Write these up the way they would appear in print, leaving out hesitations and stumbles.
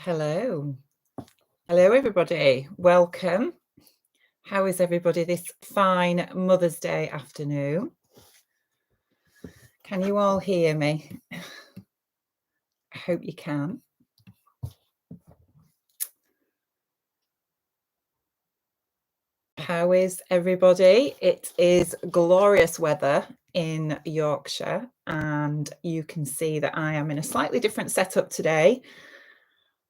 Hello. Hello, everybody. Welcome. How is everybody this fine Mother's Day afternoon? Can you all hear me? I hope you can. How is everybody? It is glorious weather in Yorkshire, and you can see that I am in a slightly different setup today.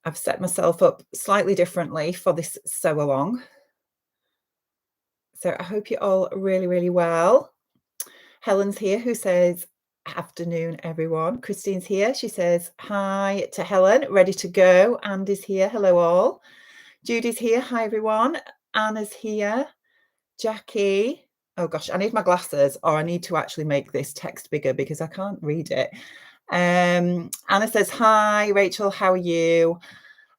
I've set myself up slightly differently for this sew-along. So I hope you're all really, really well. Helen's here, who says, afternoon, everyone. Christine's here. She says, hi to Helen, ready to go. Andy's here. Hello, all. Judy's here. Hi, everyone. Anna's here. Jackie. Oh, gosh, I need my glasses, or I need to actually make this text bigger because I can't read it. Anna says, hi, Rachel. How are you?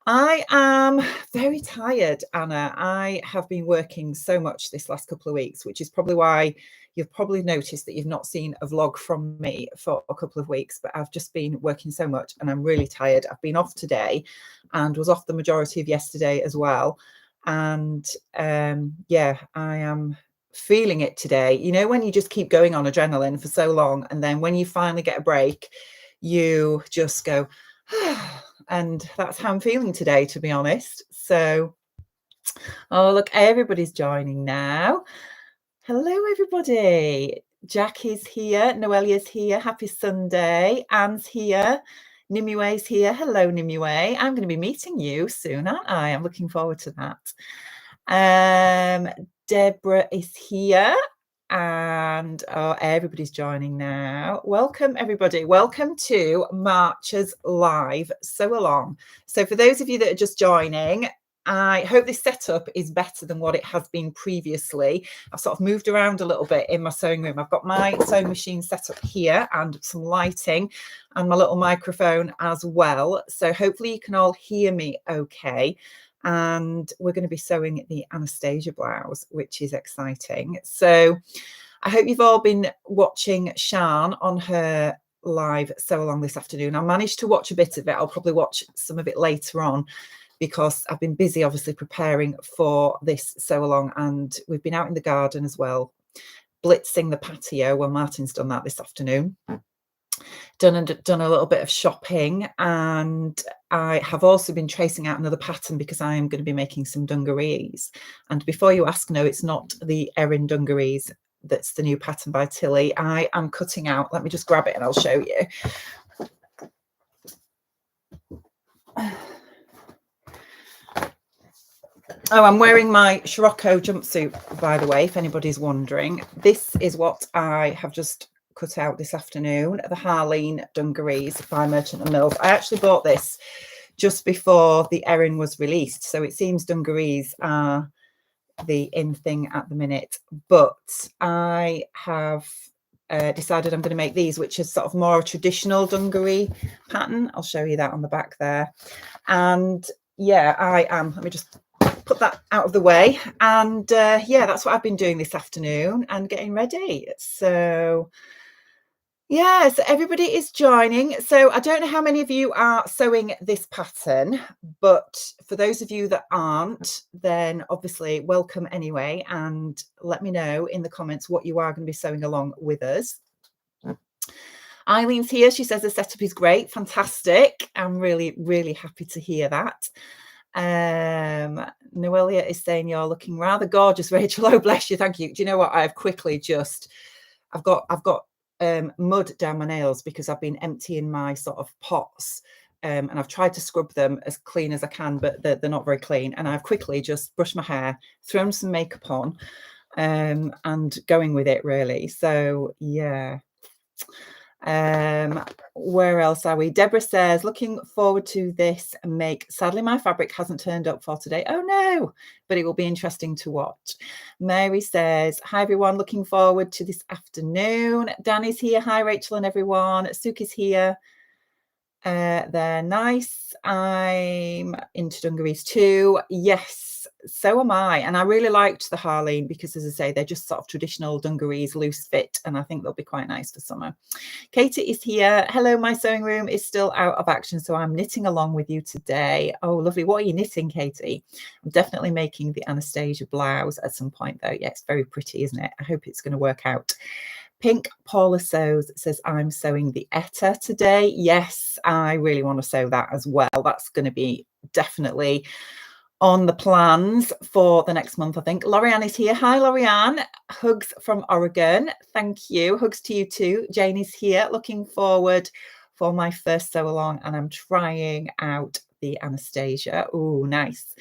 I am very tired, Anna. I have been working so much this last couple of weeks, which is probably why you've probably noticed that you've not seen a vlog from me for a couple of weeks, but I've just been working so much and I'm really tired. I've been off today and was off the majority of yesterday as well. And yeah, I am feeling it today. You know, when you just keep going on adrenaline for so long, and then when you finally get a break, you just go, and that's how I'm feeling today, to be honest. So, oh, look, everybody's joining now. Hello, everybody. Jackie's here. Noelia's here. Happy Sunday. Anne's here. Nimue's here. Hello, Nimue. I'm going to be meeting you soon, aren't I? I'm looking forward to that. Deborah is here. And everybody's joining now. Welcome, everybody. Welcome to March's live sew-along. So for those of you that are just joining, I hope this setup is better than what it has been previously. I've sort of moved around a little bit in my sewing room. I've got my sewing machine set up here and some lighting and my little microphone as well. So hopefully you can all hear me okay. And we're going to be sewing the Anastasia blouse, which is exciting. So I hope you've all been watching Shan on her live sew-along this afternoon. I managed to watch a bit of it. I'll probably watch some of it later on because I've been busy, obviously, preparing for this sew-along, and we've been out in the garden as well, blitzing the patio. Well, Martin's done that this afternoon. Done a little bit of shopping, and I have also been tracing out another pattern because I am going to be making some dungarees. And before you ask, no, it's not the Erin dungarees. That's the new pattern by Tilly. I am cutting out, let me just grab it and I'll show you. Oh, I'm wearing my Scirocco jumpsuit, by the way, if anybody's wondering. This is what I have just cut out this afternoon, the Harleen dungarees by Merchant & Mills. I actually bought this just before the Erin was released, so it seems dungarees are the in thing at the minute, but I have decided I'm going to make these, which is sort of more a traditional dungaree pattern. I'll show you that on the back there. And yeah, let me just put that out of the way, and yeah, that's what I've been doing this afternoon and getting ready. So yeah, so everybody is joining. So I don't know how many of you are sewing this pattern, but for those of you that aren't, then obviously welcome anyway, and let me know in the comments what you are going to be sewing along with us. Eileen's here. She says the setup is great. Fantastic. I'm really, really happy to hear that. Noelia is saying you're looking rather gorgeous, Rachel. Oh, bless you. Thank you. Do you know what? I've quickly just, I've got mud down my nails because I've been emptying my sort of pots, and I've tried to scrub them as clean as I can, but they're not very clean. And I've quickly just brushed my hair, thrown some makeup on, and going with it, really. So yeah. Where else are we? Deborah says, looking forward to this make. Sadly, my fabric hasn't turned up for today. Oh no, but it will be interesting to watch. Mary says, hi everyone, looking forward to this afternoon. Danny's here. Hi Rachel and everyone. Suki's here. They're nice. I'm into dungarees too. Yes, so am I. And I really liked the Harleen because, as I say, they're just sort of traditional dungarees, loose fit, and I think they'll be quite nice for summer. Katie is here. Hello, my sewing room is still out of action, so I'm knitting along with you today. Oh, lovely. What are you knitting, Katie? I'm definitely making the Anastasia blouse at some point, though. Yeah, it's very pretty, isn't it? I hope it's going to work out. Pink Paula Sews says, I'm sewing the Etta today. Yes, I really want to sew that as well. That's going to be definitely on the plans for the next month, I think. Lorianne is here. Hi, Lorianne. Hugs from Oregon. Thank you. Hugs to you too. Jane is here. Looking forward for my first sew along, and I'm trying out the Anastasia. Oh, nice.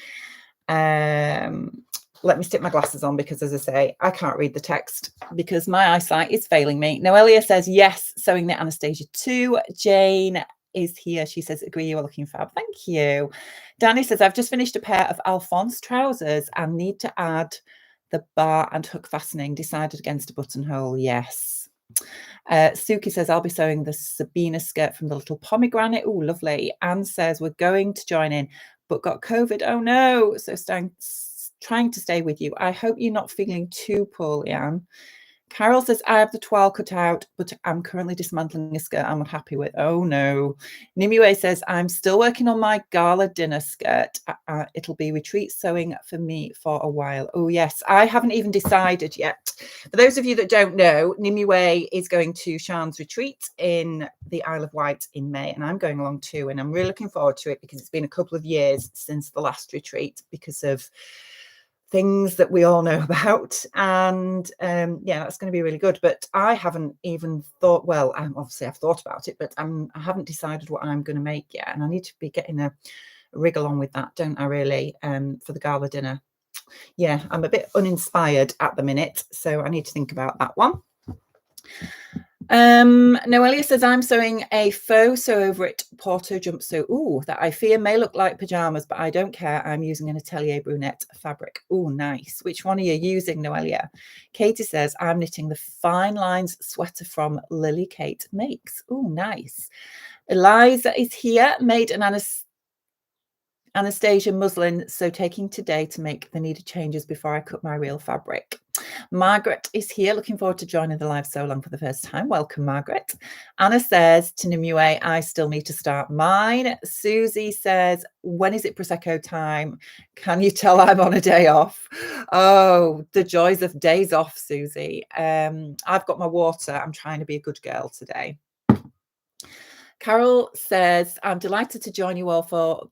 Let me stick my glasses on because, as I say, I can't read the text because my eyesight is failing me. Noelia says, yes, sewing the Anastasia too. Jane is here. She says, agree, you are looking fab. Thank you. Danny says, I've just finished a pair of Alphonse trousers and need to add the bar and hook fastening. Decided against a buttonhole. Yes. Suki says, I'll be sewing the Sabina skirt from the Little Pomegranate. Oh, lovely. Anne says, we're going to join in, but got COVID. Oh, no. So trying to stay with you. I hope you're not feeling too poorly, Anne. Carol says, I have the toile cut out, but I'm currently dismantling a skirt I'm not happy with. Oh, no. Nimue says, I'm still working on my gala dinner skirt. It'll be retreat sewing for me for a while. Oh, yes. I haven't even decided yet. For those of you that don't know, Nimue is going to Sian's retreat in the Isle of Wight in May, and I'm going along too. And I'm really looking forward to it because it's been a couple of years since the last retreat because of things that we all know about, and yeah, that's going to be really good. But I haven't even thought, well, obviously I've thought about it, but I haven't decided what I'm going to make yet, and I need to be getting a rig along with that, don't I, really, for the gala dinner. Yeah, I'm a bit uninspired at the minute, so I need to think about that one. Noelia says, I'm sewing a faux sew over it Porto jumpsuit. Ooh, that I fear may look like pajamas, but I don't care. I'm using an Atelier Brunette fabric. Ooh, nice. Which one are you using, Noelia? Katie says, I'm knitting the Fine Lines sweater from Lily Kate Makes. Ooh, nice. Eliza is here, made an Anastasia muslin, so taking today to make the needed changes before I cut my real fabric. Margaret is here, looking forward to joining the live so long for the first time. Welcome, Margaret. Anna says to Nimue, I still need to start mine. Susie says, when is it Prosecco time? Can you tell I'm on a day off? Oh, the joys of days off, Susie. I've got my water. I'm trying to be a good girl today. Carol says, I'm delighted to join you all for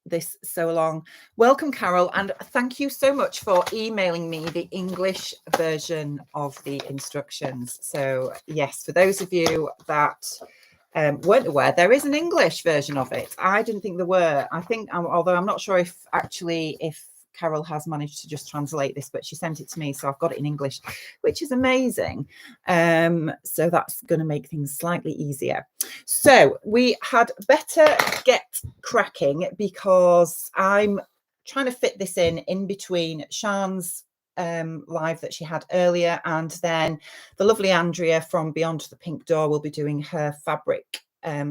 this so long. Welcome, Carol, and thank you so much for emailing me the English version of the instructions. So yes, for those of you that weren't aware, there is an English version of it. I didn't think there were. I think, although I'm not sure if Carol has managed to just translate this, but she sent it to me, so I've got it in English, which is amazing. So that's going to make things slightly easier. So we had better get cracking because I'm trying to fit this in between Sian's live that she had earlier, and then the lovely Andrea from Beyond the Pink Door will be doing her fabric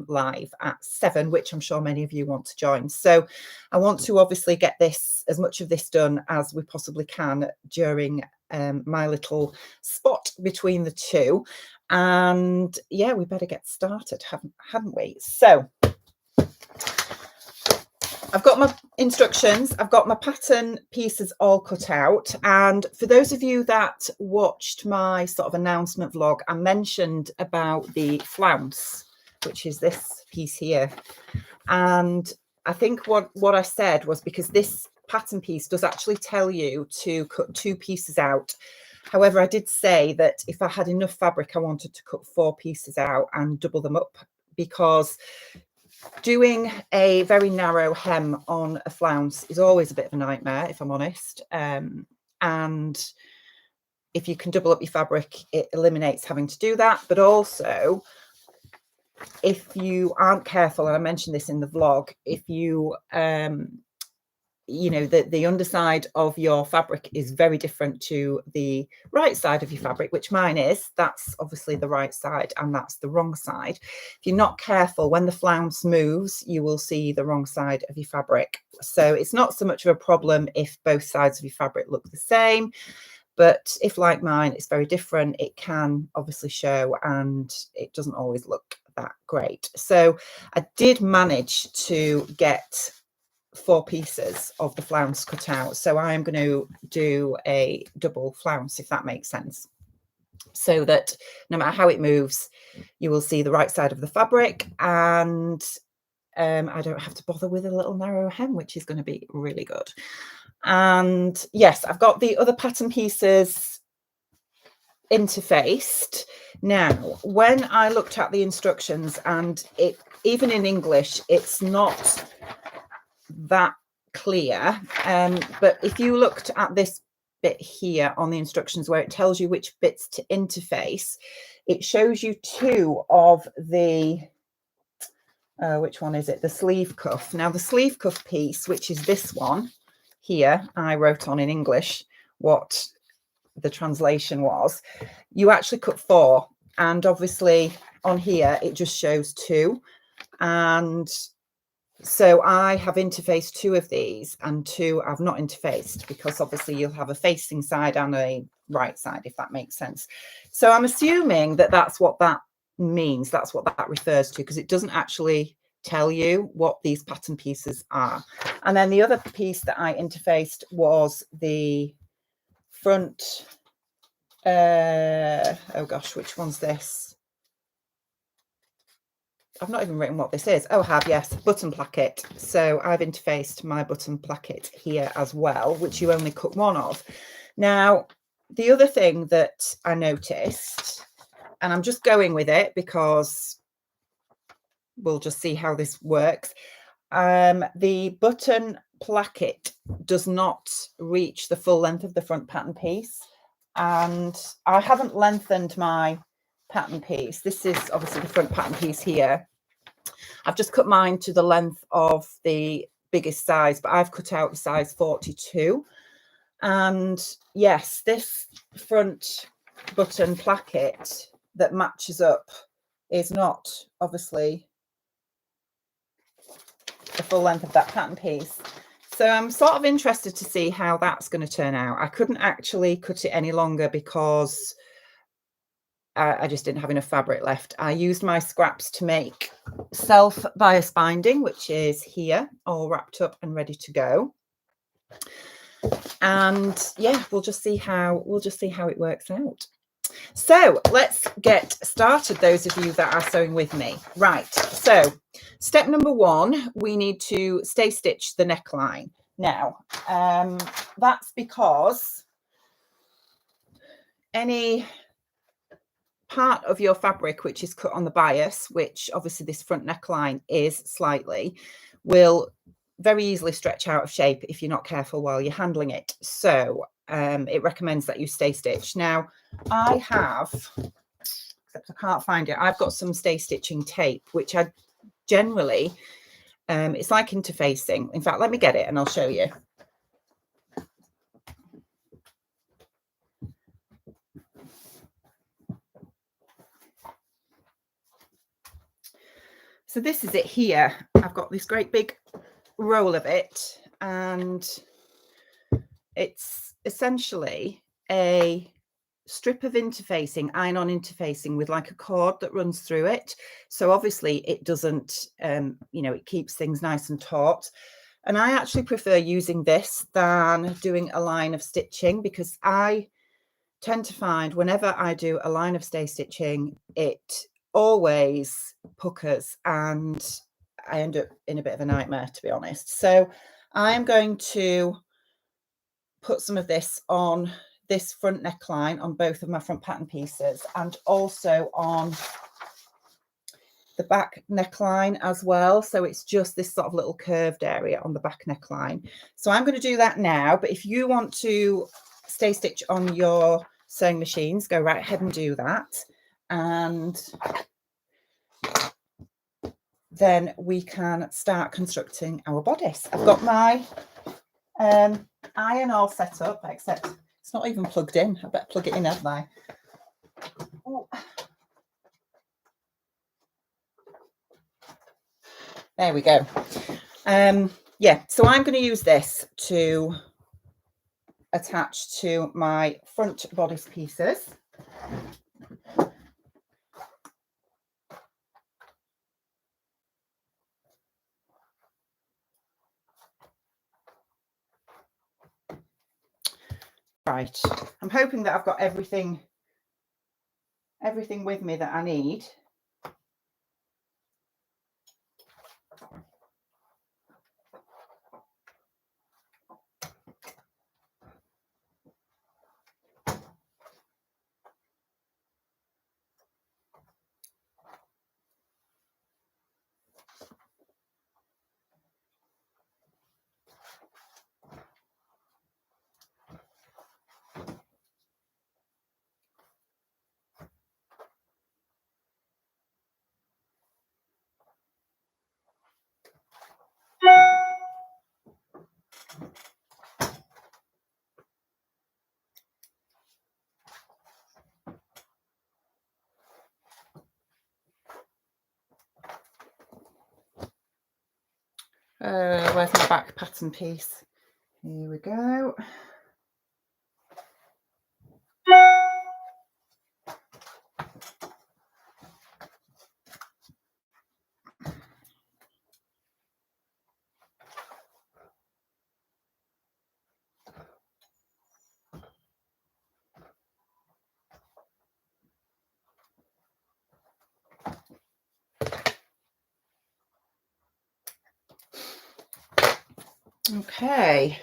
live at 7, which I'm sure many of you want to join. So I want to obviously get as much of this done as we possibly can during my little spot between the two. And yeah, we better get started, haven't we? So I've got my instructions, I've got my pattern pieces all cut out. And for those of you that watched my sort of announcement vlog, I mentioned about the Flounce, which is this piece here. And I think what I said was, because this pattern piece does actually tell you to cut 2 pieces out. However, I did say that if I had enough fabric, I wanted to cut 4 pieces out and double them up, because doing a very narrow hem on a flounce is always a bit of a nightmare, if I'm honest. And if you can double up your fabric, it eliminates having to do that. But also, if you aren't careful, and I mentioned this in the vlog, if you you know, the underside of your fabric is very different to the right side of your fabric, which mine is. That's obviously the right side and that's the wrong side. If you're not careful, when the flounce moves, you will see the wrong side of your fabric. So it's not so much of a problem if both sides of your fabric look the same, but if, like mine, it's very different, it can obviously show and it doesn't always look that great. So I did manage to get 4 pieces of the flounce cut out. So I am going to do a double flounce, if that makes sense, so that no matter how it moves, you will see the right side of the fabric, and I don't have to bother with a little narrow hem, which is going to be really good. And yes, I've got the other pattern pieces interfaced. Now, when I looked at the instructions, and it, even in English, it's not that clear, but if you looked at this bit here on the instructions where it tells you which bits to interface, it shows you 2 of the which one is it, the sleeve cuff. Now the sleeve cuff piece, which is this one here, I wrote on in English what the translation was. You actually cut 4, and obviously on here it just shows 2, and so I have interfaced 2 of these and 2 I've not interfaced, because obviously you'll have a facing side and a right side, if that makes sense. So I'm assuming that that's what that means, that's what that refers to, because it doesn't actually tell you what these pattern pieces are. And then the other piece that I interfaced was the front, oh gosh, which one's this? I've not even written what this is. Oh, I have, yes, button placket. So I've interfaced my button placket here as well, which you only cut 1 of. Now, the other thing that I noticed, and I'm just going with it because we'll just see how this works. The button placket does not reach the full length of the front pattern piece, and I haven't lengthened my pattern piece. This is obviously the front pattern piece here. I've just cut mine to the length of the biggest size, but I've cut out the size 42. And yes, this front button placket that matches up is not obviously the full length of that pattern piece. So I'm sort of interested to see how that's going to turn out. I couldn't actually cut it any longer because I just didn't have enough fabric left. I used my scraps to make self-bias binding, which is here, all wrapped up and ready to go. And yeah, we'll just see how it works out. So let's get started, those of you that are sewing with me. Right, so step number 1, we need to stay stitch the neckline. Now, that's because any part of your fabric which is cut on the bias, which obviously this front neckline is slightly, will very easily stretch out of shape if you're not careful while you're handling it. So it recommends that you stay stitch. Now I have, except I can't find it, I've got some stay stitching tape, which I generally, it's like interfacing. In fact, let me get it and I'll show you. So this is it here. I've got this great big roll of it, and it's essentially a strip of interfacing, iron-on interfacing with like a cord that runs through it. So obviously it doesn't, you know, it keeps things nice and taut. And I actually prefer using this than doing a line of stitching, because I tend to find whenever I do a line of stay stitching, it always puckers and I end up in a bit of a nightmare, to be honest. So I am going to put some of this on this front neckline on both of my front pattern pieces, and also on the back neckline as well. So it's just this sort of little curved area on the back neckline. So I'm going to do that now, but if you want to stay stitch on your sewing machines, go right ahead and do that, and then we can start constructing our bodice. I've got my Iron all set up, except it's not even plugged in. I better plug it in, haven't I? Ooh. There we go. Yeah, so I'm going to use this to attach to my front bodice pieces. Right, I'm hoping that I've got everything with me that I need. Where's my back pattern piece? Here we go. Okay.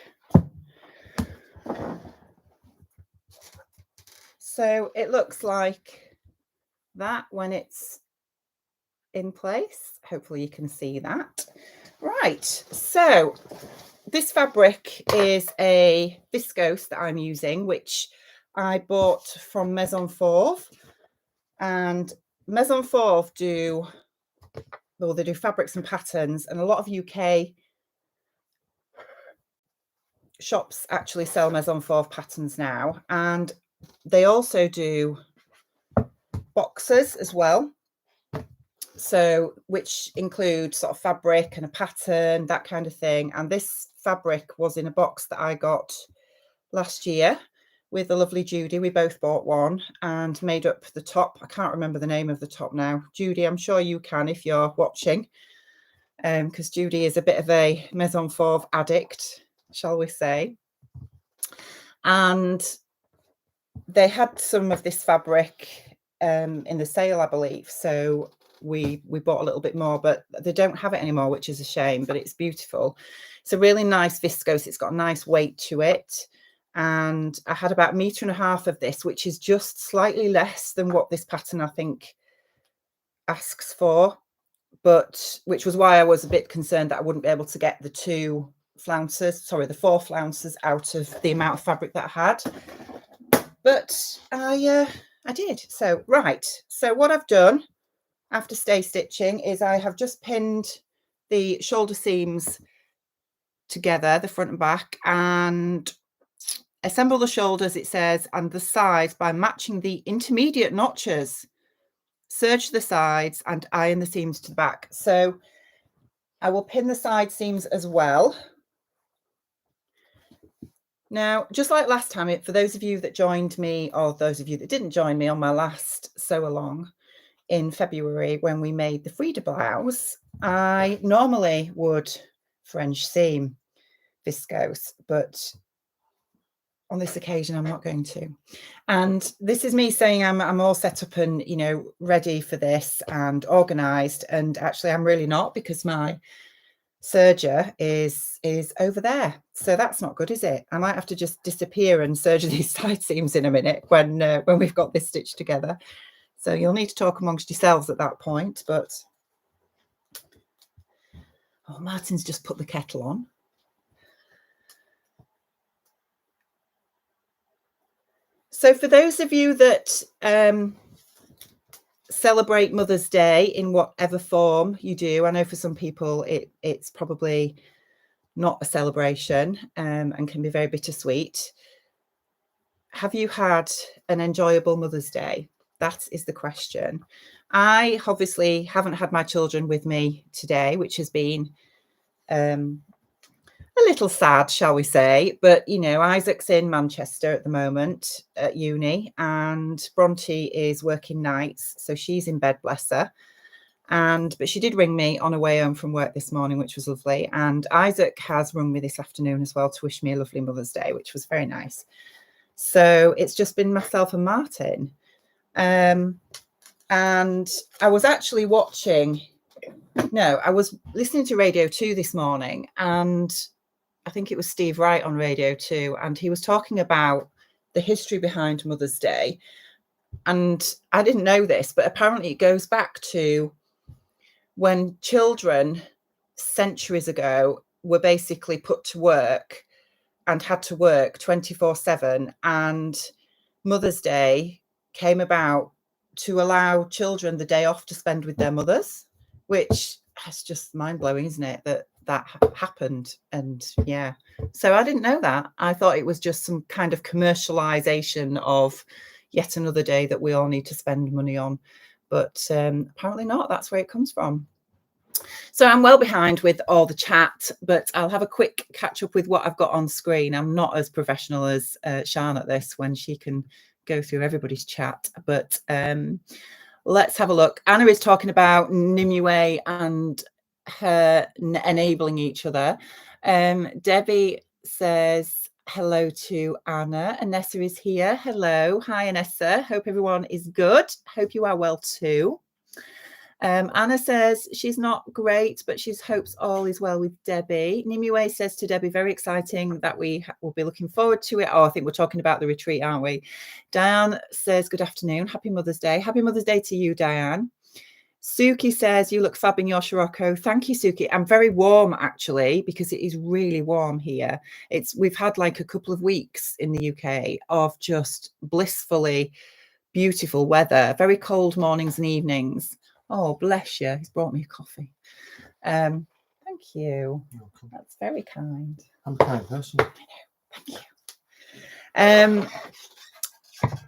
So it looks like that when it's in place. Hopefully you can see that. Right, so this fabric is a viscose that I'm using, which I bought from Maison Fauve. And Maison Fauve they do fabrics and patterns, and a lot of UK shops actually sell Maison Fauve patterns now, and they also do boxes as well, so which include sort of fabric and a pattern, that kind of thing. And this fabric was in a box that I got last year with the lovely Judy. We both bought one and made up the top. I can't remember the name of the top now. Judy, I'm sure you can if you're watching, because Judy is a bit of a Maison Fauve addict, shall we say. And they had some of this fabric in the sale, I believe, so we bought a little bit more, but they don't have it anymore, which is a shame, but it's beautiful. It's a really nice viscose. It's got a nice weight to it. And I had about 1.5 meters of this, which is just slightly less than what this pattern, I think, asks for, but which was why I was a bit concerned that I wouldn't be able to get the 4 flounces out of the amount of fabric that I had. But I did. So, right. So what I've done after stay stitching is I have just pinned the shoulder seams together, the front and back, and assemble the shoulders, it says, and the sides by matching the intermediate notches. Serge the sides and iron the seams to the back. So I will pin the side seams as well. Now, just like last time, for those of you that joined me, or those of you that didn't join me on my last sew-along in February when we made the Frida blouse, I normally would French seam viscose, but on this occasion I'm not going to. And this is me saying I'm all set up and, you know, ready for this and organized, and actually I'm really not, because my serger is over there. So that's not good, is it? I might have to just disappear and serge these side seams in a minute when we've got this stitched together. So you'll need to talk amongst yourselves at that point. But oh, Martin's just put the kettle on. So for those of you that celebrate Mother's Day in whatever form you do, I know for some people it's probably not a celebration, and can be very bittersweet. Have you had an enjoyable Mother's Day? That is the question. I obviously haven't had my children with me today, which has been a little sad, shall we say. But, you know, Isaac's in Manchester at the moment at uni, and Bronte is working nights. So she's in bed, bless her. But she did ring me on her way home from work this morning, which was lovely. And Isaac has rung me this afternoon as well to wish me a lovely Mother's Day, which was very nice. So it's just been myself and Martin. And I was actually I was listening to Radio 2 this morning, and I think it was Steve Wright on Radio 2, and he was talking about the history behind Mother's Day. And I didn't know this, but apparently it goes back to when children centuries ago were basically put to work and had to work 24/7, and Mother's Day came about to allow children the day off to spend with their mothers, which is just mind-blowing, isn't it, that happened. And yeah, so I didn't know that. I thought it was just some kind of commercialization of yet another day that we all need to spend money on, but apparently not. That's where it comes from. So I'm well behind with all the chat, but I'll have a quick catch up with what I've got on screen. I'm not as professional as Sian at this, when she can go through everybody's chat, but let's have a look. Anna is talking about Nimue and her enabling each other. Debbie says hello to Anna. Anessa is here. Hello. Hi, Anessa. Hope everyone is good. Hope you are well too. Anna says she's not great, but she hopes all is well with Debbie. Nimue says to Debbie, very exciting that we will be looking forward to it. Oh, I think we're talking about the retreat, aren't we? Diane says, good afternoon. Happy Mother's Day. Happy Mother's Day to you, Diane. Suki says, you look fab in your Scirocco. Thank you, Suki. I'm very warm, actually, because it is really warm here. We've had like a couple of weeks in the UK of just blissfully beautiful weather, very cold mornings and evenings. Oh, bless you. He's brought me a coffee. Thank you. That's very kind. I'm a kind person. I know. Thank you.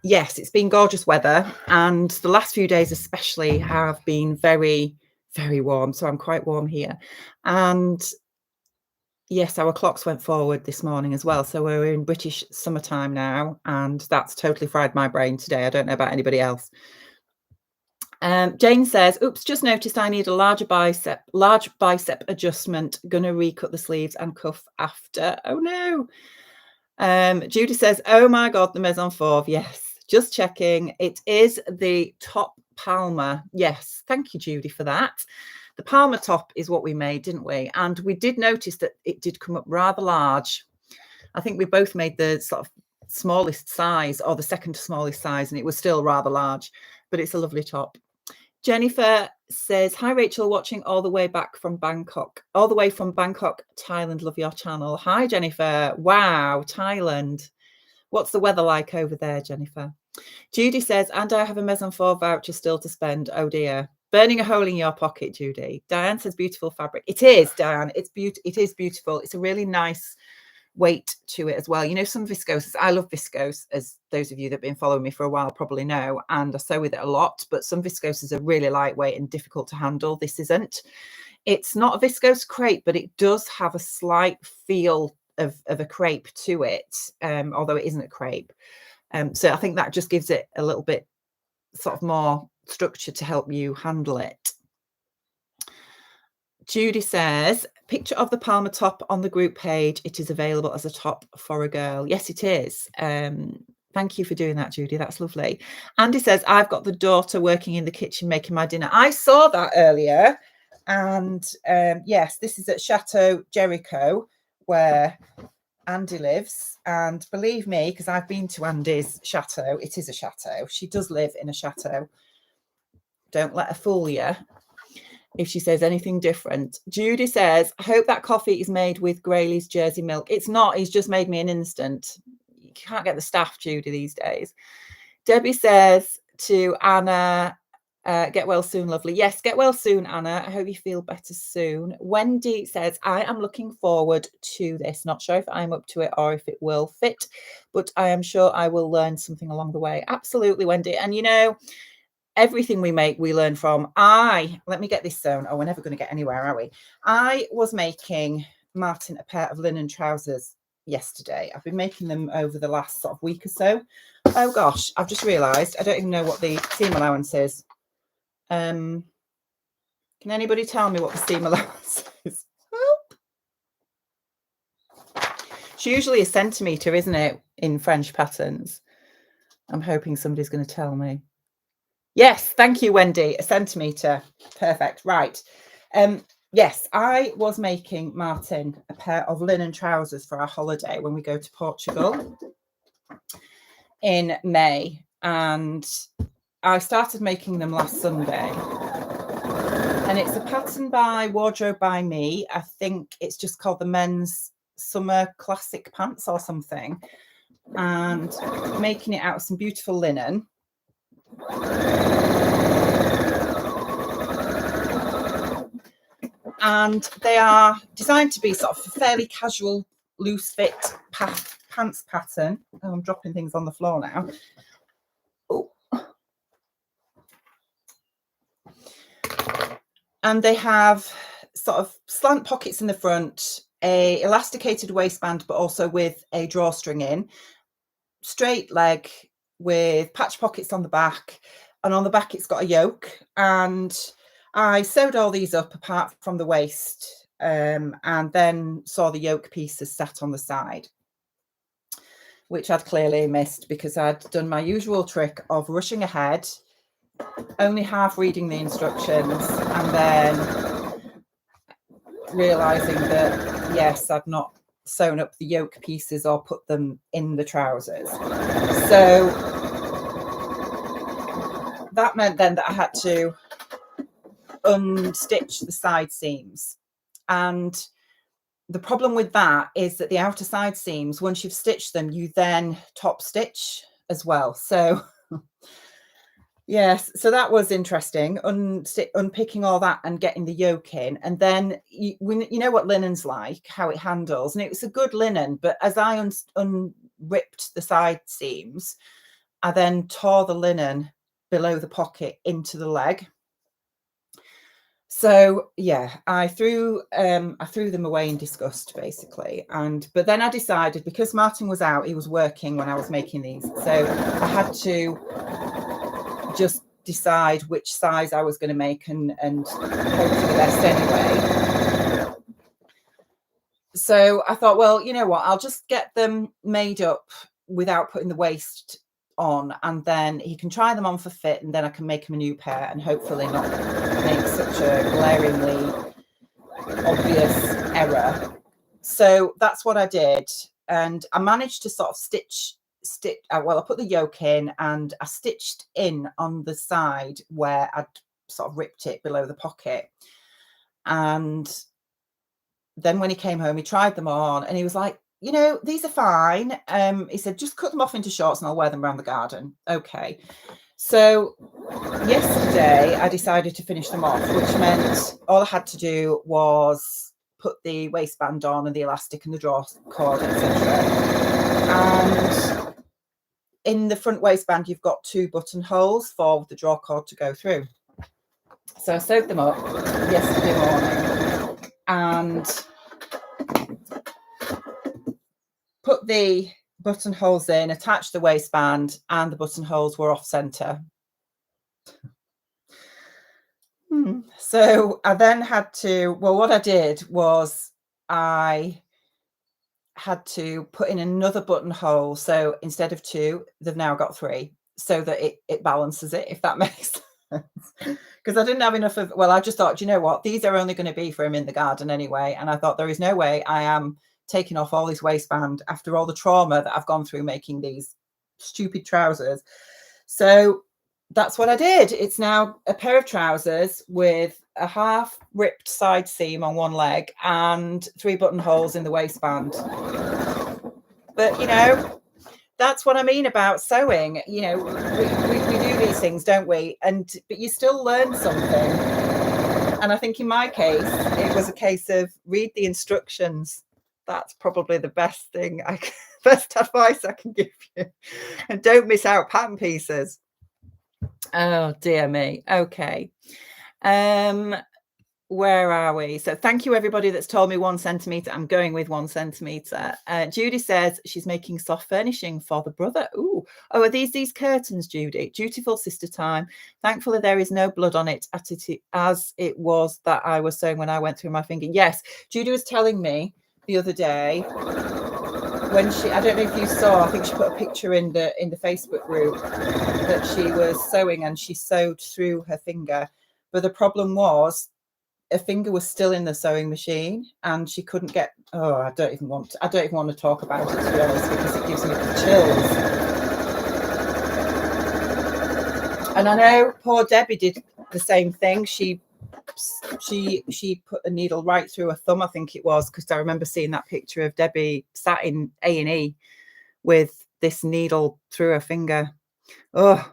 Yes, it's been gorgeous weather, and the last few days especially have been very, very warm. So I'm quite warm here. And yes, our clocks went forward this morning as well. So we're in British summertime now, and that's totally fried my brain today. I don't know about anybody else. Jane says, oops, just noticed I need a large bicep adjustment. Gonna recut the sleeves and cuff after. Oh no. Judy says, oh my God, the Maison Fauve. Yes, just checking. It is the top Palmer. Yes, thank you, Judy, for that. The Palmer top is what we made, didn't we? And we did notice that it did come up rather large. I think we both made the sort of smallest size, or the second to smallest size, and it was still rather large, but it's a lovely top. Jennifer says, hi, Rachel, watching all the way from Bangkok, Thailand. Love your channel. Hi, Jennifer. Wow, Thailand. What's the weather like over there, Jennifer? Judy says, and I have a Maison Fauve voucher still to spend. Oh, dear. Burning a hole in your pocket, Judy. Diane says, beautiful fabric. It is, Diane. It is beautiful. It's a really nice weight to it as well. You know, some viscoses, I love viscose, as those of you that have been following me for a while probably know, and I sew with it a lot, but some viscoses are really lightweight and difficult to handle. This isn't. It's not a viscose crepe, but it does have a slight feel of a crepe to it, although it isn't a crepe. So I think that just gives it a little bit sort of more structure to help you handle it. Judy says, picture of the Palmer top on the group page. It is available as a top for a girl. Yes, it is. Thank you for doing that, Judy. That's lovely. Andy says, I've got the daughter working in the kitchen making my dinner. I saw that earlier. And yes, this is at Chateau Jericho, where Andy lives. And believe me, because I've been to Andy's chateau, it is a chateau. She does live in a chateau. Don't let her fool you if she says anything different. Judy says, I hope that coffee is made with Grayleys Jersey milk. It's not. He's just made me an instant. You can't get the staff, Judy, these days. Debbie says to Anna, Get well soon, lovely. Yes, get well soon, Anna. I hope you feel better soon. Wendy says, I am looking forward to this. Not sure if I'm up to it or if it will fit, but I am sure I will learn something along the way. Absolutely, Wendy. And you know, everything we make, we learn from. Let me get this sewn. Oh, we're never going to get anywhere, are we? I was making Martin a pair of linen trousers yesterday. I've been making them over the last sort of week or so. Oh gosh, I've just realised I don't even know what the seam allowance is. Can anybody tell me what the seam allowance is? It's usually a centimetre, isn't it, in French patterns? I'm hoping somebody's going to tell me. Yes, thank you, Wendy. A centimetre. Perfect. Right. Yes, I was making Martin a pair of linen trousers for our holiday when we go to Portugal in May. And I started making them last Sunday. And it's a pattern by Wardrobe by Me. I think it's just called the Men's Summer Classic Pants or something. And making it out of some beautiful linen. And they are designed to be sort of a fairly casual, loose fit pants pattern. Oh, I'm dropping things on the floor now. Oh. And they have sort of slant pockets in the front, a elasticated waistband, but also with a drawstring in, straight leg with patch pockets on the back, and on the back it's got a yoke. And I sewed all these up apart from the waist, and then saw the yoke pieces sat on the side, which I'd clearly missed because I'd done my usual trick of rushing ahead, only half reading the instructions, and then realising that, yes, I'd not sewn up the yoke pieces or put them in the trousers. So that meant then that I had to unstitch the side seams. And the problem with that is that the outer side seams, once you've stitched them, you then top stitch as well. So yes, so that was interesting, unpicking all that and getting the yoke in. And then you know what linen's like, how it handles. And it was a good linen, but as I unripped the side seams, I then tore the linen below the pocket into the leg. So yeah, I threw them away in disgust, basically. But then I decided, because Martin was out, he was working when I was making these, so I had to just decide which size I was going to make and hope for the best anyway. So I thought, well, you know what, I'll just get them made up without putting the waist on, and then he can try them on for fit, and then I can make him a new pair and hopefully not make such a glaringly obvious error. So that's what I did, and I managed to sort of stitch. Well, I put the yoke in and I stitched in on the side where I'd sort of ripped it below the pocket. And then when he came home, he tried them on and he was like, you know, these are fine. He said, just cut them off into shorts and I'll wear them around the garden. Okay. So yesterday I decided to finish them off, which meant all I had to do was put the waistband on and the elastic and the draw cord, etc. And in the front waistband, you've got 2 buttonholes for the draw cord to go through. So I sewed them up yesterday morning and put the buttonholes in, attached the waistband, and the buttonholes were off center. So I then had to, well, what I did was I had to put in another buttonhole. So instead of 2, they've now got 3, so that it balances it, if that makes sense. Because I didn't have enough of, well, I just thought, you know what, these are only going to be for him in the garden anyway. And I thought, there is no way I am taking off all this waistband after all the trauma that I've gone through making these stupid trousers. So that's what I did. It's now a pair of trousers with a half ripped side seam on one leg and 3 buttonholes in the waistband. But, you know, that's what I mean about sewing. You know, we do these things, don't we? But you still learn something. And I think in my case, it was a case of read the instructions. That's probably the best thing, best advice I can give you. And don't miss out pattern pieces. Oh dear me. Okay. Where are we? So thank you everybody that's told me 1 centimeter. I'm going with 1 centimeter. Judy says she's making soft furnishing for the brother. Ooh. Oh, are these curtains, Judy? Dutiful sister time. Thankfully there is no blood on it as it was that I was sewing when I went through my finger. Yes, Judy was telling me the other day when I don't know if you saw, I think she put a picture in the Facebook group that she was sewing and she sewed through her finger. But the problem was her finger was still in the sewing machine and she couldn't get, I don't even want to talk about it, to be honest, because it gives me the chills. And I know poor Debbie did the same thing. She put a needle right through her thumb, I think it was, because I remember seeing that picture of Debbie sat in A&E with this needle through her finger. Oh,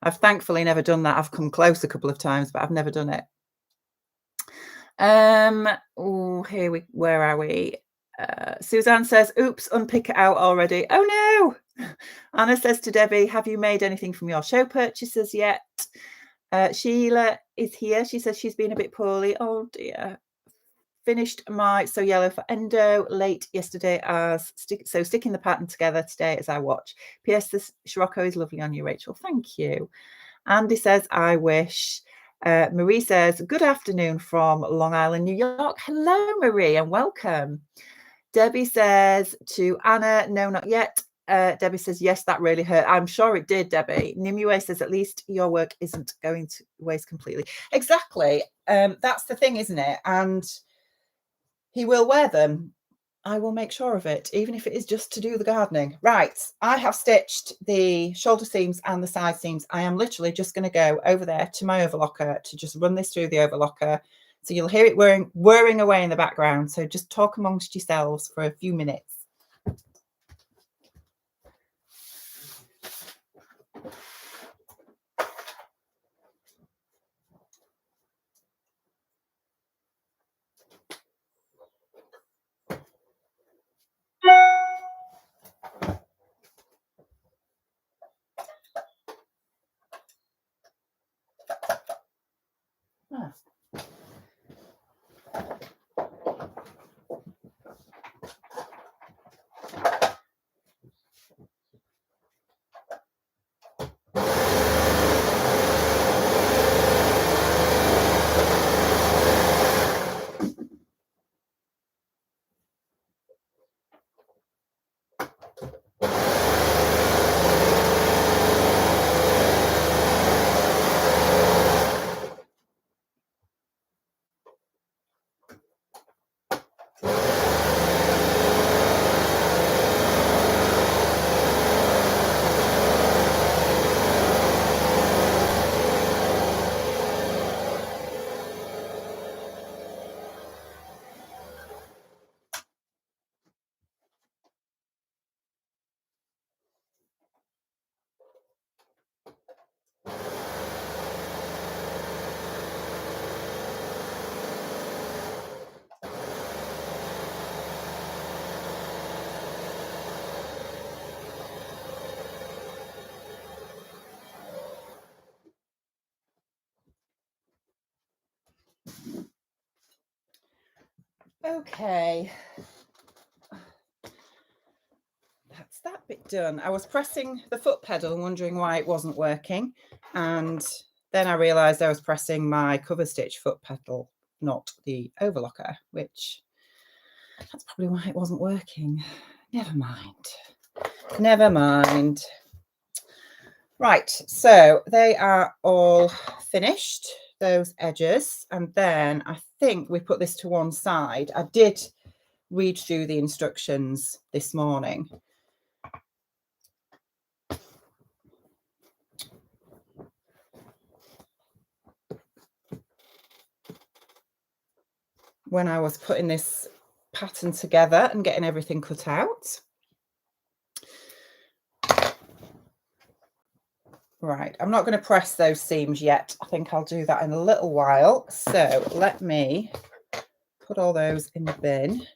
I've thankfully never done that. I've come close a couple of times, but I've never done it. Where are we? Suzanne says, oops, unpick it out already. Oh no. Anna says to Debbie, have you made anything from your show purchases yet? Sheila is here. She says she's been a bit poorly. Oh dear. Finished my So Yellow for Endo late yesterday sticking the pattern together today as I watch. P.S. This Scirocco is lovely on you, Rachel. Thank you. Andy says, I wish. Marie says, good afternoon from Long Island, New York. Hello, Marie, and welcome. Debbie says to Anna, no, not yet. Debbie says, yes, that really hurt. I'm sure it did, Debbie. Nimue says, at least your work isn't going to waste completely. Exactly. That's the thing, isn't it? And he will wear them. I will make sure of it, even if it is just to do the gardening. Right, I have stitched the shoulder seams and the side seams. I am literally just going to go over there to my overlocker to just run this through the overlocker. So you'll hear it whirring away in the background. So just talk amongst yourselves for a few minutes. Okay. That's that bit done. I was pressing the foot pedal and wondering why it wasn't working. And then I realized I was pressing my cover stitch foot pedal, not the overlocker, which that's probably why it wasn't working. Never mind. Never mind. Right, so they are all finished, those edges. And then I think we put this to one side. I did read through the instructions this morning. When I was putting this pattern together and getting everything cut out. Right, I'm not going to press those seams yet. I think I'll do that in a little while. So let me put all those in the bin.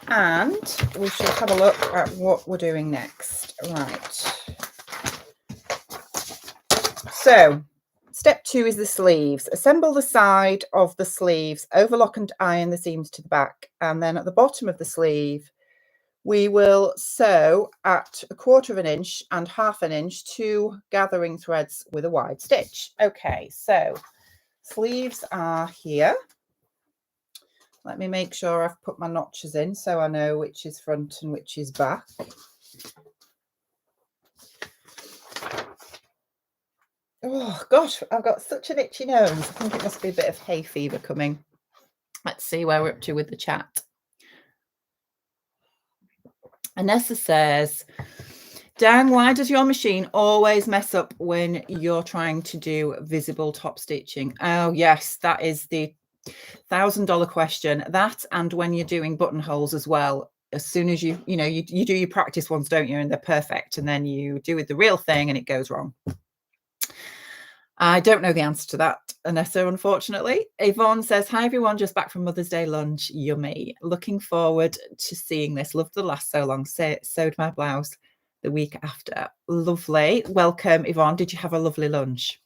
And we shall have a look at what we're doing next. Right. So step 2 is the sleeves. Assemble the side of the sleeves, overlock and iron the seams to the back. And then at the bottom of the sleeve, we will sew at 1/4 inch and 1/2 inch 2 gathering threads with a wide stitch. Okay, so sleeves are here. Let me make sure I've put my notches in so I know which is front and which is back. Oh gosh, I've got such an itchy nose. I think it must be a bit of hay fever coming. Let's see where we're up to with the chat. Anessa says, Dan, why does your machine always mess up when you're trying to do visible top stitching? Oh yes, that is the $1,000 question. That, and when you're doing buttonholes as well. As soon as you do your practice ones, don't you? And they're perfect. And then you do with the real thing and it goes wrong. I don't know the answer to that, Anessa, unfortunately. Yvonne says, hi, everyone. Just back from Mother's Day lunch. Yummy. Looking forward to seeing this. Loved the last so long. Sewed my blouse the week after. Lovely. Welcome, Yvonne. Did you have a lovely lunch?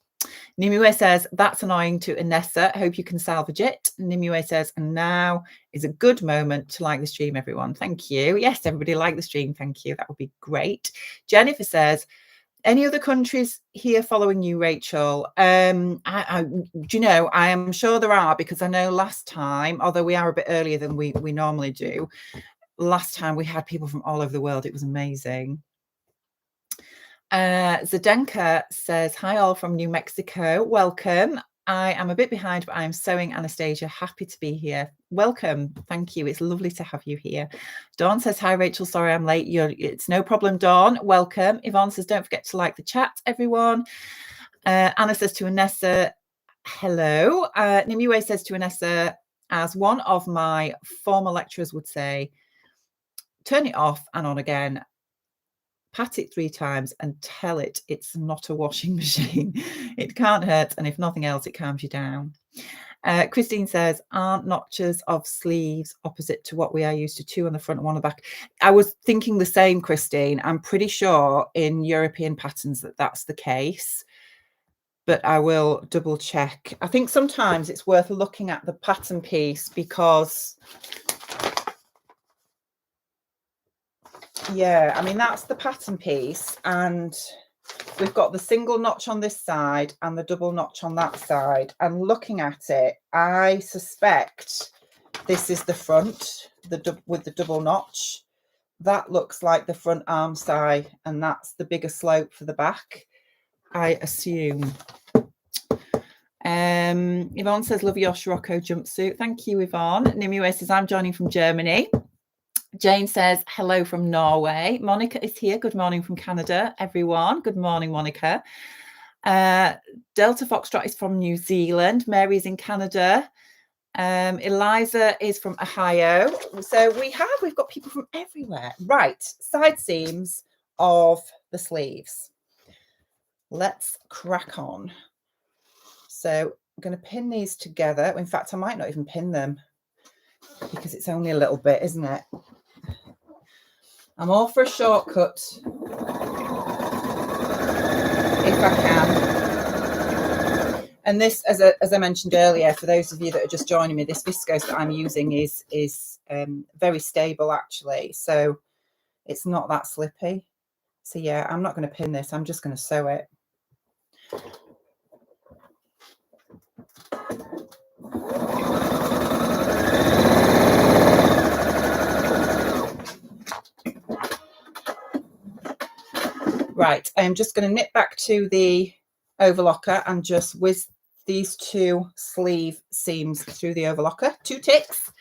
Nimue says, that's annoying to Anessa. Hope you can salvage it. Nimue says, and now is a good moment to like the stream, everyone. Thank you. Yes, everybody like the stream. Thank you. That would be great. Jennifer says, any other countries here following you, Rachel? Do you know, I am sure there are, because I know last time, although we are a bit earlier than we normally do, last time we had people from all over the world. It was amazing. Zdenka says, hi all from New Mexico. Welcome. I am a bit behind, but I am sewing, Anastasia. Happy to be here. Welcome. Thank you. It's lovely to have you here. Dawn says, hi, Rachel. Sorry I'm late. It's no problem, Dawn. Welcome. Yvonne says, don't forget to like the chat, everyone. Anna says to Anessa, hello. Nimue says to Anessa, as one of my former lecturers would say, turn it off and on again. Pat it 3 times and tell it it's not a washing machine. It can't hurt, and if nothing else, it calms you down. Christine says, aren't notches of sleeves opposite to what we are used to, 2 on the front and 1 on the back? I was thinking the same, Christine. I'm pretty sure in European patterns that that's the case, but I will double check. I think sometimes it's worth looking at the pattern piece because... yeah, I mean, that's the pattern piece, and we've got the single notch on this side and the double notch on that side. And looking at it, I suspect this is the front, with the double notch. That looks like the front arm side, and that's the bigger slope for the back, I assume. Yvonne says, love your Scirocco jumpsuit. Thank you, Yvonne. Nimue says, I'm joining from Germany. Jane says, hello from Norway. Monica is here. Good morning from Canada, everyone. Good morning, Monica. Delta Foxtrot is from New Zealand. Mary's in Canada. Eliza is from Ohio. So we've got people from everywhere. Right, side seams of the sleeves. Let's crack on. So I'm going to pin these together. In fact, I might not even pin them because it's only a little bit, isn't it? I'm all for a shortcut if I can. And this, as I mentioned earlier, for those of you that are just joining me, this viscose that I'm using is very stable, actually. So it's not that slippy. So yeah, I'm not going to pin this. I'm just going to sew it. Right, I'm just going to knit back to the overlocker and just whiz these 2 sleeve seams through the overlocker. 2 ticks.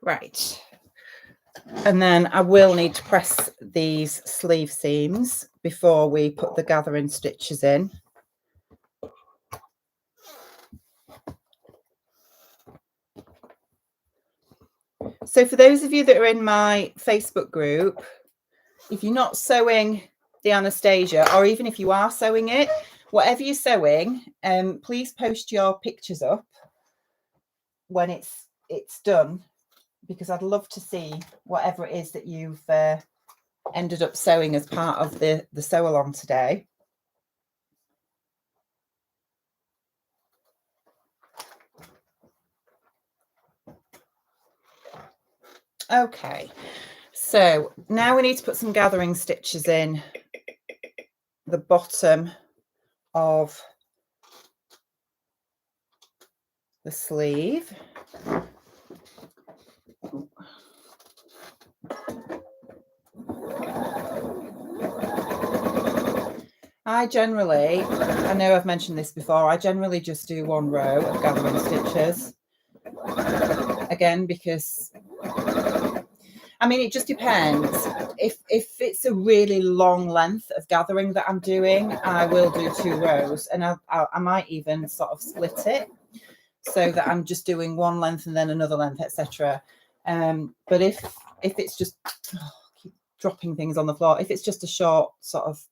Right. And then I will need to press these sleeve seams before we put the gathering stitches in. So for those of you that are in my Facebook group, if you're not sewing the Anastasia, or even if you are sewing it, whatever you're sewing, please post your pictures up when it's done, because I'd love to see whatever it is that you've ended up sewing as part of the sew along today. Okay, so now we need to put some gathering stitches in the bottom of the sleeve. I know I've mentioned this before, I generally just do one row of gathering stitches. Again, because I mean, it just depends. If it's a really long length of gathering that I'm doing, I will do 2 rows, and I might even sort of split it so that I'm just doing one length and then another length, etc. But if it's just keep dropping things on the floor, if it's just a short sort of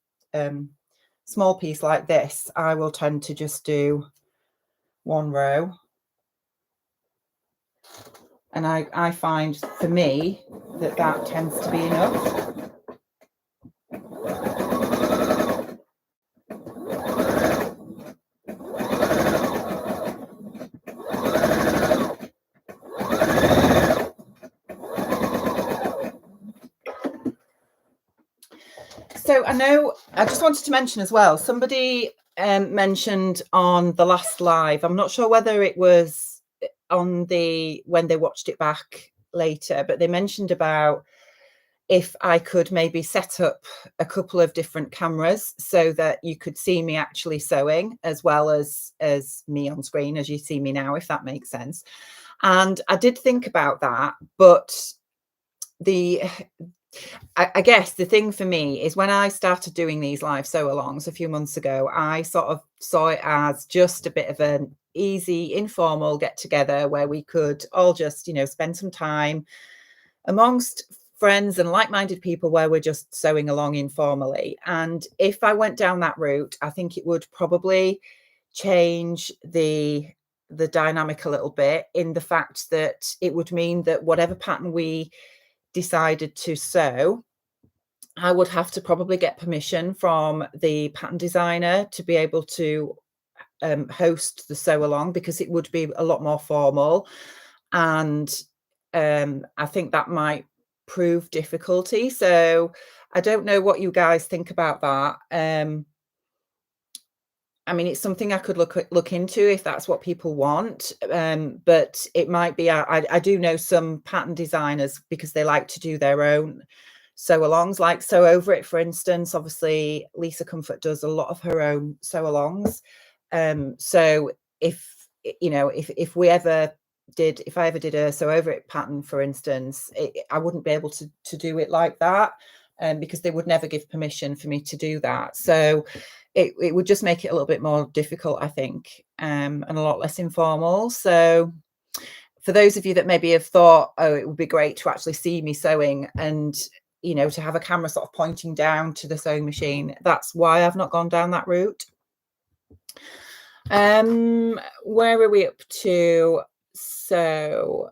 small piece like this, I will tend to just do 1 row. And I find, for me, that tends to be enough. So I just wanted to mention as well, somebody mentioned on the last live, I'm not sure whether it was on when they watched it back later, but they mentioned about if I could maybe set up a couple of different cameras so that you could see me actually sewing as well as me on screen, as you see me now, if that makes sense. And I did think about that, but I guess the thing for me is when I started doing these live sew-alongs a few months ago, I sort of saw it as just a bit of an easy, informal get-together where we could all just, spend some time amongst friends and like-minded people where we're just sewing along informally. And if I went down that route, I think it would probably change the dynamic a little bit, in the fact that it would mean that whatever pattern we decided to sew, I would have to probably get permission from the pattern designer to be able to host the sew along, because it would be a lot more formal, and I think that might prove difficulty. So I don't know what you guys think about that. I mean, it's something I could look into if that's what people want, but it might be. I do know some pattern designers, because they like to do their own sew-alongs, like Sew Over It, for instance. Obviously, Lisa Comfort does a lot of her own sew-alongs. So if I ever did a Sew Over It pattern, for instance, I wouldn't be able to do it like that, because they would never give permission for me to do that. So it would just make it a little bit more difficult, I think, and a lot less informal. So for those of you that maybe have thought, oh, it would be great to actually see me sewing, and to have a camera sort of pointing down to the sewing machine, that's why I've not gone down that route. Where are we up to? So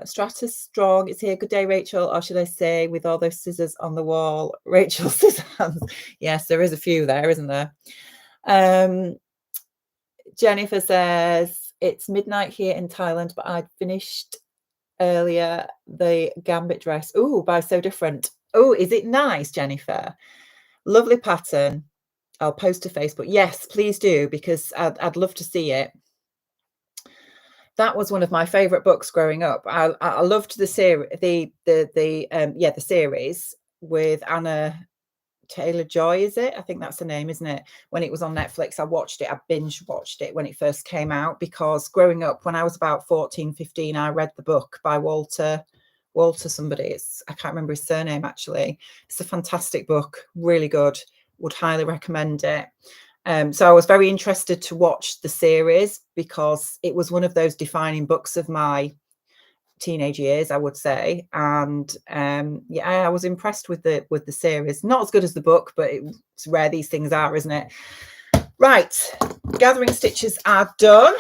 Stratus Strong is here. Good day, Rachel. Or should I say, with all those scissors on the wall, Rachel scissors hands. Yes, there is a few there, isn't there? Jennifer says it's midnight here in Thailand, but I'd finished earlier the Gambit dress. Oh, by So Different. Oh, is it nice, Jennifer? Lovely pattern. I'll post to Facebook. Yes, please do, because I'd love to see it. That was one of my favorite books growing up. I loved the series, the series with Anastasia Taylor-Joy, is it? I think that's the name, isn't it? When it was on Netflix, I watched it. I binge watched it when it first came out, because growing up, when I was about 14, 15, I read the book by Walter somebody. I can't remember his surname, actually. It's a fantastic book, really good. Would highly recommend it. So I was very interested to watch the series, because it was one of those defining books of my teenage years, I would say. And yeah, I was impressed with the series. Not as good as the book, but it's rare these things are, isn't it? Right, gathering stitches are done.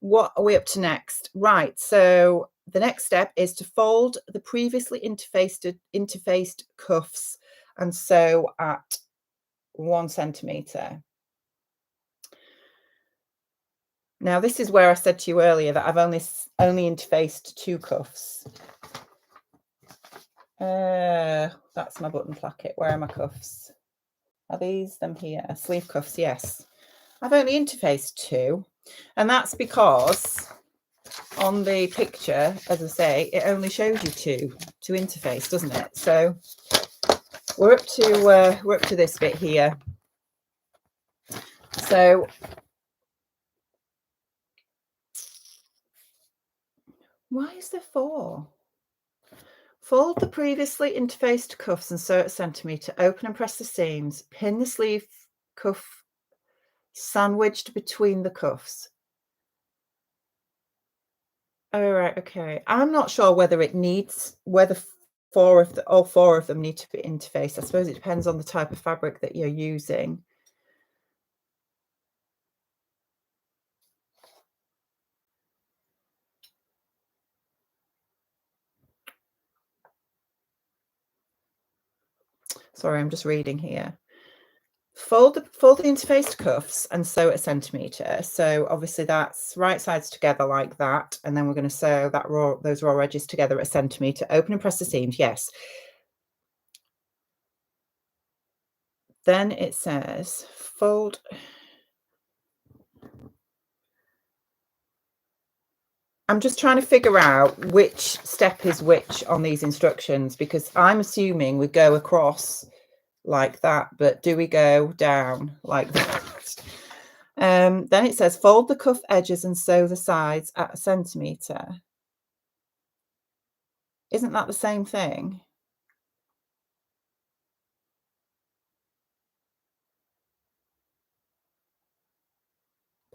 What are we up to next? Right, so the next step is to fold the previously interfaced cuffs and sew at 1 centimetre. Now, this is where I said to you earlier that I've only interfaced 2 cuffs. That's my button placket. Where are my cuffs? Are these them here? Sleeve cuffs, yes. I've only interfaced 2, and that's because on the picture, as I say, it only shows you 2 to interface, doesn't it? So we're up to this bit here. So why is there 4? Fold the previously interfaced cuffs and sew at centimetre. Open and press the seams. Pin the sleeve cuff sandwiched between the cuffs. Oh, right, okay. I'm not sure whether all 4 of them need to be interfaced. I suppose it depends on the type of fabric that you're using. Sorry, I'm just reading here. Fold the interfaced cuffs and sew at a centimetre. So obviously that's right sides together like that, and then we're going to sew those raw edges together at a centimetre. Open and press the seams. Yes. Then it says fold. I'm just trying to figure out which step is which on these instructions, because I'm assuming we go across like that, but do we go down like that? Then it says fold the cuff edges and sew the sides at a centimetre. Isn't that the same thing?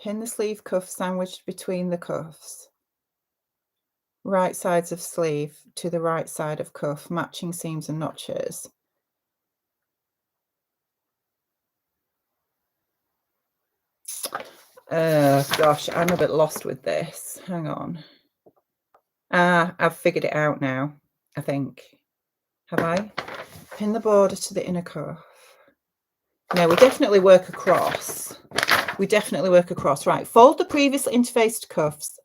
Pin the sleeve cuff sandwiched between the cuffs. Right sides of sleeve to the right side of cuff, matching seams and notches. Gosh, I'm a bit lost with this. Hang on. I've figured it out now, I think. Have I? Pin the border to the inner cuff. No, we definitely work across. Right, fold the previously interfaced cuffs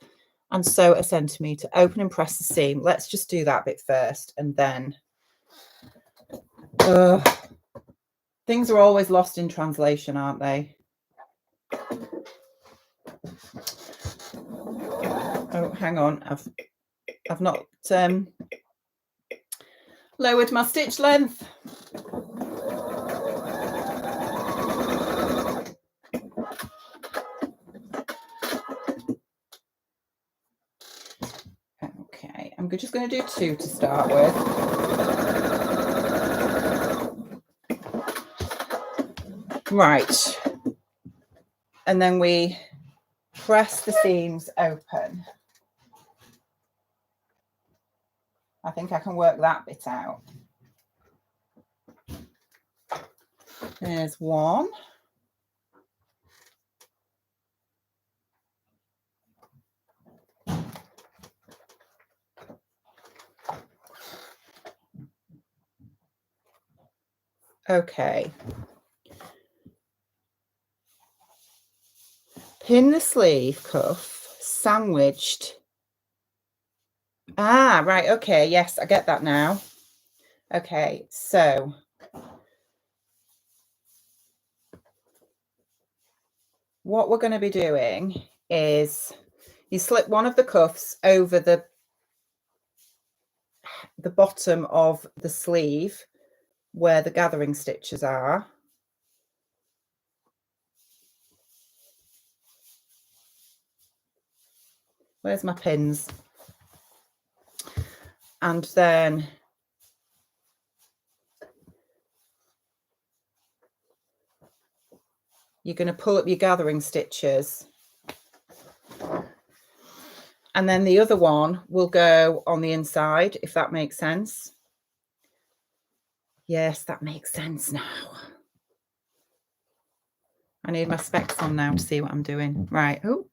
and sew a centimetre. Open and press the seam. Let's just do that bit first, and then things are always lost in translation, aren't they? Oh, hang on. I've not lowered my stitch length. Okay, I'm just going to do 2 to start with. Right. And then we press the seams open. I think I can work that bit out. There's 1. Okay. Pin the sleeve cuff sandwiched. Right. Okay. Yes, I get that now. Okay. So what we're going to be doing is you slip one of the cuffs over the bottom of the sleeve where the gathering stitches are. Where's my pins? And then you're going to pull up your gathering stitches. And then the other one will go on the inside, if that makes sense. Yes, that makes sense now. I need my specs on now to see what I'm doing. Right. Oh,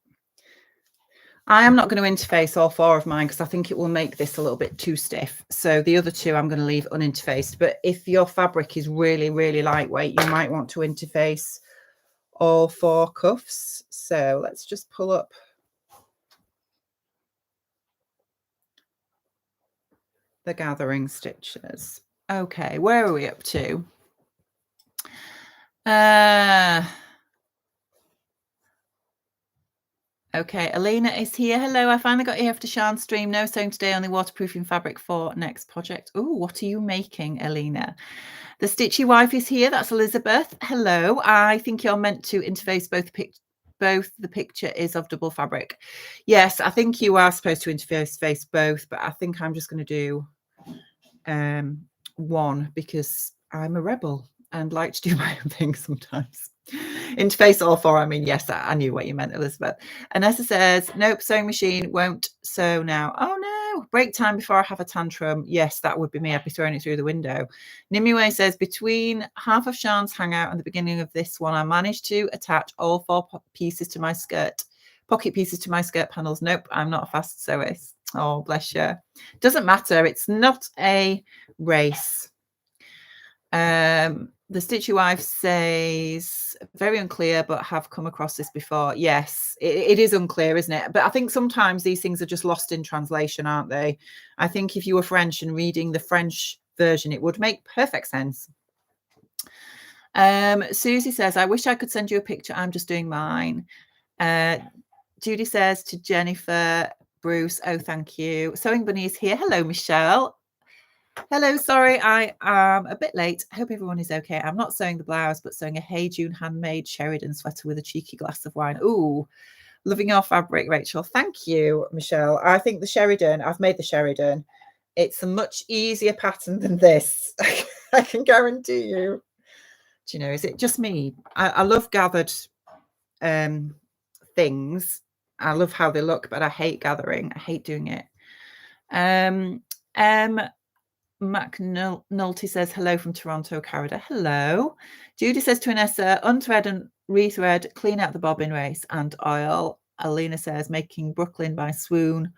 I am not going to interface all 4 of mine because I think it will make this a little bit too stiff. So the other 2 I'm going to leave uninterfaced. But if your fabric is really, really lightweight, you might want to interface all 4 cuffs. So let's just pull up the gathering stitches. Okay, where are we up to? Okay, Alina is here. Hello, I finally got here after Sian's stream. No sewing today, only waterproofing fabric for next project. Oh, what are you making, Alina? The Stitchy Wife is here. That's Elizabeth. Hello. I think you're meant to interface both the picture is of double fabric. Yes, I think you are supposed to interface both, but I think I'm just going to do one because I'm a rebel and like to do my own thing sometimes. Interface all 4. I mean, yes, I knew what you meant, Elizabeth. Anessa says, nope, sewing machine won't sew now. Oh no, break time before I have a tantrum. Yes, that would be me. I'd be throwing it through the window. Nimiwe says, between half of Sian's hangout and the beginning of this one, I managed to attach all 4 pieces to my skirt, pocket pieces to my skirt panels. Nope, I'm not a fast sewist. Oh, bless you. Doesn't matter. It's not a race. The Stitchy Wife says, very unclear, but have come across this before. Yes, it is unclear, isn't it? But I think sometimes these things are just lost in translation, aren't they? I think if you were French and reading the French version, it would make perfect sense. Susie says, I wish I could send you a picture. I'm just doing mine. Judy says to Jennifer, Bruce, oh, thank you. Sewing Bunny is here. Hello, Michelle. Hello, sorry, I am a bit late. I hope everyone is okay. I'm not sewing the blouse, but sewing a Hey June handmade Sheridan sweater with a cheeky glass of wine. Ooh, loving your fabric, Rachel. Thank you, Michelle. I think the Sheridan, I've made the Sheridan. It's a much easier pattern than this. I can guarantee you. Do you know, is it just me? I love gathered things. I love how they look, but I hate gathering. I hate doing it. McNulty says, hello from Toronto, Canada. Hello. Judy says to Anessa, unthread and rethread, clean out the bobbin race and oil. Alina says, making Brooklyn by Swoon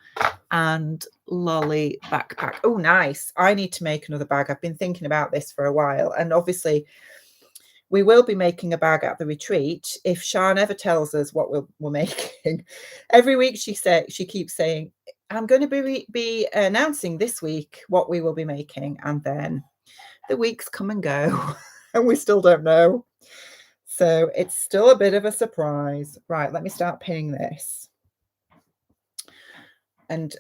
and Lolly backpack. Oh, nice. I need to make another bag. I've been thinking about this for a while. And obviously, we will be making a bag at the retreat if Sian ever tells us what we're making. Every week she keeps saying, I'm going to be announcing this week what we will be making. And then the weeks come and go and we still don't know. So it's still a bit of a surprise. Right, let me start pinning this and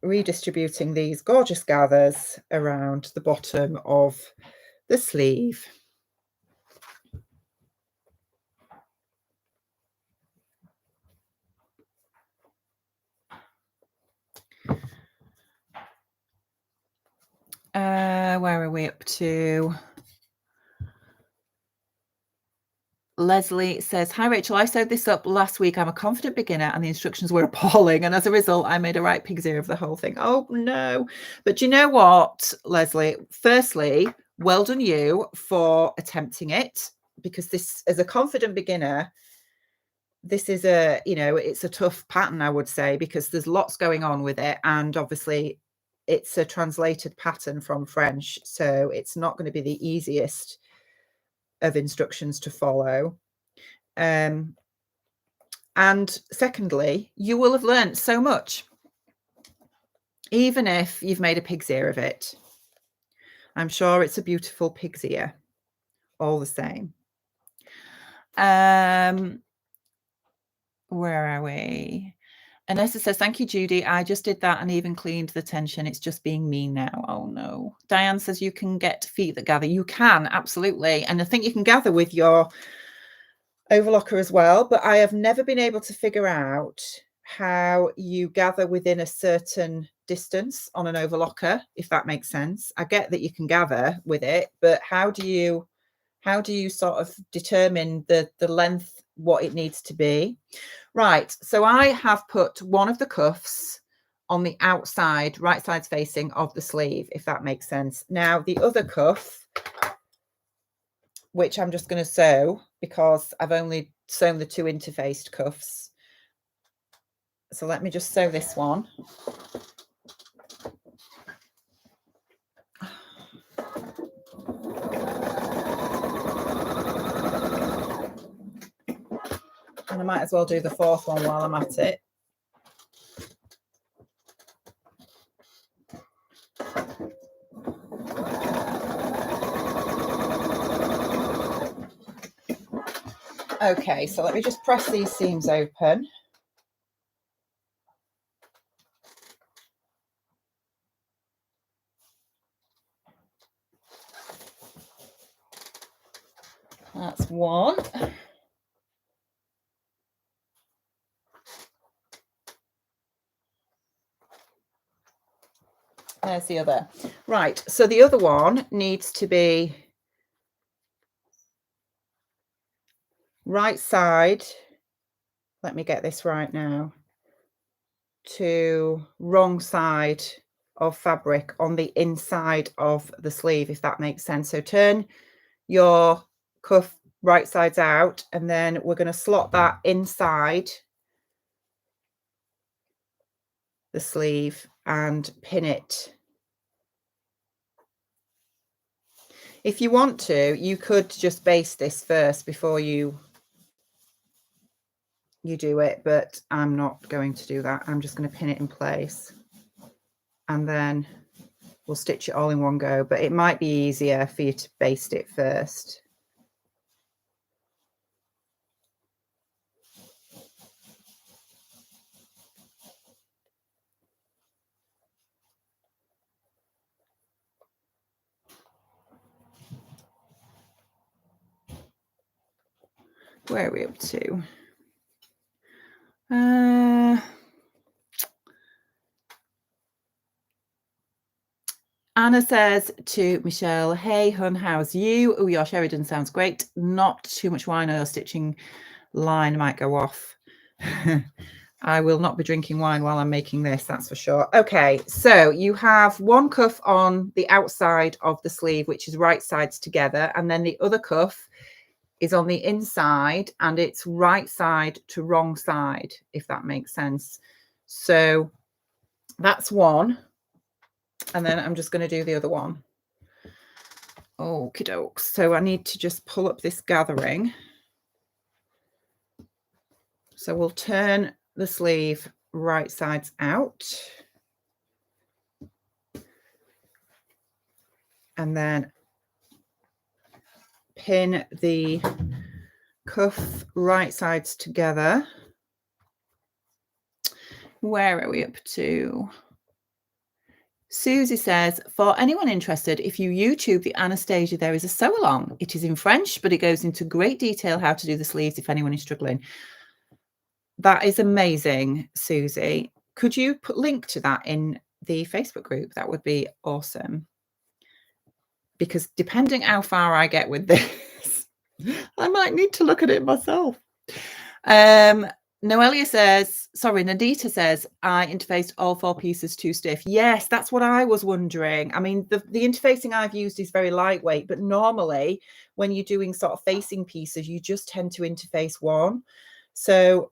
redistributing these gorgeous gathers around the bottom of the sleeve. Where are we up to? Leslie says, hi, Rachel. I sewed this up last week. I'm a confident beginner and the instructions were appalling. And as a result, I made a right pig's ear of the whole thing. Oh, no. But do you know what, Leslie? Firstly, well done you for attempting it, because this, as a confident beginner, this is it's a tough pattern, I would say, because there's lots going on with it. And obviously, it's a translated pattern from French. So it's not going to be the easiest of instructions to follow. And secondly, you will have learned so much, even if you've made a pig's ear of it. I'm sure it's a beautiful pig's ear all the same. Where are we? Anessa says, thank you, Judy. I just did that and even cleaned the tension. It's just being mean now. Oh, no. Diane says you can get feet that gather. You can, absolutely. And I think you can gather with your overlocker as well. But I have never been able to figure out how you gather within a certain distance on an overlocker, if that makes sense. I get that you can gather with it, but how do you sort of determine the length, what it needs to be? Right, so I have put one of the cuffs on the outside, right sides facing of the sleeve, if that makes sense. Now, the other cuff, which I'm just going to sew because I've only sewn the 2 interfaced cuffs. So let me just sew this one. And I might as well do the 4th one while I'm at it. Okay, so let me just press these seams open. That's one. There's the other. Right, so the other one needs to be right side, let me get this right now, to wrong side of fabric on the inside of the sleeve, if that makes sense. So turn your cuff right sides out, and then we're going to slot that inside the sleeve and pin it. If you want to, you could just baste this first before you do it, but I'm not going to do that. I'm just going to pin it in place, and then we'll stitch it all in one go, but it might be easier for you to baste it first. Where are we up to? Anna says to Michelle, hey, hun, how's you? Oh, your Sheridan sounds great. Not too much wine or your stitching line might go off. I will not be drinking wine while I'm making this, that's for sure. Okay, so you have one cuff on the outside of the sleeve, which is right sides together, and then the other cuff is on the inside, and it's right side to wrong side, if that makes sense. So that's one. And then I'm just going to do the other one. Okie dokes. So I need to just pull up this gathering. So we'll turn the sleeve right sides out. And then pin the cuff right sides together. Where are we up to? Susie says, for anyone interested, if you YouTube the Anastasia, there is a sew along. It is in French, but it goes into great detail how to do the sleeves if anyone is struggling. That is amazing, Susie. Could you put link to that in the Facebook group? That would be awesome. Because depending how far I get with this, I might need to look at it myself. Noelia says, sorry, Nadita says, I interfaced all 4 pieces too stiff. Yes, that's what I was wondering. I mean, the interfacing I've used is very lightweight, but normally when you're doing sort of facing pieces, you just tend to interface one. So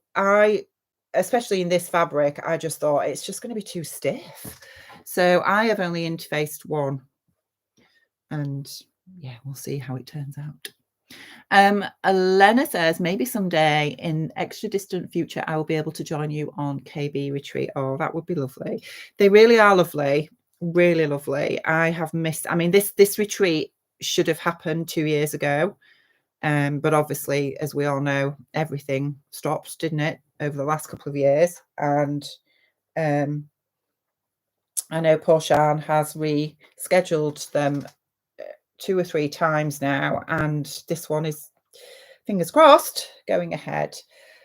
especially in this fabric, I just thought it's just going to be too stiff. So I have only interfaced one. And yeah, we'll see how it turns out. Elena says, maybe someday in extra distant future, I will be able to join you on KB retreat. Oh, that would be lovely. They really are lovely, really lovely. I have missed, I mean, this retreat should have happened 2 years ago. But obviously, as we all know, everything stopped, didn't it? over the last couple of years, and I know poor Shan has rescheduled them 2 or 3 times now, and this one is, fingers crossed, going ahead,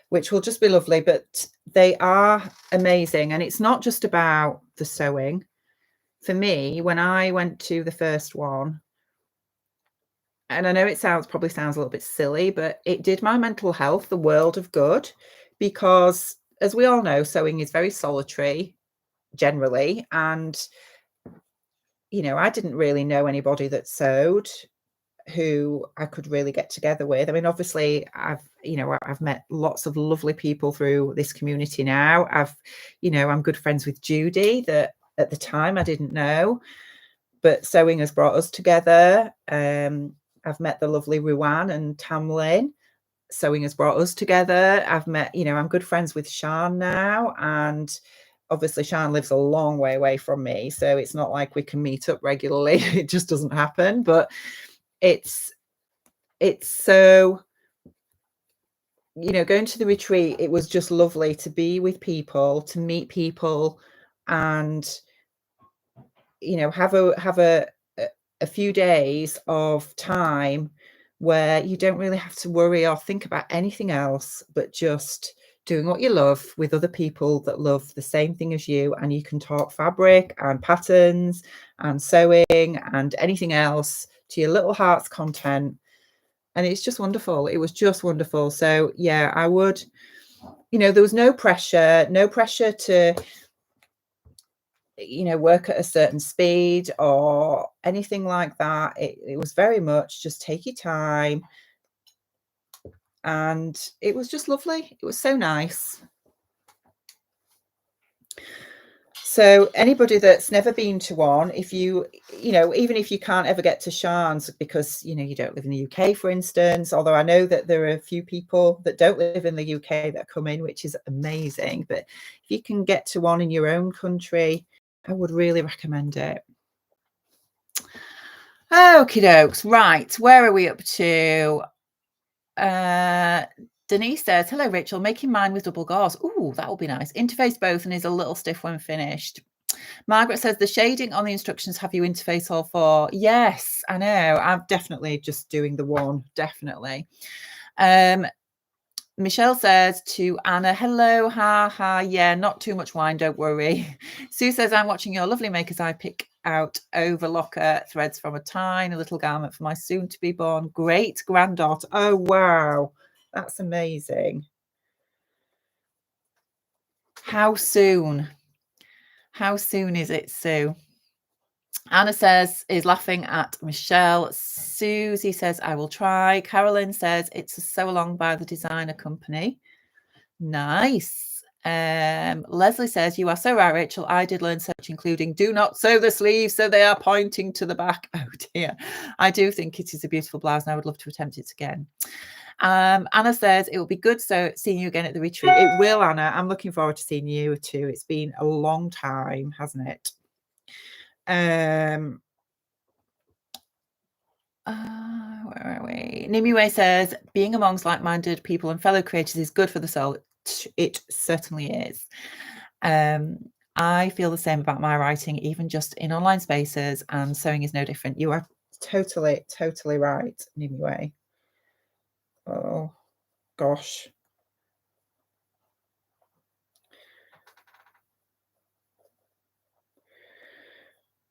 which will just be lovely. But they are amazing, and it's not just about the sewing. For me, when I went to the first one, and I know it probably sounds a little bit silly, but it did my mental health the world of good, because as we all know, sewing is very solitary generally, and I didn't really know anybody that sewed who I could really get together with. I mean, obviously I've met lots of lovely people through this community now. I'm good friends with Judy, that at the time I didn't know, but sewing has brought us together. I've met the lovely Ruan and Tamlin. Sewing has brought us together. I've met, I'm good friends with Shan now, and obviously Shan lives a long way away from me, so it's not like we can meet up regularly. It just doesn't happen. But it's so, going to the retreat, it was just lovely to be with people, to meet people, and have a few days of time where you don't really have to worry or think about anything else, but just doing what you love with other people that love the same thing as you, and you can talk fabric and patterns and sewing and anything else to your little heart's content. And it's just wonderful. It was just wonderful. So yeah, I would, there was no pressure to work at a certain speed or anything like that. It was very much just take your time, and it was just lovely. It was so nice. So anybody that's never been to one, if even if you can't ever get to Shan's because you don't live in the UK, for instance, although I know that there are a few people that don't live in the UK that come in, which is amazing. But if you can get to one in your own country, I would really recommend it. Okie dokes. Right, where are we up to? Denise says, hello, Rachel, making mine with double gauze. Ooh, that will be nice. Interface both and is a little stiff when finished. Margaret says, the shading on the instructions have you interface all 4? Yes, I know. I'm definitely just doing the one, definitely. Michelle says to Anna, hello, ha, yeah, not too much wine, don't worry. Sue says, I'm watching your lovely makers. I pick out overlocker threads from a tiny little garment for my soon-to-be-born great-granddaughter. Oh, wow. That's amazing. How soon? How soon is it, Sue? Anna is laughing at Michelle. Susie says, I will try. Carolyn says, it's a Sewalong by the designer company. Nice. Leslie says, you are so right, Rachel. I did learn such, including do not sew the sleeves so they are pointing to the back. Oh dear. I do think it is a beautiful blouse, and I would love to attempt it again. Anna says, it will be good seeing you again at the retreat. It will, Anna. I'm looking forward to seeing you too. It's been a long time, hasn't it? Where are we? Nimiwe says, being amongst like-minded people and fellow creators is good for the soul. It certainly is. I feel the same about my writing, even just in online spaces, and sewing is no different. You are totally right, Nimiwe. Oh gosh.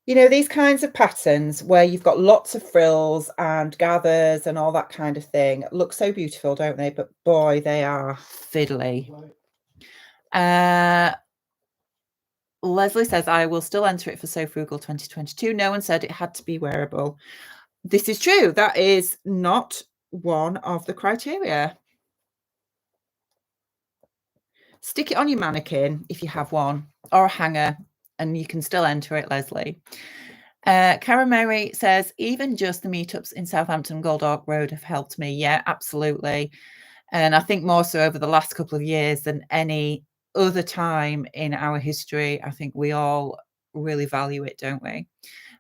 These kinds of patterns where you've got lots of frills and gathers and all that kind of thing look so beautiful, don't they? But boy, they are fiddly. Leslie says, I will still enter it for So Frugal 2022. No one said it had to be wearable. This is true. That is not one of the criteria. Stick it on your mannequin if you have one, or a hanger, and you can still enter it, Leslie. Cara Mary says, even just the meetups in Southampton, Goldork Road have helped me. Yeah, absolutely. And I think more so over the last couple of years than any other time in our history. I think we all really value it, don't we?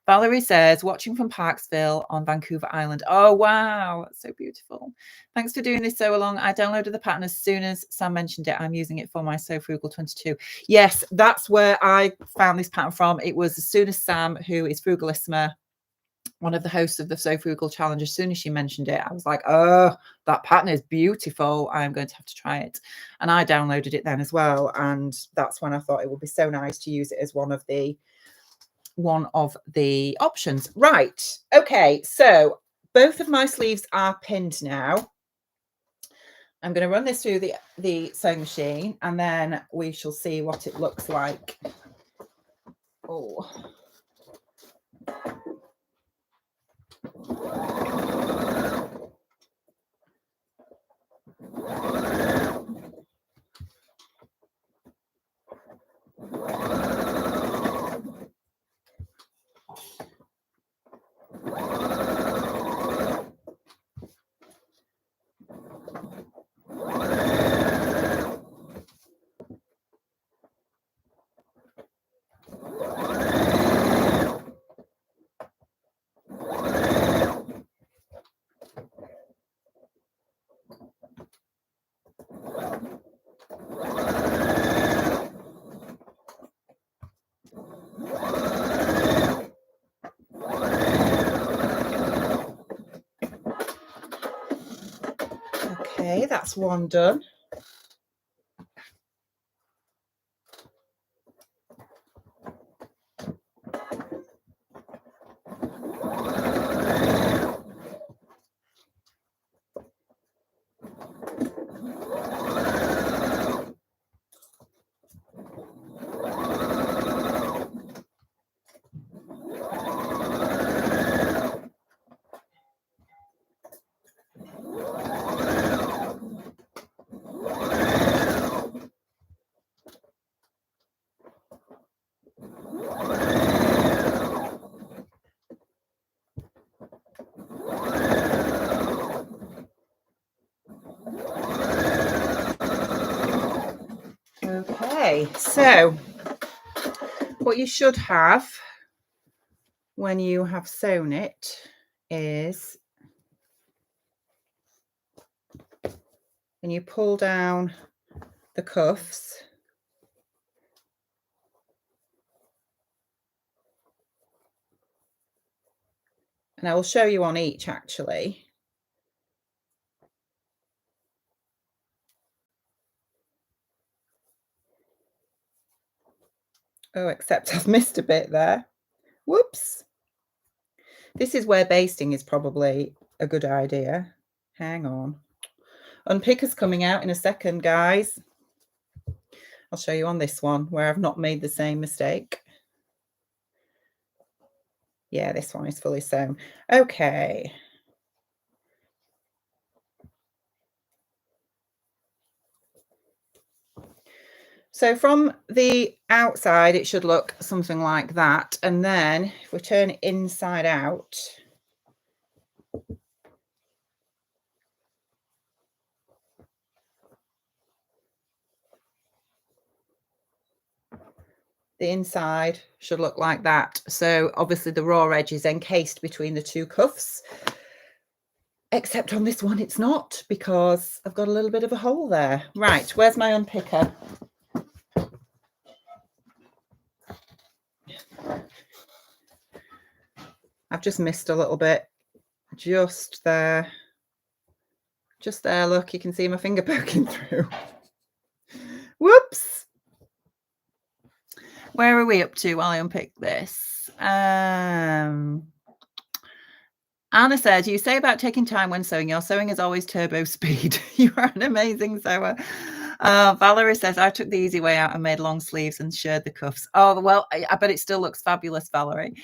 Valerie says, watching from Parksville on Vancouver Island. Oh, wow. That's so beautiful. Thanks for doing this so long. I downloaded the pattern as soon as Sam mentioned it. I'm using it for my So Frugal 22. Yes, that's where I found this pattern from. It was as soon as Sam, who is Frugalissima, one of the hosts of the So Frugal Challenge, as soon as she mentioned it, I was like, oh, that pattern is beautiful. I'm going to have to try it. And I downloaded it then as well. And that's when I thought it would be so nice to use it as one of the options. Right. Okay. So both of my sleeves are pinned now. I'm going to run this through the sewing machine and then we shall see what it looks like. Oh. Okay, that's one done. Okay, so what you should have when you have sewn it is, when you pull down the cuffs, and I will show you on each actually. Oh, except I've missed a bit there. Whoops. This is where basting is probably a good idea. Hang on. Unpicker's coming out in a second, guys. I'll show you on this one where I've not made the same mistake. Yeah, this one is fully sewn. Okay. So from the outside, it should look something like that. And then if we turn it inside out, the inside should look like that. So obviously the raw edge is encased between the two cuffs, except on this one it's not, because I've got a little bit of a hole there. Right, where's my unpicker? I've just missed a little bit, just there, look, you can see my finger poking through. Whoops. Where are we up to while I unpick this? Anna said, you say about taking time when sewing. Your sewing is always turbo speed. You are an amazing sewer. Valerie says, I took the easy way out and made long sleeves and shirred the cuffs. Oh, well, I bet it still looks fabulous, Valerie.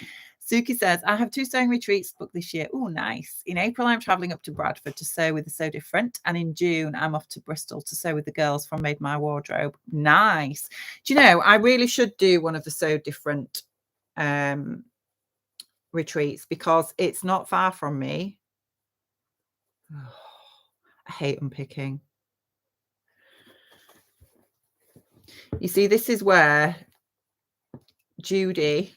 Suki says, I have 2 sewing retreats booked this year. Oh, nice. In April, I'm traveling up to Bradford to sew with the Sew Different. And in June, I'm off to Bristol to sew with the girls from Made My Wardrobe. Nice. Do you know, I really should do one of the Sew Different retreats because it's not far from me. Oh, I hate unpicking. You see, this is where Judy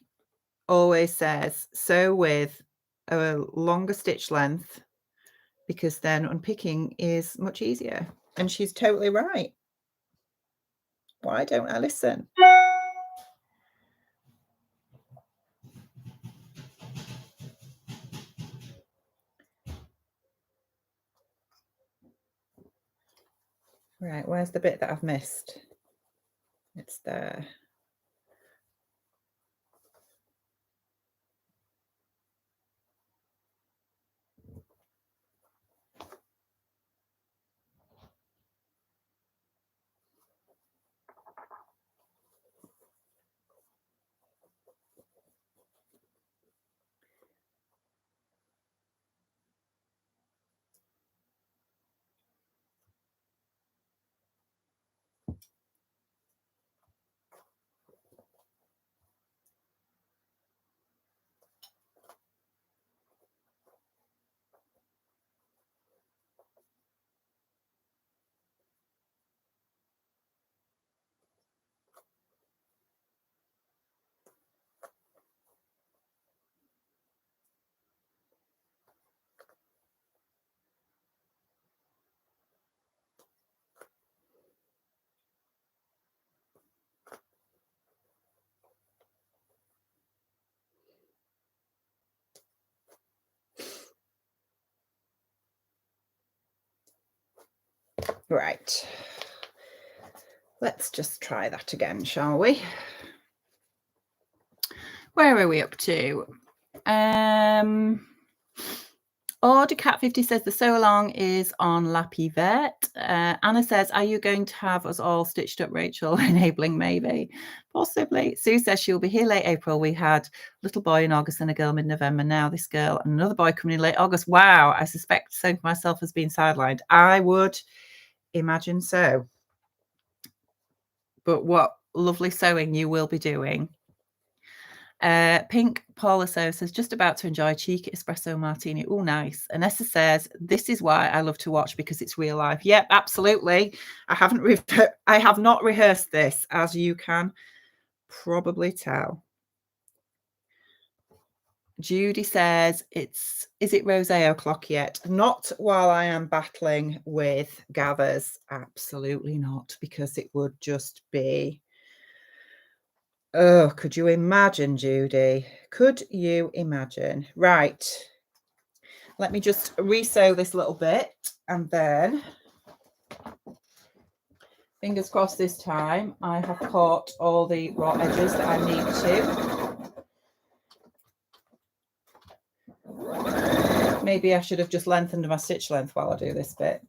always says sew with a longer stitch length because then unpicking is much easier. And she's totally right. Why don't I listen? Right, where's the bit that I've missed? It's there. Right. Let's just try that again, shall we? Where are we up to? Order Cat 50 says the Sewalong is on Lappy Verte. Anna says, are you going to have us all stitched up, Rachel? Enabling maybe. Possibly. Sue says she'll be here late April. We had a little boy in August and a girl mid-November. Now this girl and another boy coming in late August. Wow, I suspect sewing for myself has been sidelined. I would imagine so. But what lovely sewing you will be doing. Pink Paula says, just about to enjoy cheeky espresso martini. Oh, nice. Anessa says, this is why I love to watch, because it's real life. Yep, absolutely. I have not rehearsed this, as you can probably tell. Judy says, is it rosé o'clock yet? Not while I am battling with gathers. Absolutely not, because it would just be... Oh, could you imagine, Judy? Could you imagine? Right. Let me just re-sew this little bit, and then, fingers crossed this time, I have caught all the raw edges that I need to. Maybe I should have just lengthened my stitch length while I do this bit.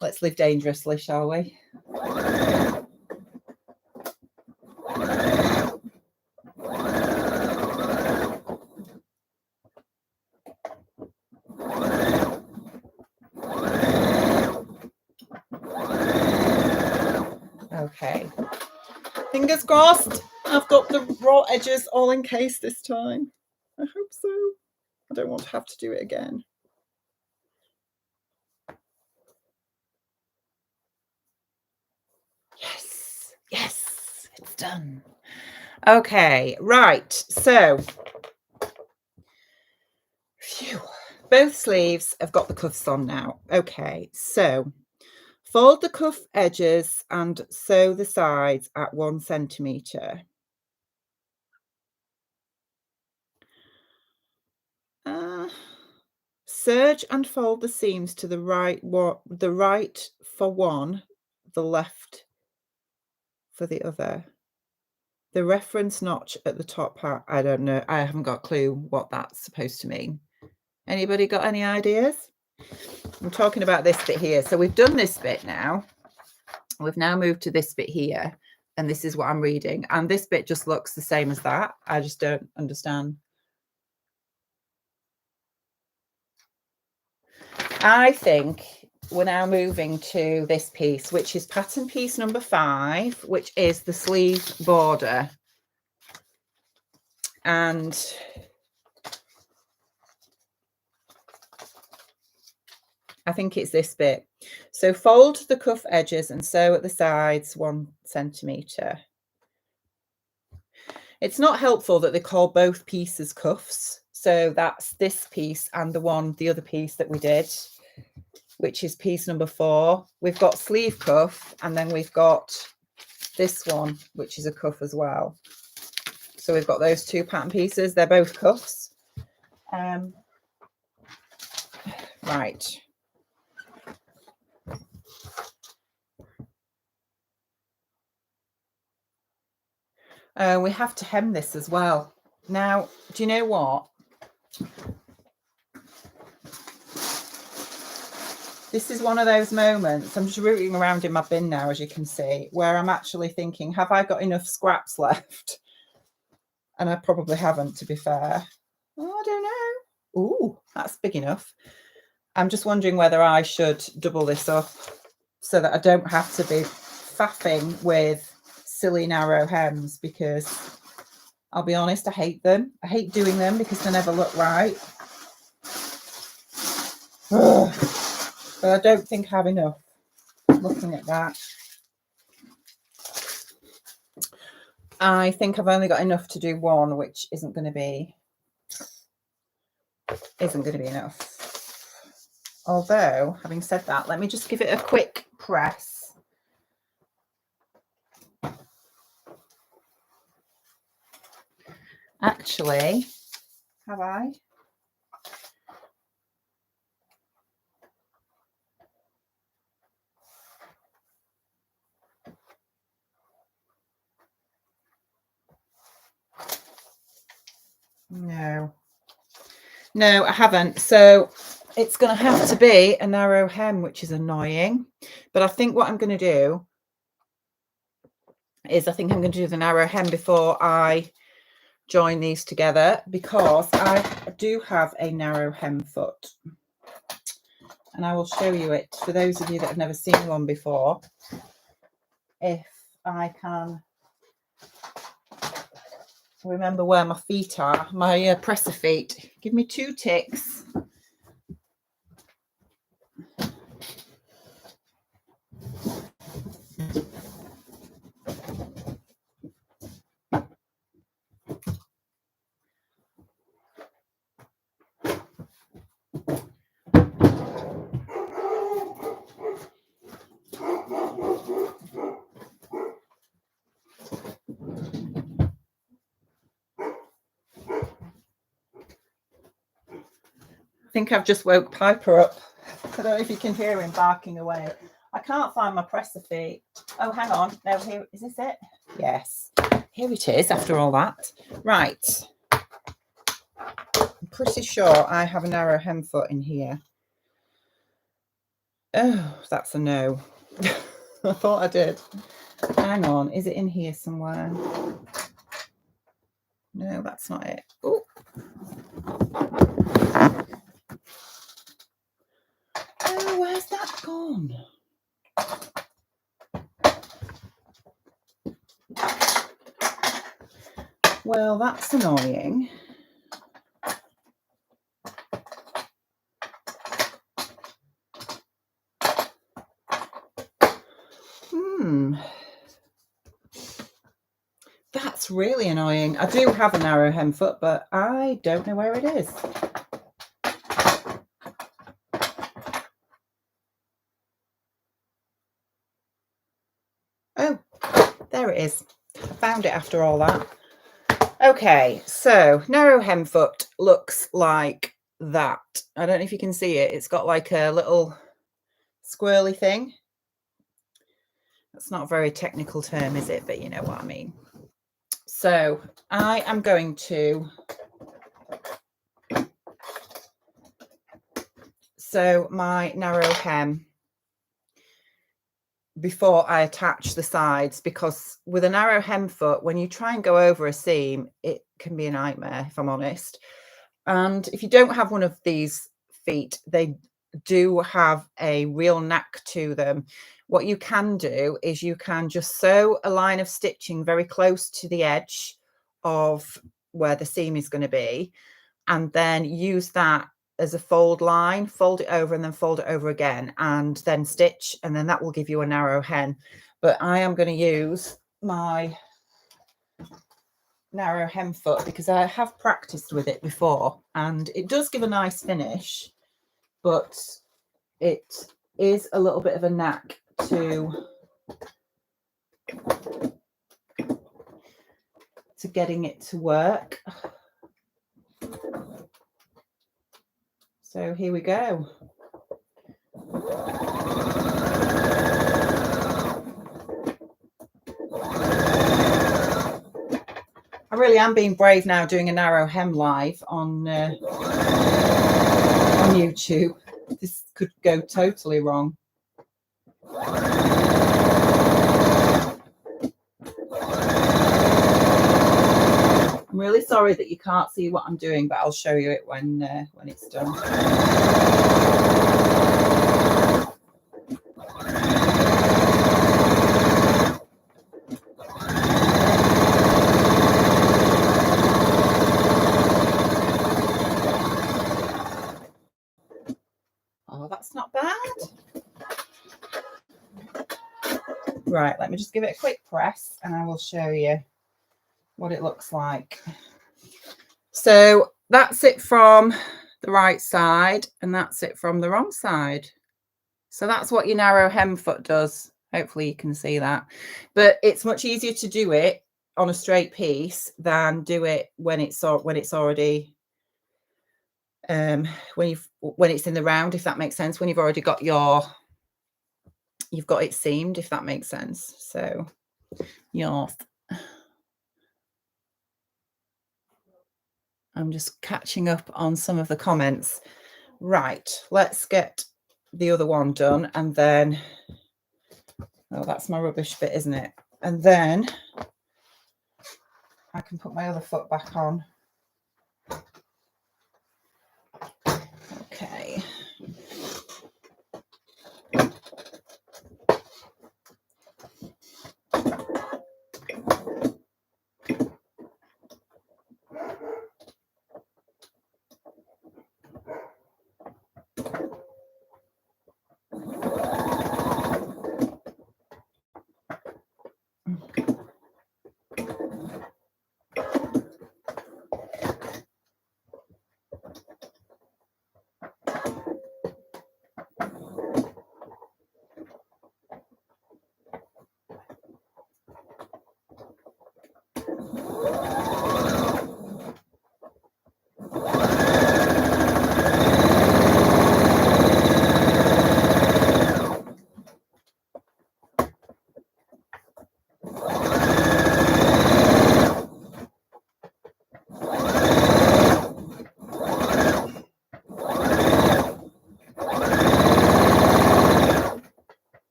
Let's live dangerously, shall we? Okay. Fingers crossed. I've got the raw edges all encased this time. I hope so. I don't want to have to do it again. Yes, yes, it's done. Okay, right. So, phew, both sleeves have got the cuffs on now. Okay, so fold the cuff edges and sew the sides at 1 centimetre. Serge and fold the seams to the right for one, the left for the other. The reference notch at the top part, I don't know. I haven't got a clue what that's supposed to mean. Anybody got any ideas? I'm talking about this bit here. So we've done this bit now. We've now moved to this bit here. And this is what I'm reading. And this bit just looks the same as that. I just don't understand. I think we're now moving to this piece, which is pattern piece number 5, which is the sleeve border. And I think it's this bit. So fold the cuff edges and sew at the sides 1 centimetre. It's not helpful that they call both pieces cuffs. So that's this piece and the other piece that we did, which is piece number 4. We've got sleeve cuff, and then we've got this one, which is a cuff as well. So we've got those 2 pattern pieces. They're both cuffs. Right. We have to hem this as well. Now, do you know what? This is one of those moments, I'm just rooting around in my bin now, as you can see, where I'm actually thinking, have I got enough scraps left? And I probably haven't, to be fair. Oh, I don't know. Ooh, that's big enough. I'm just wondering whether I should double this up so that I don't have to be faffing with silly narrow hems, because I'll be honest, I hate them. I hate doing them because they never look right. Ugh. But I don't think I have enough. Looking at that, I think I've only got enough to do one, which isn't going to be enough. Although, having said that, let me just give it a quick press. Actually, have I? No, I haven't. So it's going to have to be a narrow hem, which is annoying. But I think what I'm going to do is I'm going to do the narrow hem before I join these together, because I do have a narrow hem foot. And I will show you it for those of you that have never seen one before. If I can remember where my feet are, my presser feet. Give me 2 ticks. I think I've just woke Piper up. I don't know if you can hear him barking away. I can't find my presser feet. Oh, hang on. No, here, is this it? Yes. Here it is after all that. Right. I'm pretty sure I have a narrow hem foot in here. Oh, that's a no. I thought I did. Hang on. Is it in here somewhere? No, that's not it. Oh. Oh, where's that gone? Well, that's annoying. That's really annoying. I do have a narrow hem foot, but I don't know where it is. Oh, there it is. I found it after all that. Okay, so narrow hem foot looks like that. I don't know if you can see it. It's got like a little squirrely thing. That's not a very technical term, is it? But you know what I mean. So I am going to sew my narrow hem before I attach the sides, because with a narrow hem foot, when you try and go over a seam, it can be a nightmare, if I'm honest. And if you don't have one of these feet, they do have a real knack to them. What you can do is you can just sew a line of stitching very close to the edge of where the seam is going to be, and then use that as a fold line, fold it over and then fold it over again, and then stitch, and then that will give you a narrow hem. But I am going to use my narrow hem foot because I have practiced with it before, and it does give a nice finish, but it is a little bit of a knack to getting it to work. So here we go. I really am being brave now doing a narrow hem live on YouTube. This could go totally wrong. I'm really sorry that you can't see what I'm doing, but I'll show you it when it's done. Oh, that's not bad. Right, let me just give it a quick press and I will show you what it looks like. So that's it from the right side and that's it from the wrong side. So that's what your narrow hem foot does. Hopefully you can see that. But it's much easier to do it on a straight piece than do it when it's already when it's in the round, if that makes sense, when you've already got you've got it seamed, if that makes sense. So yes. I'm just catching up on some of the comments. Right, let's get the other one done, and then, oh, that's my rubbish bit, isn't it? And then I can put my other foot back on. Okay.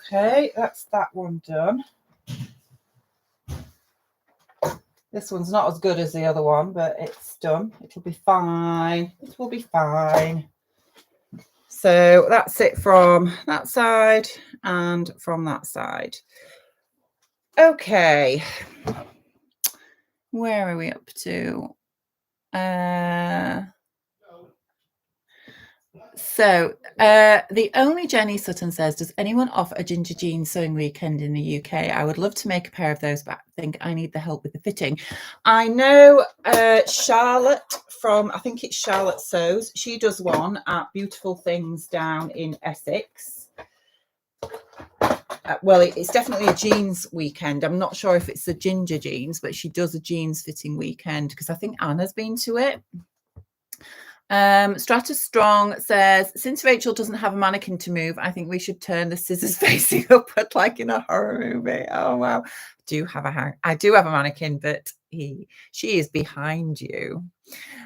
Okay, that's that one done. This one's not as good as the other one, but it's done. It'll be fine. It will be fine. So that's it from that side and from that side. Okay. Where are we up to? So the only Jenny Sutton says, does anyone offer a ginger jeans sewing weekend in the UK? I would love to make a pair of those, but I think I need the help with the fitting. I know Charlotte from, I think it's Charlotte Sews. She does one at Beautiful Things down in Essex. Well, it's definitely a jeans weekend. I'm not sure if it's the ginger jeans, but she does a jeans fitting weekend because I think Anna's been to it. Stratus Strong says, since Rachel doesn't have a mannequin to move, I think we should turn the scissors facing upward like in a horror movie. Oh wow. I do have a mannequin, but she is behind you.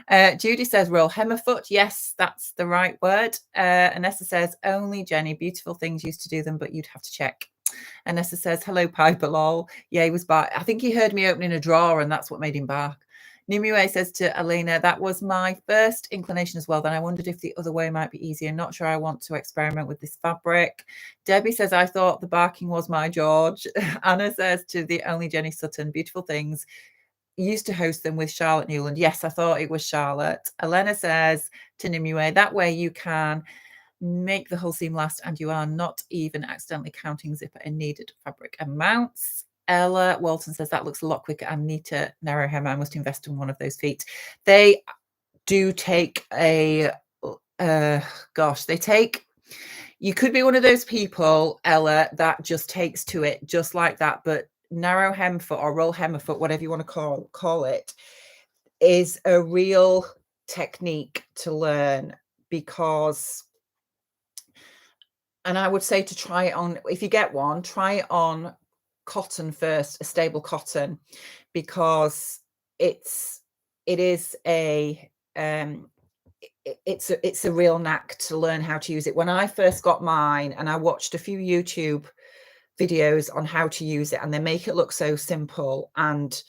Judy says, roll hem a foot. Yes, that's the right word. Anessa says, only Jenny, Beautiful Things used to do them, but you'd have to check. Anessa says, hello, Piper lol. Yeah, he was back. I think he heard me opening a drawer and that's what made him bark. Nimue says to Alina, that was my first inclination as well. Then I wondered if the other way might be easier. Not sure I want to experiment with this fabric. Debbie says, I thought the barking was my George. Anna says to the only Jenny Sutton, Beautiful Things. used to host them with Charlotte Newland. Yes, I thought it was Charlotte. Elena says to Nimue, that way you can make the whole seam last and you are not even accidentally counting zipper and needed fabric amounts. Ella Walton says that looks a lot quicker and neater. Narrow hem, I must invest in one of those feet. They do take a you could be one of those people, Ella, that just takes to it just like that. But narrow hem foot or roll hem foot, whatever you want to call it, is a real technique to learn, because, and I would say to try it on, if you get one, try it on cotton first, a stable cotton, because it's a real knack to learn how to use it. When I first got mine, and I watched a few YouTube videos on how to use it, and they make it look so simple, and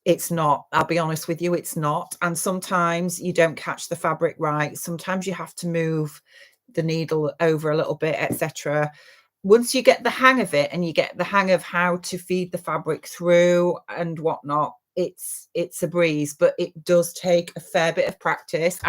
it's not. I'll be honest with you, it's not. And sometimes you don't catch the fabric right. Sometimes you have to move the needle over a little bit, etc. Once you get the hang of it and you get the hang of how to feed the fabric through and whatnot, it's a breeze. But it does take a fair bit of practice.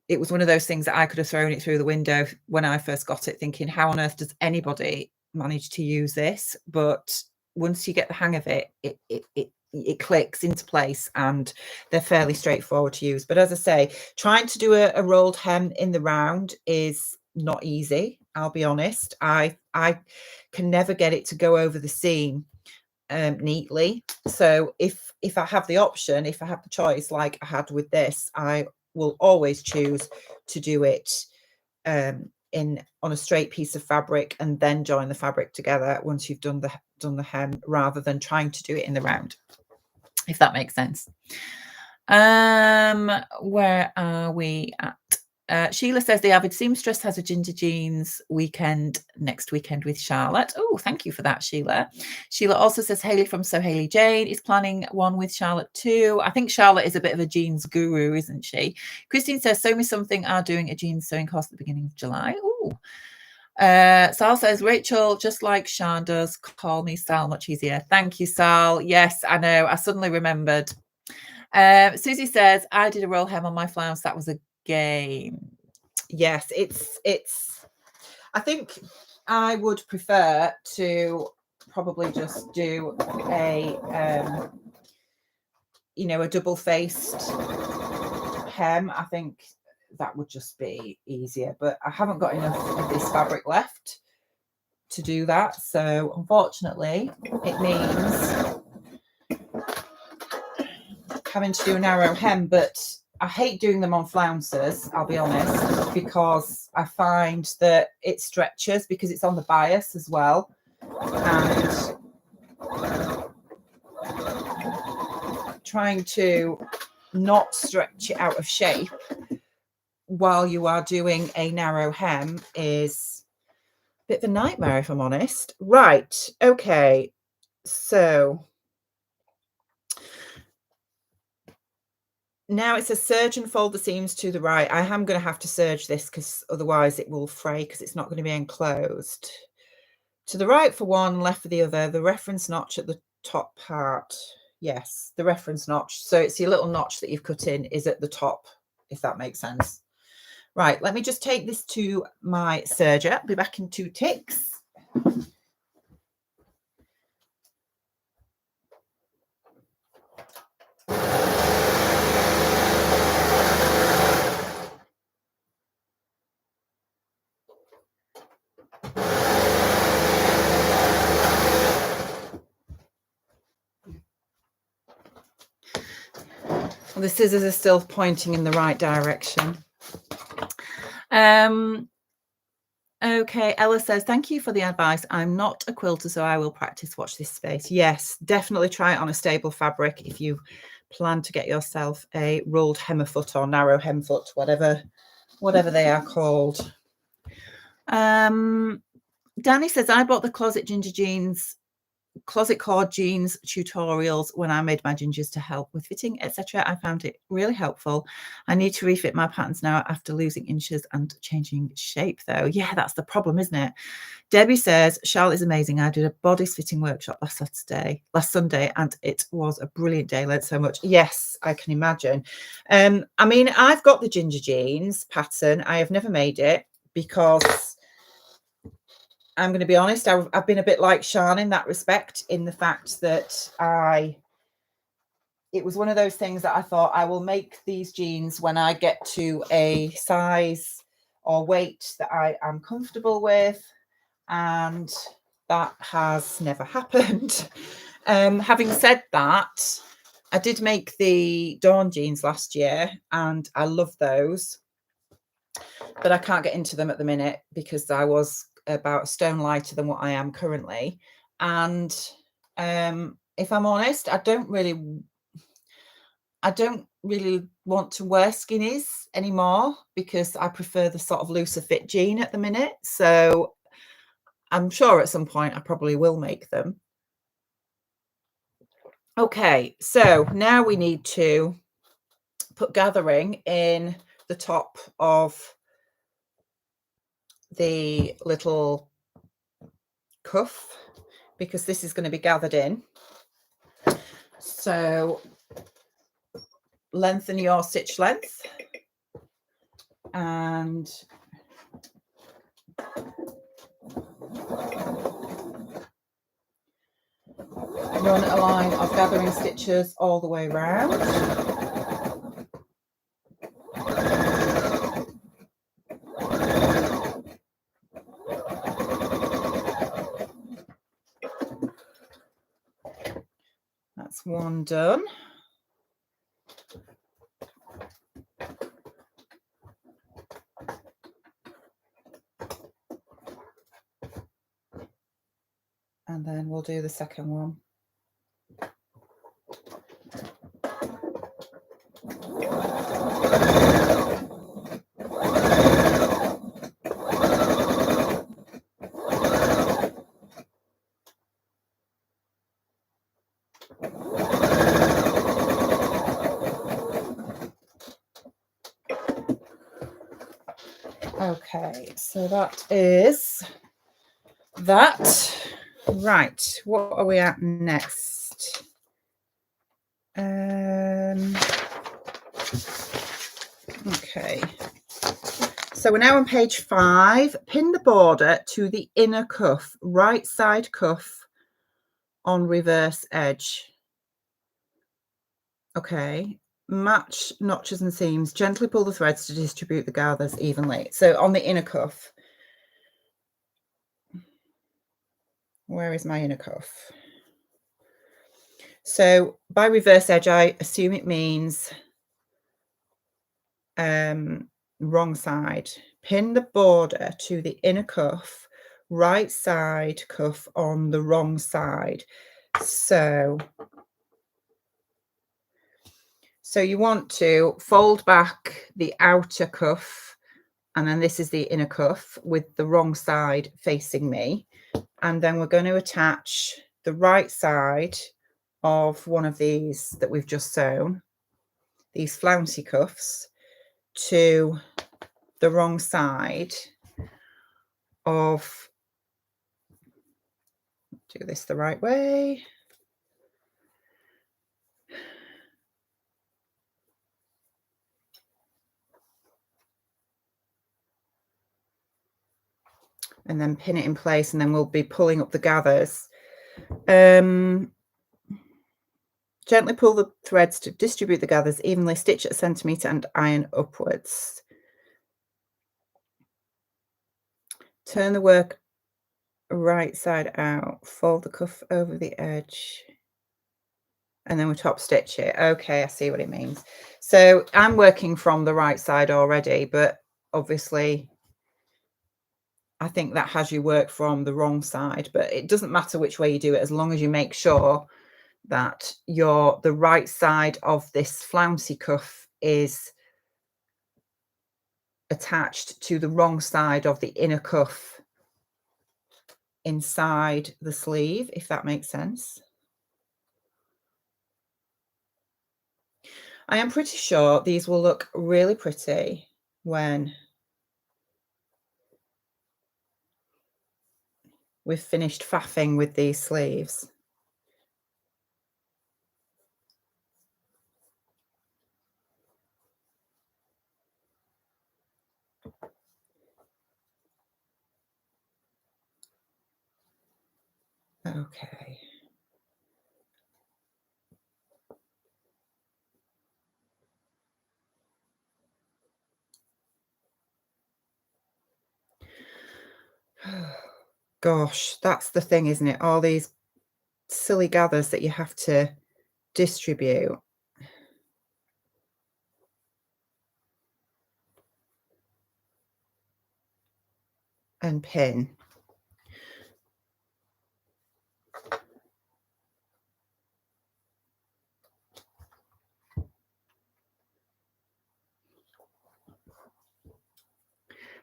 It was one of those things that I could have thrown it through the window when I first got it, thinking, how on earth does anybody manage to use this? But once you get the hang of it, it clicks into place, and they're fairly straightforward to use. But as I say, trying to do a rolled hem in the round is not easy. I'll be honest. I can never get it to go over the seam neatly. So if I have the option, if I have the choice, like I had with this, I will always choose to do it on a straight piece of fabric and then join the fabric together once you've done the hem, rather than trying to do it in the round, if that makes sense. Where are we at? Sheila says the avid seamstress has a ginger jeans weekend next weekend with Charlotte. Oh, thank you for that, Sheila. Sheila also says Hayley from So Hayley Jane is planning one with Charlotte too. I think Charlotte is a bit of a jeans guru, isn't she? Christine says Sew Me Something are doing a jeans sewing course at the beginning of July. Oh. Sal says, Rachel, just like Sean does, call me Sal, much easier. Thank you, Sal. Yes, I know. I suddenly remembered. Susie says, I did a roll hem on my flounce. That was a game. Yes, it's I think I would prefer to probably just do a a double-faced hem. I think that would just be easier, but I haven't got enough of this fabric left to do that, so unfortunately it means having to do a narrow hem. But I hate doing them on flounces, I'll be honest, because I find that it stretches, because it's on the bias as well, and trying to not stretch it out of shape while you are doing a narrow hem is a bit of a nightmare, if I'm honest. Right, okay, so now it says serge and fold the seams to the right. I am going to have to serge this because otherwise it will fray, because it's not going to be enclosed. To the right for one, left for the other. The reference notch at the top part. Yes, the reference notch. So it's your little notch that you've cut in is at the top, if that makes sense. Right, let me just take this to my serger. I'll be back in 2 ticks. Well, the scissors are still pointing in the right direction. Okay, Ella says, thank you for the advice. I'm not a quilter, so I will practice. Watch this space. Yes, definitely try it on a stable fabric if you plan to get yourself a rolled hem foot or narrow hem foot, whatever they are called. Danny says, I bought the closet ginger jeans closet cord jeans tutorials when I made my gingers to help with fitting, etc. I found it really helpful. I need to refit my patterns now after losing inches and changing shape though. Yeah, that's the problem, isn't it? Debbie says, Charlotte is amazing. I did a bodice fitting workshop last Sunday, and it was a brilliant day. Learned so much. Yes, I can imagine. I mean, I've got the ginger jeans pattern. I have never made it because I'm going to be honest, I've been a bit like Sian in that respect, in the fact that it was one of those things that I thought I will make these jeans when I get to a size or weight that I am comfortable with. And that has never happened. Having said that, I did make the Dawn jeans last year and I love those, but I can't get into them at the minute because I was about a stone lighter than what I am currently. And if I'm honest, I don't really want to wear skinnies anymore because I prefer the sort of looser fit jean at the minute. So I'm sure at some point I probably will make them. Okay, so now we need to put gathering in the top of the little cuff because this is going to be gathered in. So lengthen your stitch length and run a line of gathering stitches all the way around. That's one done. And then we'll do the second one. Okay, so that is that. Right, what are we at next? Okay, so we're now on page 5. Pin the border to the inner cuff, right side cuff on reverse edge. Okay, match notches and seams. Gently pull the threads to distribute the gathers evenly. So on the inner cuff. Where is my inner cuff? So by reverse edge, I assume it means wrong side. Pin the border to the inner cuff, right side cuff on the wrong side. So you want to fold back the outer cuff, and then this is the inner cuff with the wrong side facing me. And then we're going to attach the right side of one of these that we've just sewn, these flouncy cuffs, to the wrong side of, do this the right way. And then pin it in place, and then we'll be pulling up the gathers. Gently pull the threads to distribute the gathers evenly, stitch at a centimetre and iron upwards. Turn the work right side out, fold the cuff over the edge, and then we top stitch it. Okay, I see what it means. So I'm working from the right side already, but obviously I think that has you work from the wrong side, but it doesn't matter which way you do it, as long as you make sure that the right side of this flouncy cuff is attached to the wrong side of the inner cuff. inside the sleeve, if that makes sense. I am pretty sure these will look really pretty when we've finished faffing with these sleeves. Okay. Gosh, that's the thing, isn't it? All these silly gathers that you have to distribute and pin.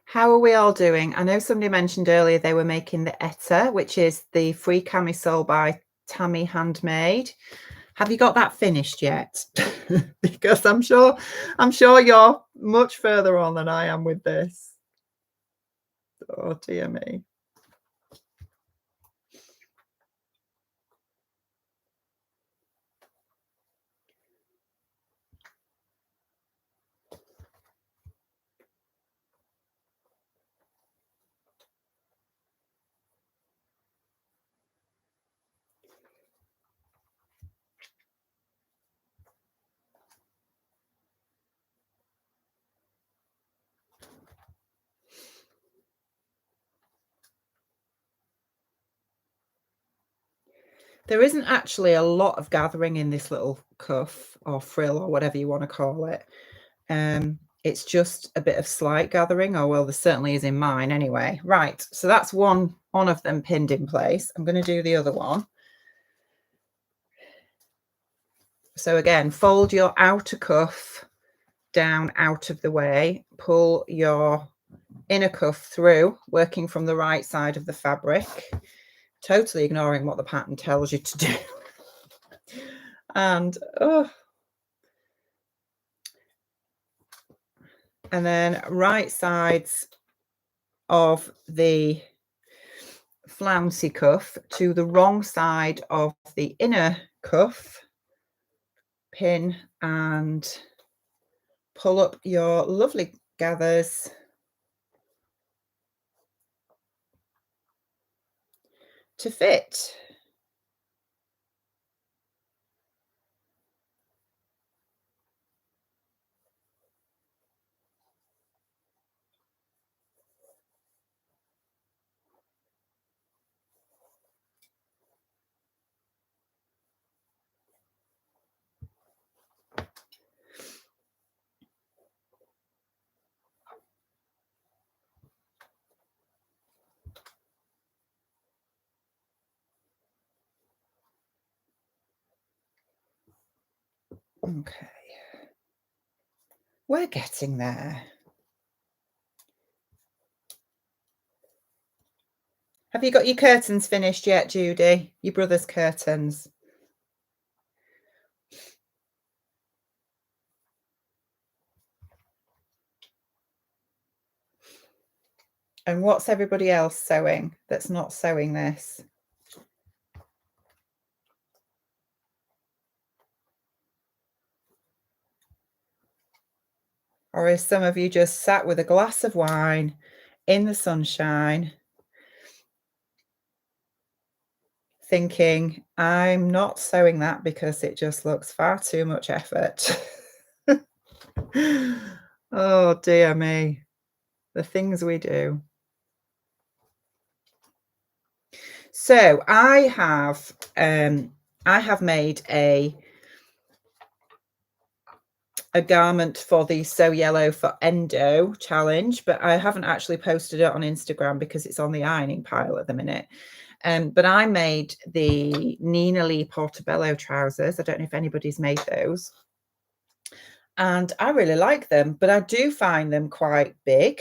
How are we all doing? I know somebody mentioned earlier they were making the Etta, which is the free camisole by Tammy Handmade. Have you got that finished yet? Because I'm sure you're much further on than I am with this. Oh dear me. There isn't actually a lot of gathering in this little cuff or frill or whatever you want to call it. It's just a bit of slight gathering. Oh, well, there certainly is in mine anyway. Right, so that's one of them pinned in place. I'm going to do the other one. So again, fold your outer cuff down out of the way, pull your inner cuff through, working from the right side of the fabric, totally ignoring what the pattern tells you to do. And then right sides of the flouncy cuff to the wrong side of the inner cuff, pin and pull up your lovely gathers to fit. Okay, we're getting there. Have you got your curtains finished yet, Judy? Your brother's curtains? And what's everybody else sewing that's not sewing this? Or is some of you just sat with a glass of wine in the sunshine thinking, I'm not sewing that because it just looks far too much effort? Oh dear me, the things we do. So I have made a garment for the Sew Yellow for Endo challenge, but I haven't actually posted it on Instagram because it's on the ironing pile at the minute. But I made the Nina Lee Portobello trousers. I don't know if anybody's made those. And I really like them, but I do find them quite big.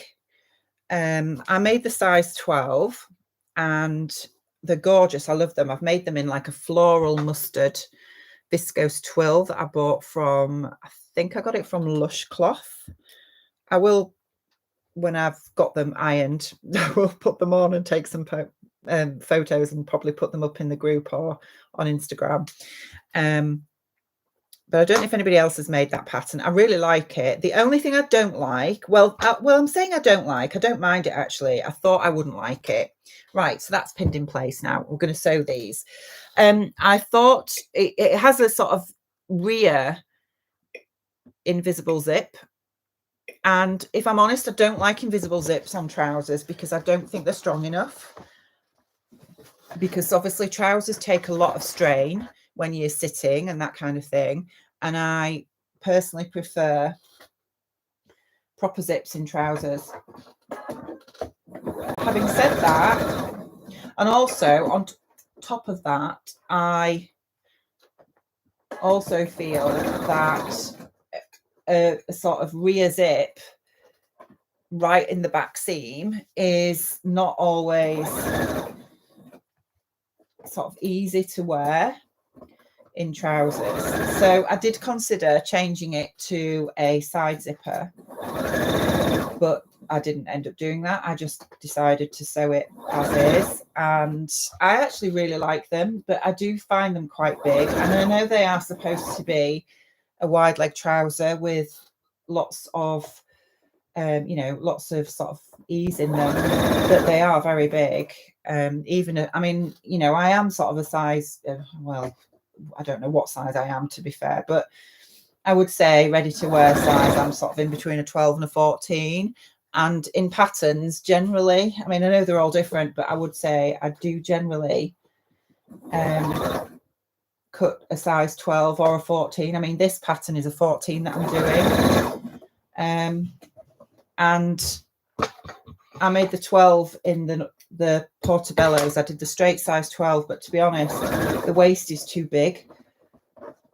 I made the size 12. and they're gorgeous. I love them. I've made them in like a floral mustard viscose twill that I bought from, I think I got it from Lush Cloth. I will, when I've got them ironed, I will put them on and take some photos and probably put them up in the group or on Instagram. But I don't know if anybody else has made that pattern. I really like it. The only thing I don't like, I'm saying I don't mind it actually. I thought I wouldn't like it. Right, so that's pinned in place now. We're going to sew these. I thought it has a sort of rear invisible zip. And if I'm honest, I don't like invisible zips on trousers because I don't think they're strong enough. Because obviously trousers take a lot of strain when you're sitting and that kind of thing. And I personally prefer proper zips in trousers. Having said that, and also on top of that, I also feel that a sort of rear zip right in the back seam is not always sort of easy to wear in trousers. So I did consider changing it to a side zipper, but I didn't end up doing that. I just decided to sew it as is, and I actually really like them, but I do find them quite big. And I know they are supposed to be a wide leg trouser with lots of lots of sort of ease in them, but they are very big. Even, I mean, I am sort of a size, well, I don't know what size I am, to be fair, but I would say ready to wear size, I'm sort of in between a 12 and a 14. And in patterns, generally, I mean, I know they're all different, but I would say I do generally cut a size 12 or a 14. I mean, this pattern is a 14 that I'm doing. And I made the 12 in the portobellos. I did the straight size 12, but to be honest, the waist is too big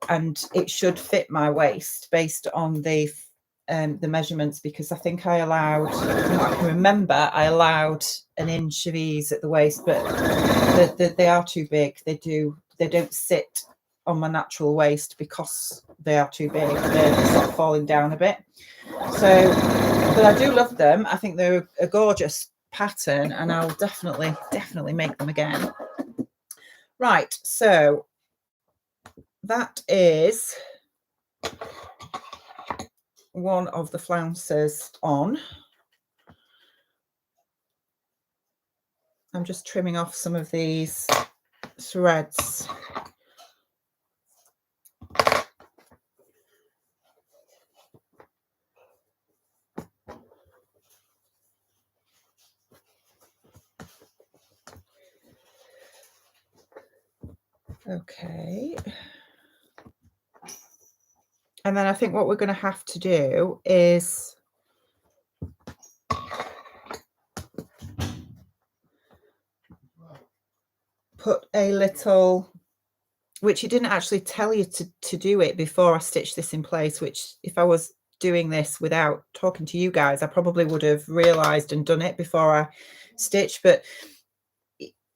and it should fit my waist based on the measurements, because I think I allowed, from what I can remember, I allowed an inch of ease at the waist, but they are too big. They don't sit on my natural waist because they are too big. They're sort of falling down a bit. So, but I do love them. I think they're a gorgeous pattern, and I'll definitely make them again. Right, so that is one of the flounces on. I'm just trimming off some of these threads. Okay. And then I think what we're going to have to do is put a little, which it didn't actually tell you to do it before I stitched this in place, which if I was doing this without talking to you guys, I probably would have realized and done it before I stitched. But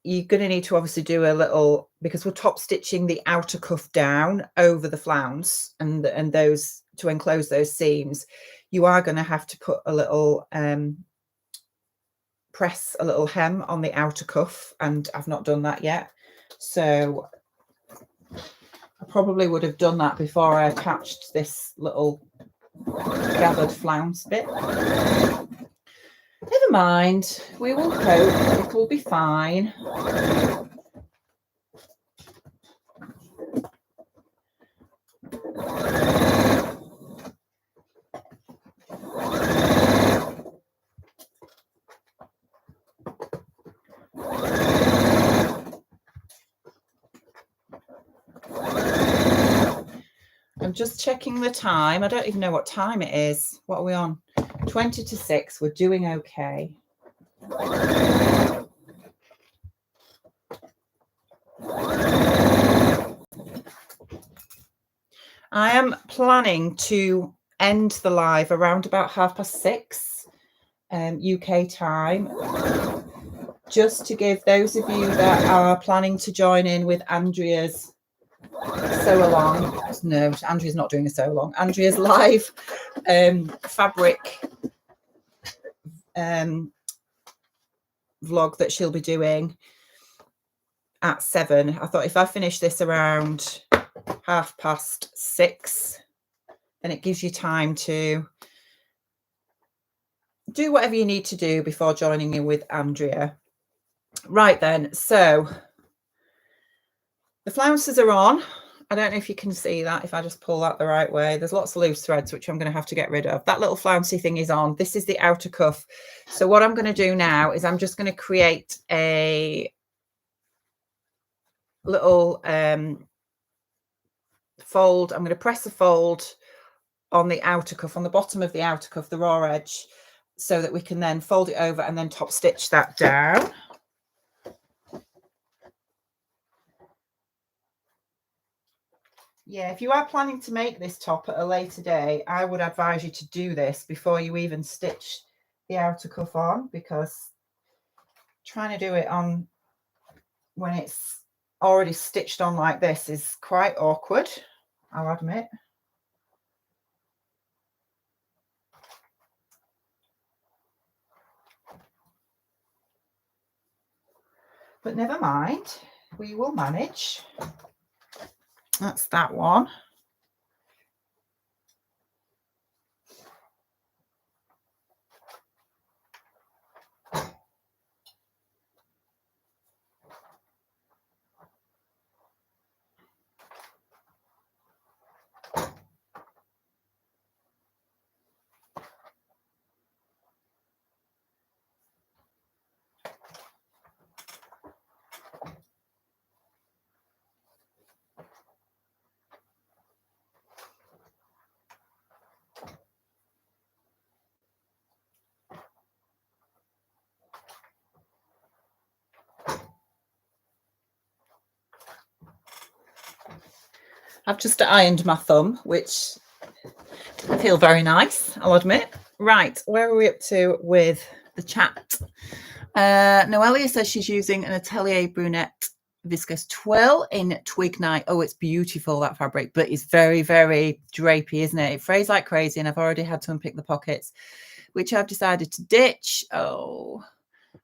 you're going to need to obviously do a little, because we're top stitching the outer cuff down over the flounce and those, to enclose those seams, you are going to have to put a little press a little hem on the outer cuff, and I've not done that yet, so I probably would have done that before I attached this little gathered flounce bit. Never mind, we will cope, it will be fine. I'm just checking the time. I don't even know what time it is. What are we on? 20 to 6. We're doing okay. I am planning to end the live around about 6:30 UK time. just to give those of you that are planning to join in with Andrea's sew-along. No, Andrea's not doing a sew-along. Andrea's live fabric vlog that she'll be doing at 7. I thought if I finish this around 6:30, then it gives you time to do whatever you need to do before joining in with Andrea. Right then, so the flounces are on. I don't know if you can see that, if I just pull that the right way. There's lots of loose threads, which I'm going to have to get rid of. That little flouncy thing is on. This is the outer cuff. So what I'm going to do now is I'm just going to create a little fold. I'm going to press a fold on the outer cuff, on the bottom of the outer cuff, the raw edge, so that we can then fold it over and then top stitch that down. Yeah, if you are planning to make this top at a later day, I would advise you to do this before you even stitch the outer cuff on, because trying to do it on when it's already stitched on like this is quite awkward, I'll admit. But never mind, we will manage. That's that one. I've just ironed my thumb, which I feel very nice, I'll admit. Right, where are we up to with the chat? Noelia says she's using an Atelier Brunette viscose twill in Twig Night. Oh, it's beautiful, that fabric, but it's very, very drapey, isn't it? It frays like crazy, and I've already had to unpick the pockets, which I've decided to ditch. Oh,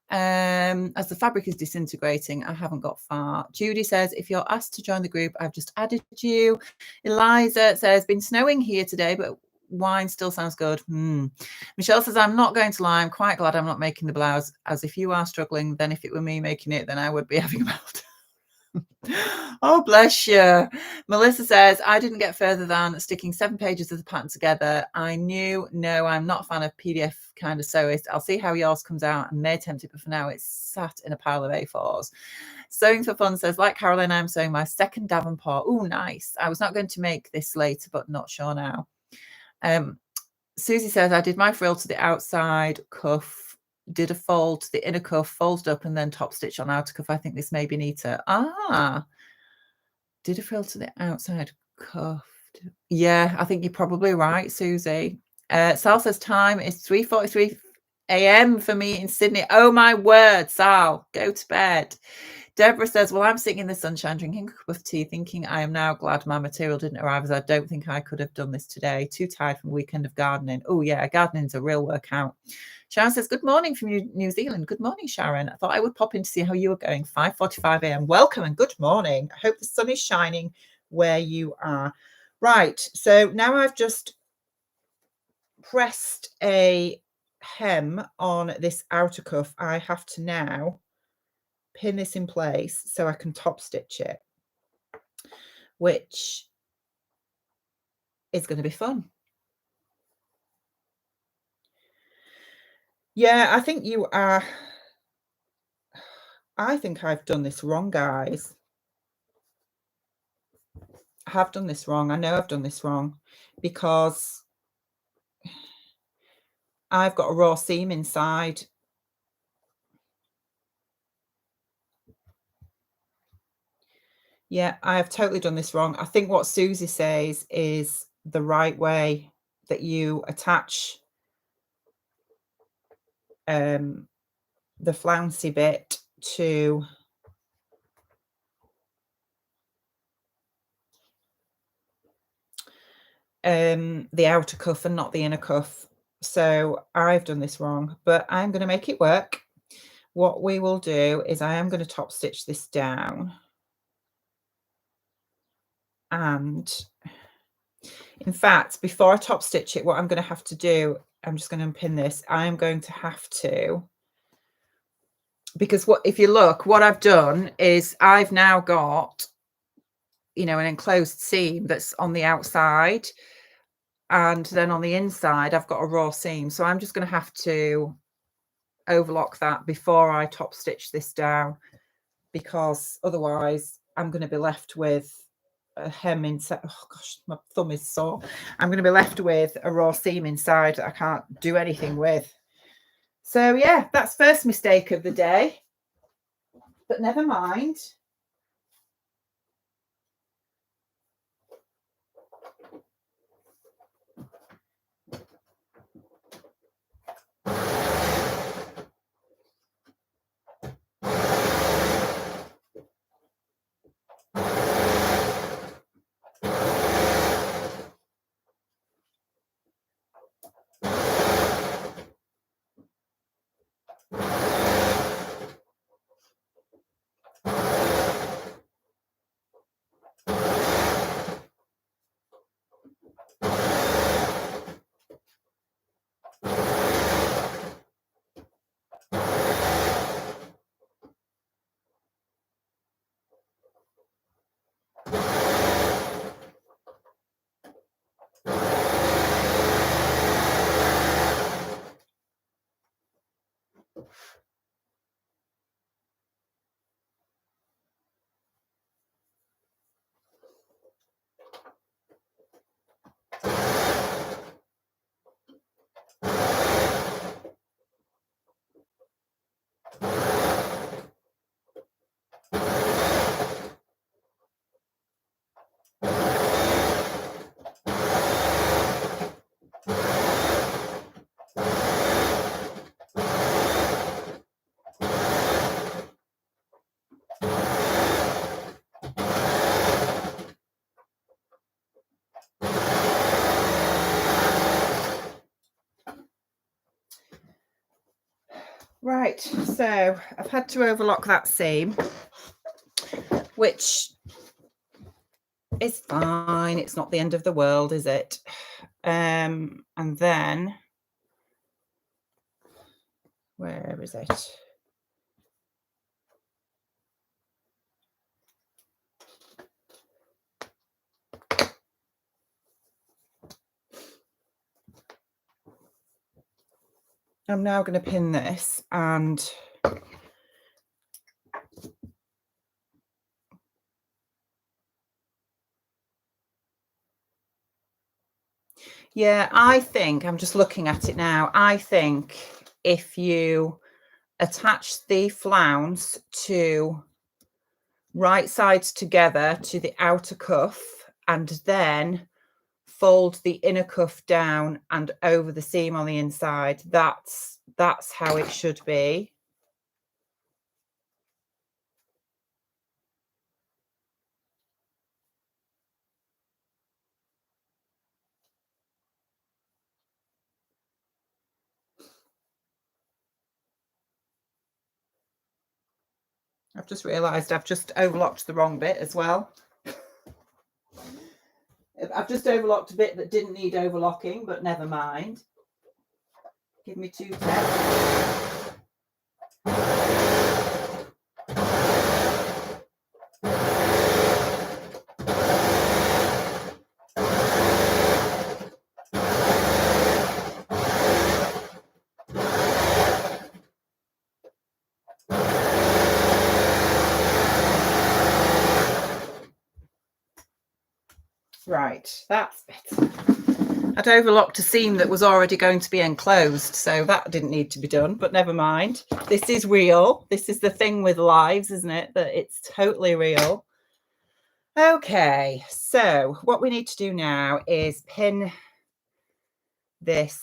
as the fabric is disintegrating, I haven't got far. Judy says, if you're asked to join the group, I've just added you. Eliza says, been snowing here today, but wine still sounds good. Michelle says, I'm not going to lie, I'm quite glad I'm not making the blouse, as if you are struggling, then if it were me making it, then I would be having a meltdown. Oh, bless you. Melissa says, I didn't get further than sticking 7 pages of the pattern together. No, I'm not a fan of PDF kind of sewist. I'll see how yours comes out and may attempt it, but for now it's sat in a pile of A4s. Sewing for Fun says, like Caroline, I'm sewing my second Davenport. Oh, nice. I was not going to make this later, but not sure now. Susie says, I did my frill to the outside cuff, did a fold to the inner cuff, folded up, and then top stitch on outer cuff. I think this may be neater. Did a frill to the outside cuff. Yeah, I think you're probably right, Susie. Sal says time is 3:43 a.m. for me in Sydney. Oh my word, Sal, go to bed. Deborah says, well, I'm sitting in the sunshine drinking a cup of tea, thinking I am now glad my material didn't arrive, as I don't think I could have done this today. Too tired from a weekend of gardening. Oh, yeah, gardening's a real workout. Sharon says, good morning from New Zealand. Good morning, Sharon. I thought I would pop in to see how you were going. 5:45 a.m. Welcome and good morning. I hope the sun is shining where you are. Right, so now I've just pressed a hem on this outer cuff. I have to now pin this in place so I can top stitch it, which is going to be fun. Yeah, I think you are. I think I've done this wrong, guys. I have done this wrong. I know I've done this wrong because I've got a raw seam inside. Yeah, I have totally done this wrong. I think what Susie says is the right way, that you attach the flouncy bit to the outer cuff and not the inner cuff. So I've done this wrong, but I'm going to make it work. What we will do is I am going to top stitch this down, and in fact, before I top stitch it, what I'm going to have to do, I'm just going to unpin this. I'm going to have to, because what if you look, what I've done is I've now got, you know, an enclosed seam that's on the outside, and then on the inside I've got a raw seam. So I'm just going to have to overlock that before I top stitch this down, because otherwise I'm going to be left with a hem inside. Oh gosh, my thumb is sore. I'm going to be left with a raw seam inside that I can't do anything with. So yeah, that's first mistake of the day, but never mind. Right, so I've had to overlock that seam, which is fine. It's not the end of the world, is it? And then, where is it? I'm now going to pin this, and yeah, I think, I'm just looking at it now, I think if you attach the flounce to right sides together to the outer cuff and then fold the inner cuff down and over the seam on the inside, that's how it should be. I've just realized I've just overlocked the wrong bit as well. I've just overlocked a bit that didn't need overlocking, but never mind. Give me 2 taps. Right, that's better. I'd overlocked a seam that was already going to be enclosed, so that didn't need to be done, but never mind. This is real. This is the thing with lives, isn't it? That it's totally real. Okay, so what we need to do now is pin this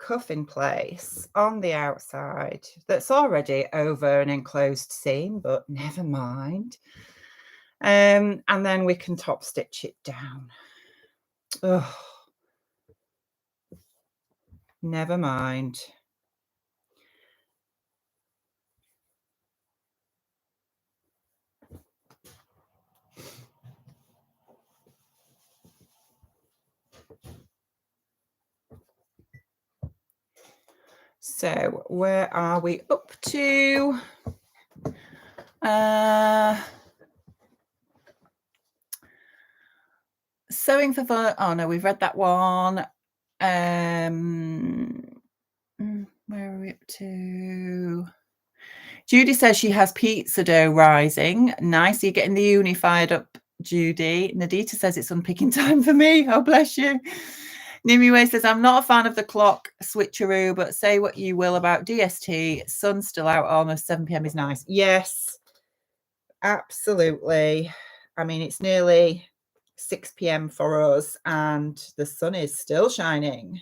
cuff in place on the outside that's already over an enclosed seam, but never mind. And then we can top stitch it down. Oh, never mind. So where are we up to? Sewing for fun. Oh no, we've read that one. Where are we up to? Judy says she has pizza dough rising. Nice. You're getting the uni fired up, Judy. Nadita says it's unpicking time for me. Oh, bless you. Nimiwe says, I'm not a fan of the clock switcheroo, but say what you will about DST. Sun's still out, almost 7 p.m. is nice. Yes, absolutely. I mean, it's nearly 6 p.m. for us and the sun is still shining.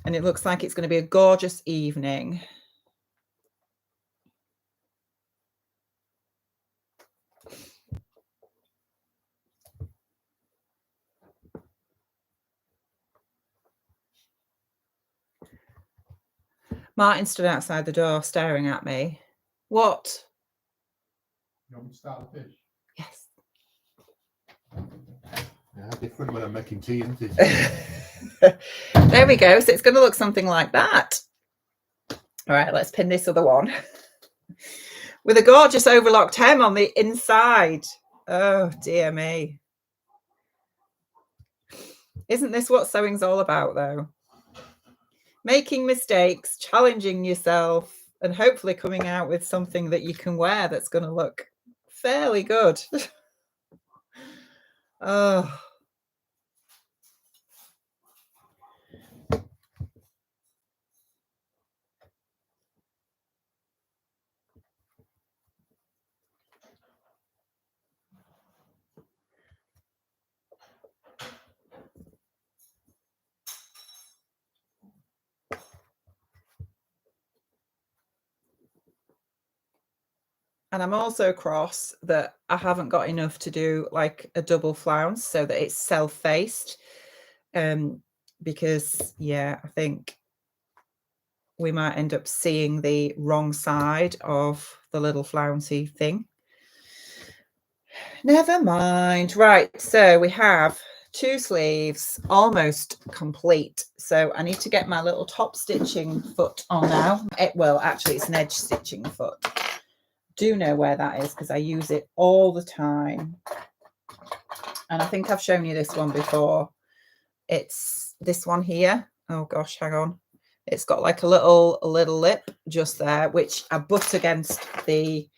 And it looks like it's going to be a gorgeous evening. Martin stood outside the door staring at me. What? You want me to start the fish? Yes. Yeah, different when I'm making tea, isn't it? There we go. So it's going to look something like that. All right, let's pin this other one. With a gorgeous overlocked hem on the inside. Oh, dear me. Isn't this what sewing's all about, though? Making mistakes, challenging yourself, and hopefully coming out with something that you can wear that's going to look fairly good. Oh. And I'm also cross that I haven't got enough to do like a double flounce so that it's self-faced. Because, yeah, I think we might end up seeing the wrong side of the little flouncy thing. Never mind. Right, so we have 2 sleeves almost complete. So I need to get my little top stitching foot on now. Well, actually, it's an edge stitching foot. Do know where that is because I use it all the time. And I think I've shown you this one before. It's this one here. Oh gosh, hang on. It's got like a little lip just there, which I butt against the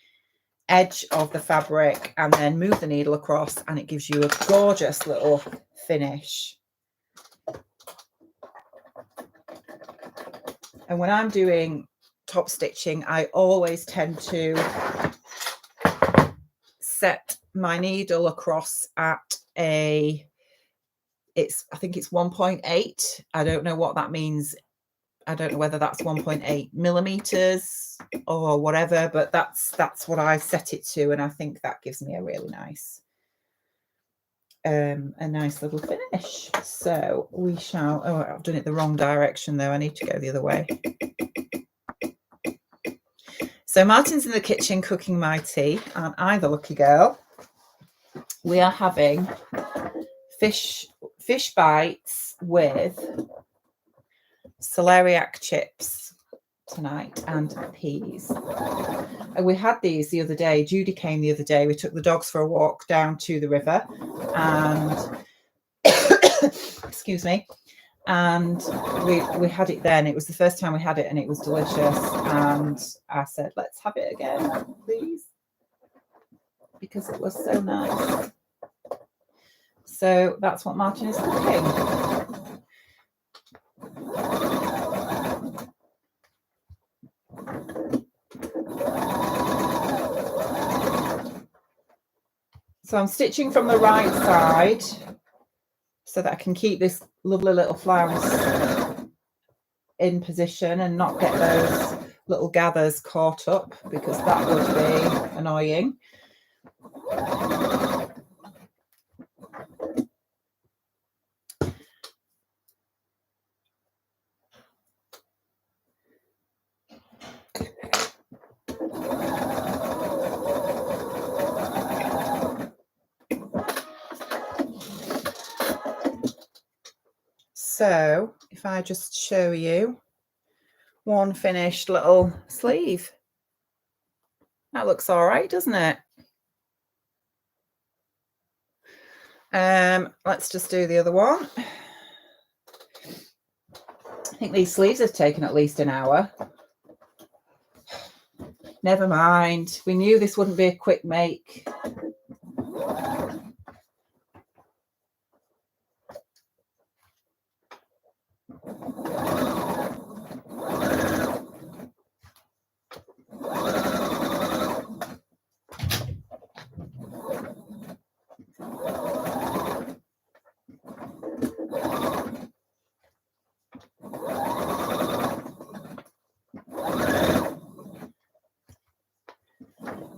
edge of the fabric and then move the needle across, and it gives you a gorgeous little finish. And when I'm doing top stitching, I always tend to set my needle across at I think it's 1.8. I don't know what that means. I don't know whether that's 1.8 millimeters or whatever, but that's what I set it to, and I think that gives me a really nice a nice little finish. So we shall. Oh, I've done it the wrong direction though. I need to go the other way. So Martin's in the kitchen cooking my tea, and I'm the lucky girl. We are having fish bites with celeriac chips tonight and peas. And we had these the other day. Judy came the other day. We took the dogs for a walk down to the river, and excuse me, and we had it then. It was the first time we had it, and it was delicious. And I said, let's have it again, please, because it was so nice. So that's what Martin is cooking. So I'm stitching from the right side so that I can keep this lovely little flounce in position and not get those little gathers caught up, because that would be annoying. So if I just show you one finished little sleeve, that looks all right, doesn't it? Let's just do the other one. I think these sleeves have taken at least an hour. Never mind. We knew this wouldn't be a quick make.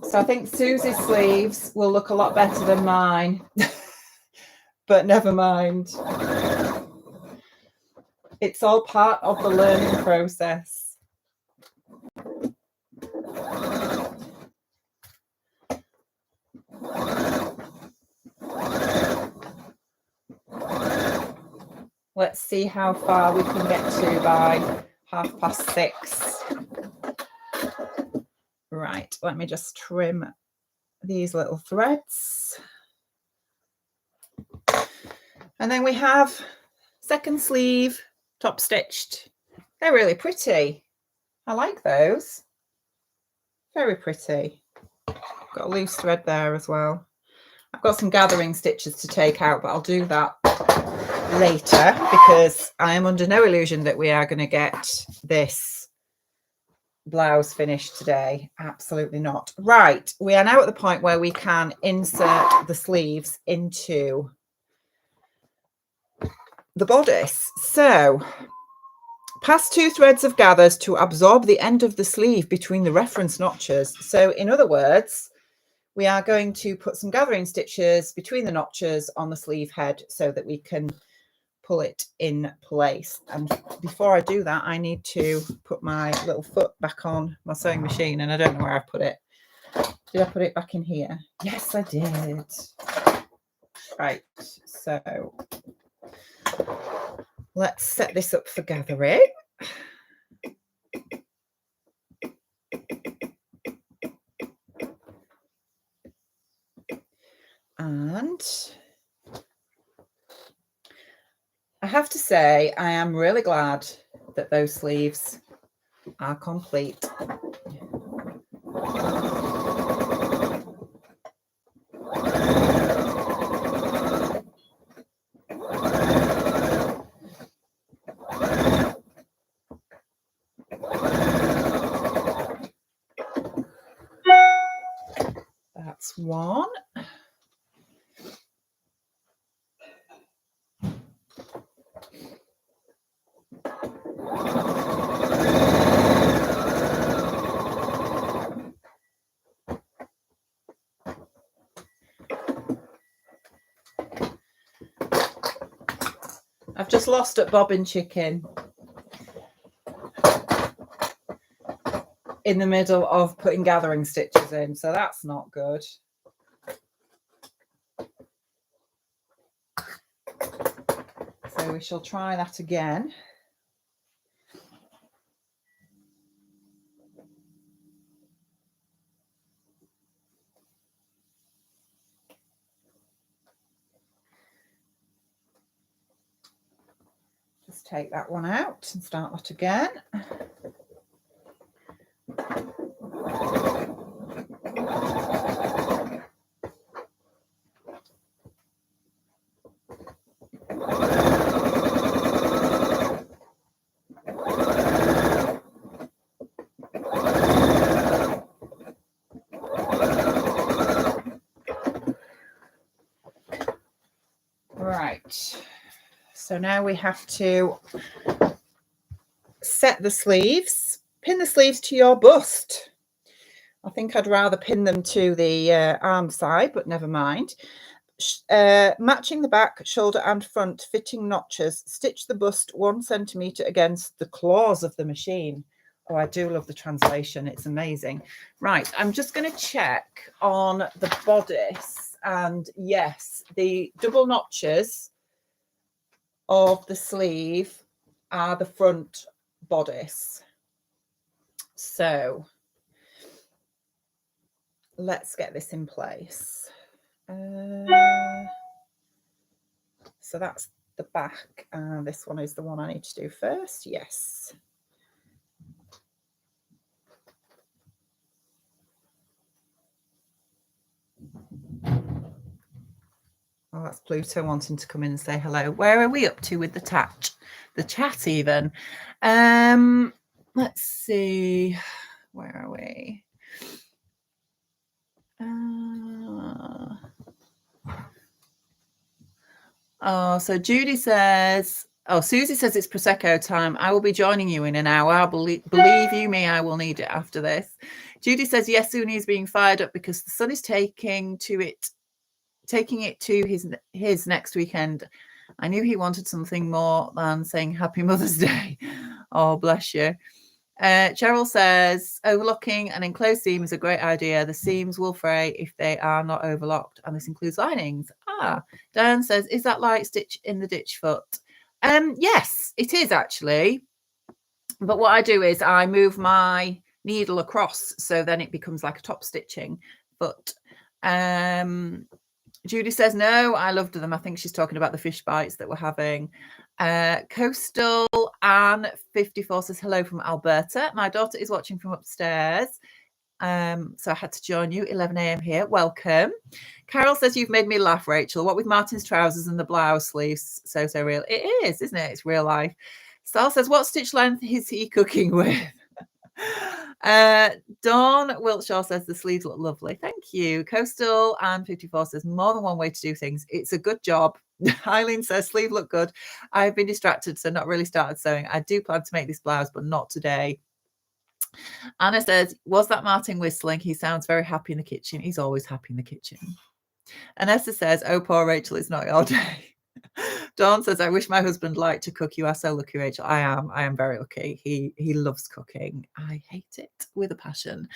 So I think Susie's sleeves will look a lot better than mine, but never mind. It's all part of the learning process. Let's see how far we can get to by 6:30. Right, let me just trim these little threads. And then we have second sleeve top stitched. They're really pretty. I like those. Very pretty. Got a loose thread there as well. I've got some gathering stitches to take out, but I'll do that later because I am under no illusion that we are going to get this blouse finished today. Absolutely not. Right, we are now at the point where we can insert the sleeves into the bodice. So pass 2 threads of gathers to absorb the end of the sleeve between the reference notches. So in other words, we are going to put some gathering stitches between the notches on the sleeve head so that we can pull it in place. And before I do that, I need to put my little foot back on my sewing machine, and I don't know where I put it. Did I put it back in here? Yes, I did. Right, so let's set this up for gathering. And I have to say, I am really glad that those sleeves are complete. That's one. I've just lost at bobbin chicken in the middle of putting gathering stitches in, so that's not good. So we shall try that again. Just take that one out and start that again. So now we have to set the sleeves, pin the sleeves to your bust. I think I'd rather pin them to the arm side, but never mind. Matching the back, shoulder and front, fitting notches. Stitch the bust 1 centimetre against the claws of the machine. Oh, I do love the translation. It's amazing. Right, I'm just going to check on the bodice. And yes, the double notches of the sleeve are the front bodice. So let's get this in place. So that's the back, and this one is the one I need to do first. Yes. Oh, that's Pluto wanting to come in and say hello. Where are we up to with the chat even? Let's see. Where are we? Oh, so Judy says, oh, Susie says it's Prosecco time. I will be joining you in an hour. Believe you me, I will need it after this. Judy says, yes, Suni is being fired up because the son is taking it to his next weekend. I knew he wanted something more than saying Happy Mother's Day. Oh, bless you. Cheryl says, overlocking an enclosed seam is a great idea. The seams will fray if they are not overlocked, and this includes linings. Dan says, is that light stitch in the ditch foot? Yes, it is actually. But what I do is I move my needle across, so then it becomes like a top stitching foot. Judy says, no, I loved them. I think she's talking about the fish bites that we're having. Coastal Anne 54 says, hello from Alberta. My daughter is watching from upstairs. So I had to join you, 11 a.m. here. Welcome. Carol says, you've made me laugh, Rachel. What with Martin's trousers and the blouse sleeves? So real. It is, isn't it? It's real life. Sal says, what stitch length is he cooking with? Dawn Wiltshire says the sleeves look lovely. Thank you. Coastal and 54 says more than one way to do things. It's a good job. Eileen says sleeve look good. I've been distracted, so not really started sewing. I do plan to make this blouse, but not today. Anna says, was that Martin whistling? He sounds very happy in the kitchen. He's always happy in the kitchen. Anessa says, oh, poor Rachel, it's not your day. Dawn says, I wish my husband liked to cook. You are so lucky, Rachel. I am very lucky. He loves cooking. I hate it with a passion.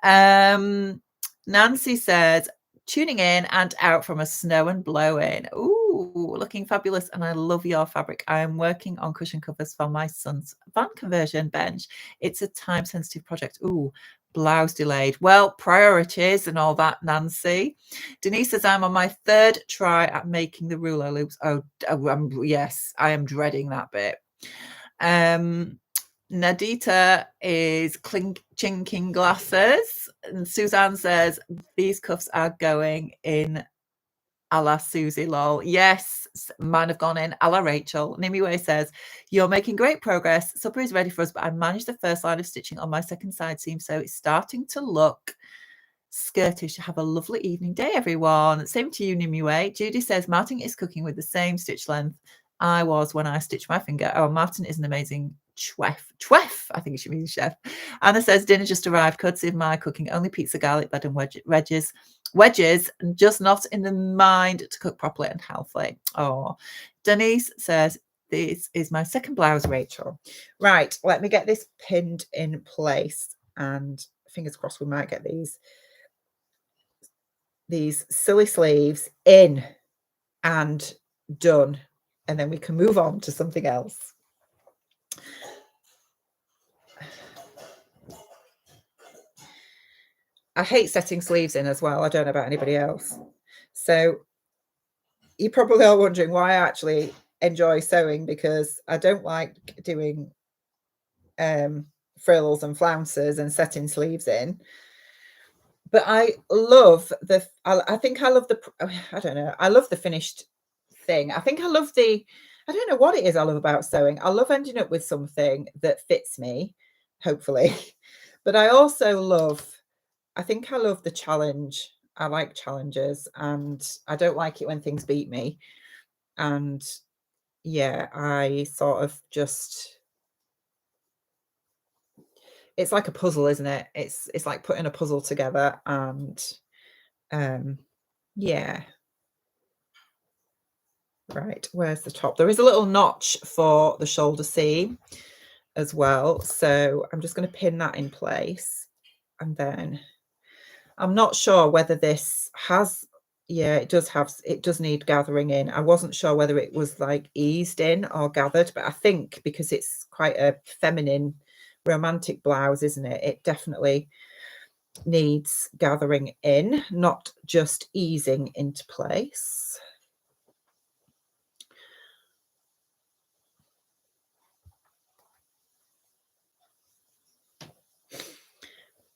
Nancy says, tuning in and out from a snow and blowing. Ooh, looking fabulous. And I love your fabric. I am working on cushion covers for my son's van conversion bench. It's a time sensitive project. Ooh, blouse delayed. Well, priorities and all that, Nancy. Denise says, I'm on my 3rd try at making the ruler loops. Yes, I am dreading that bit. Nadita is chinking glasses. And Suzanne says, these cuffs are going in a la Susie lol. Yes, mine have gone in a la Rachel. Nimiwe says, you're making great progress. Supper is ready for us, but I managed the first line of stitching on my second side seam, so it's starting to look skirtish. Have a lovely evening day, everyone. Same to you, Nimiwe. Judy says, Martin is cooking with the same stitch length I was when I stitched my finger. Oh, Martin is an amazing chef. I think she means chef. Anna says, dinner just arrived. Courtesy of my cooking. Only pizza, garlic bread and wedges, just not in the mind to cook properly and healthily. Oh, Denise says, this is my second blouse, Rachel. Right, let me get this pinned in place, and fingers crossed we might get these silly sleeves in and done, and then we can move on to something else. I hate setting sleeves in as well. I don't know about anybody else. So you're probably all wondering why I actually enjoy sewing, because I don't like doing frills and flounces and setting sleeves in. But I love I think I love I don't know. I love the finished thing. I think I love I don't know what it is I love about sewing. I love ending up with something that fits me, hopefully. But I also I think I love the challenge. I like challenges, and I don't like it when things beat me. And yeah, I sort of just, it's like a puzzle, isn't it? It's like putting a puzzle together, and yeah. Right, where's the top? There is a little notch for the shoulder seam as well, so I'm just going to pin that in place, and then I'm not sure whether this has, yeah, it does need gathering in. I wasn't sure whether it was like eased in or gathered, but I think because it's quite a feminine romantic blouse, isn't it, it definitely needs gathering in, not just easing into place.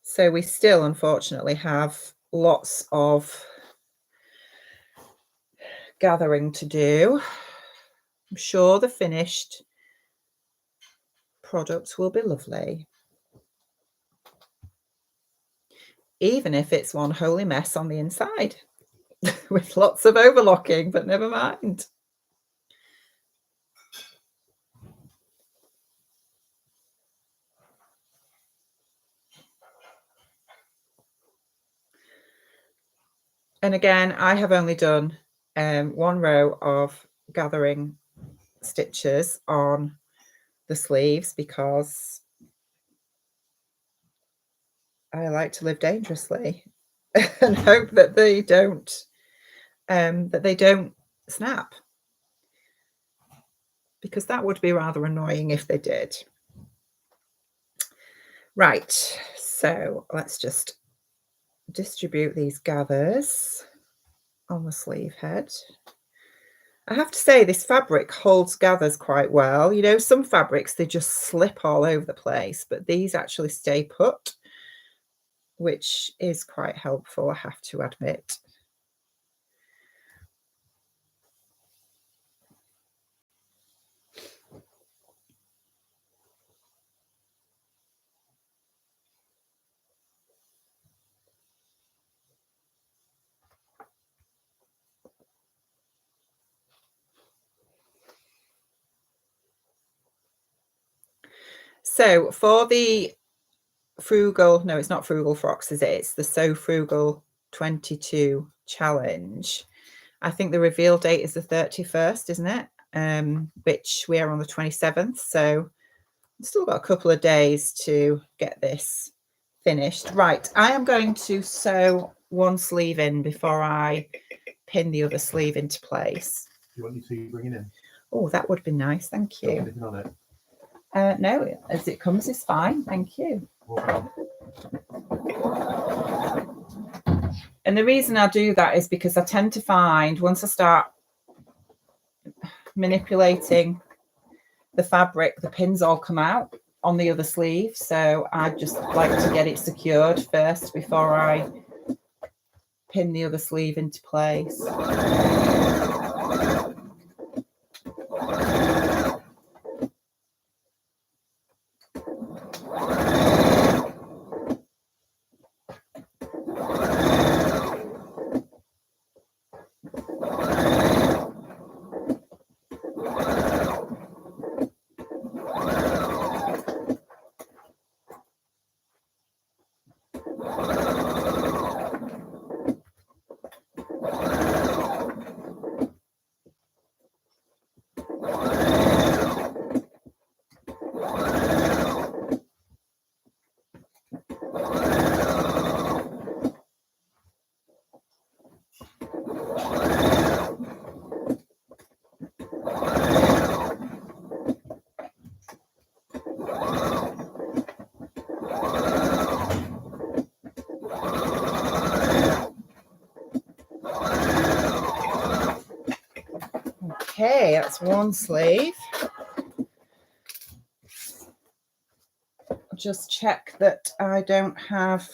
So we still, unfortunately, have lots of gathering to do. I'm sure the finished product will be lovely, even if it's one holy mess on the inside with lots of overlocking, but never mind. And again, I have only done one row of gathering stitches on the sleeves because I like to live dangerously and hope that they don't snap, because that would be rather annoying if they did. Right, so let's just distribute these gathers on the sleeve head. I have to say this fabric holds gathers quite well. You know, some fabrics, they just slip all over the place, but these actually stay put, which is quite helpful, I have to admit. So for the frugal, no, it's not frugal frocks, is it? It's the So Frugal 22 challenge. I think the reveal date is the 31st, isn't it? Which we are on the 27th. So I've still got a couple of days to get this finished. Right, I am going to sew one sleeve in before I pin the other sleeve into place. Do you want your tea bringing in? Oh, that would be nice. Thank you. Anything on it? No, as it comes is fine. Thank you. And the reason I do that is because I tend to find once I start manipulating the fabric, the pins all come out on the other sleeve. So I just like to get it secured first before I pin the other sleeve into place. Okay, that's one sleeve. Just check that I don't have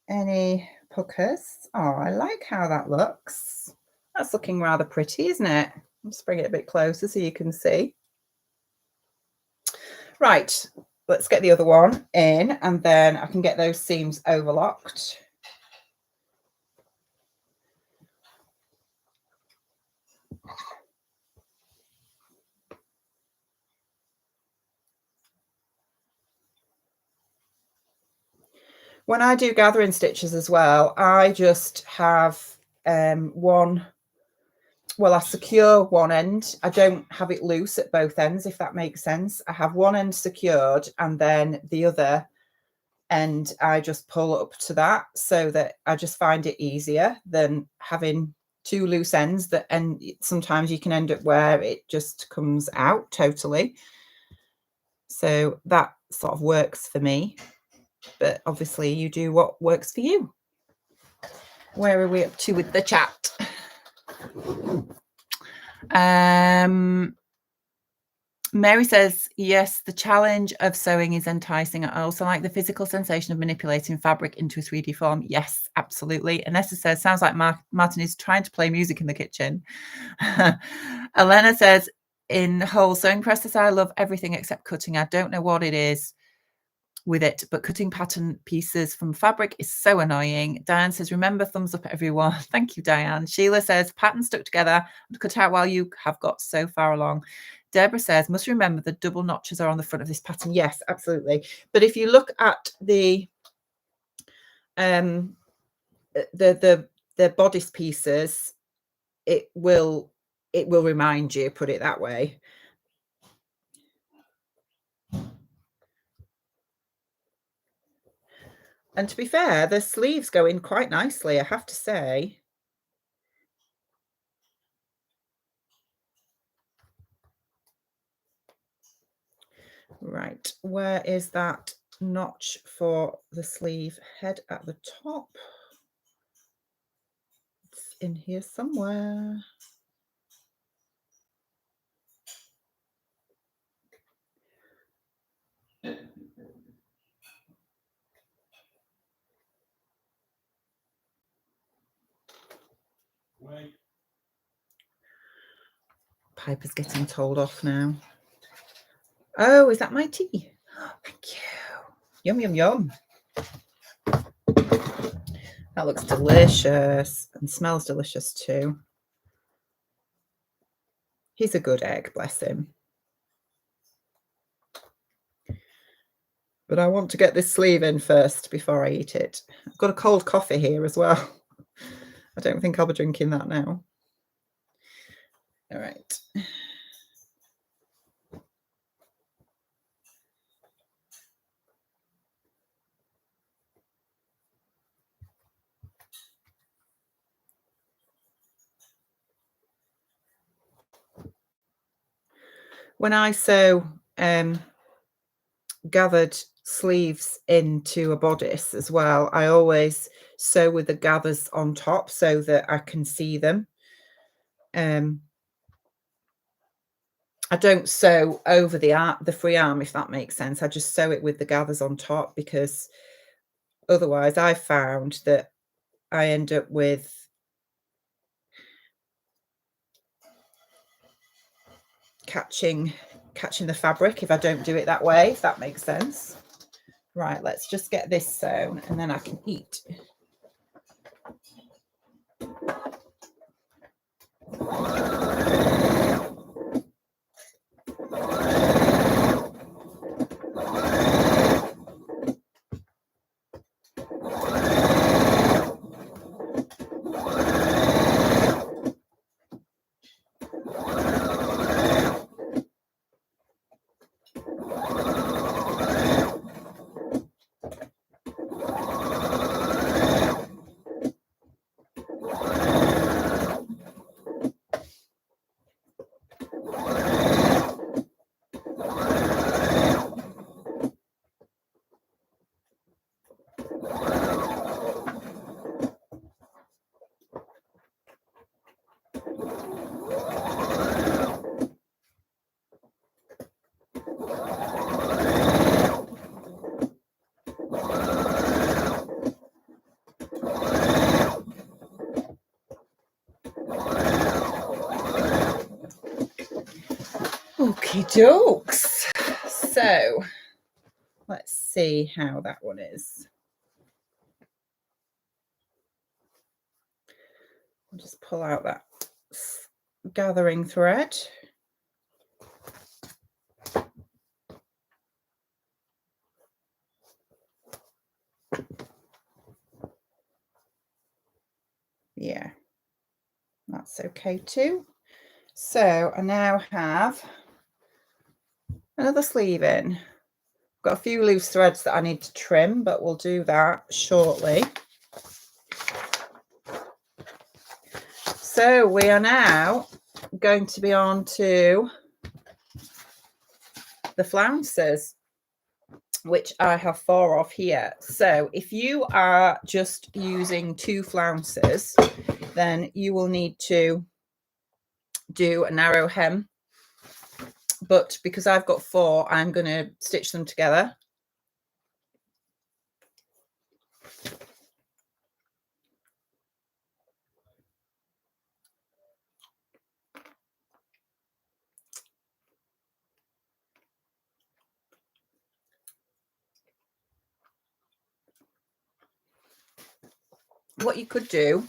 any puckers. Oh, I like how that looks. That's looking rather pretty, isn't it? Let's bring it a bit closer so you can see. Right, let's get the other one in and then I can get those seams overlocked. When I do gathering stitches as well, I just have one, well, I secure one end. I don't have it loose at both ends, if that makes sense. I have one end secured and then the other end I just pull up to that, so that I just find it easier than having two loose ends that, and sometimes you can end up where it just comes out totally. So that sort of works for me, but obviously you do what works for you. Where are we up to with the chat? Mary says, yes, the challenge of sewing is enticing. I also like the physical sensation of manipulating fabric into a 3D form. Yes, absolutely. Anessa says, sounds like Martin is trying to play music in the kitchen. Elena says, in whole sewing process, I love everything except cutting. I don't know what it is with it, but cutting pattern pieces from fabric is so annoying. Diane says, remember, thumbs up everyone. Thank you, Diane. Sheila says, pattern stuck together and cut out while you have got so far along. Deborah says, must remember the double notches are on the front of this pattern. Yes, absolutely. But if you look at the bodice pieces, it will remind you, put it that way. And to be fair, the sleeves go in quite nicely, I have to say. Right, where is that notch for the sleeve head at the top? It's in here somewhere. Piper's getting told off now. Oh, is that my tea? Oh, thank you. Yum, yum, yum. That looks delicious and smells delicious too. He's a good egg, bless him. But I want to get this sleeve in first before I eat it. I've got a cold coffee here as well. I don't think I'll be drinking that now. All right. When I sew gathered sleeves into a bodice as well, I always sew with the gathers on top so that I can see them. I don't sew over the free arm, if that makes sense. I just sew it with the gathers on top, because otherwise I found that I end up with catching the fabric if I don't do it that way, if that makes sense. Right, let's just get this sewn and then I can eat. Okie dokes. So let's see how that one is. I'll just pull out that gathering thread. Yeah, that's okay too. So I now have another sleeve in. Got a few loose threads that I need to trim, but we'll do that shortly. So we are now going to be on to the flounces, which I have 4 of here. So if you are just using 2 flounces, then you will need to do a narrow hem. But because I've got 4, I'm going to stitch them together. What you could do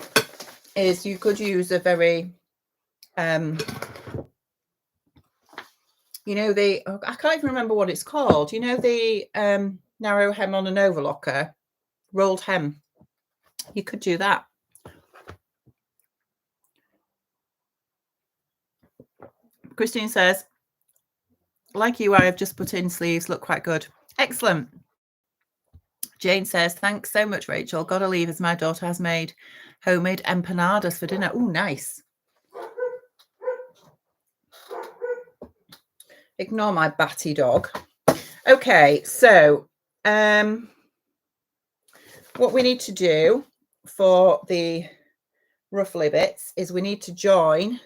is you could use a very you know, I can't even remember what it's called, you know, the narrow hem on an overlocker, rolled hem. You could do that. Christine says, like you, I have just put in sleeves, look quite good. Excellent. Jane says, thanks so much, Rachel. Gotta leave as my daughter has made homemade empanadas for dinner. Oh, nice. Ignore my batty dog. Okay, so what we need to do for the ruffly bits is we need to join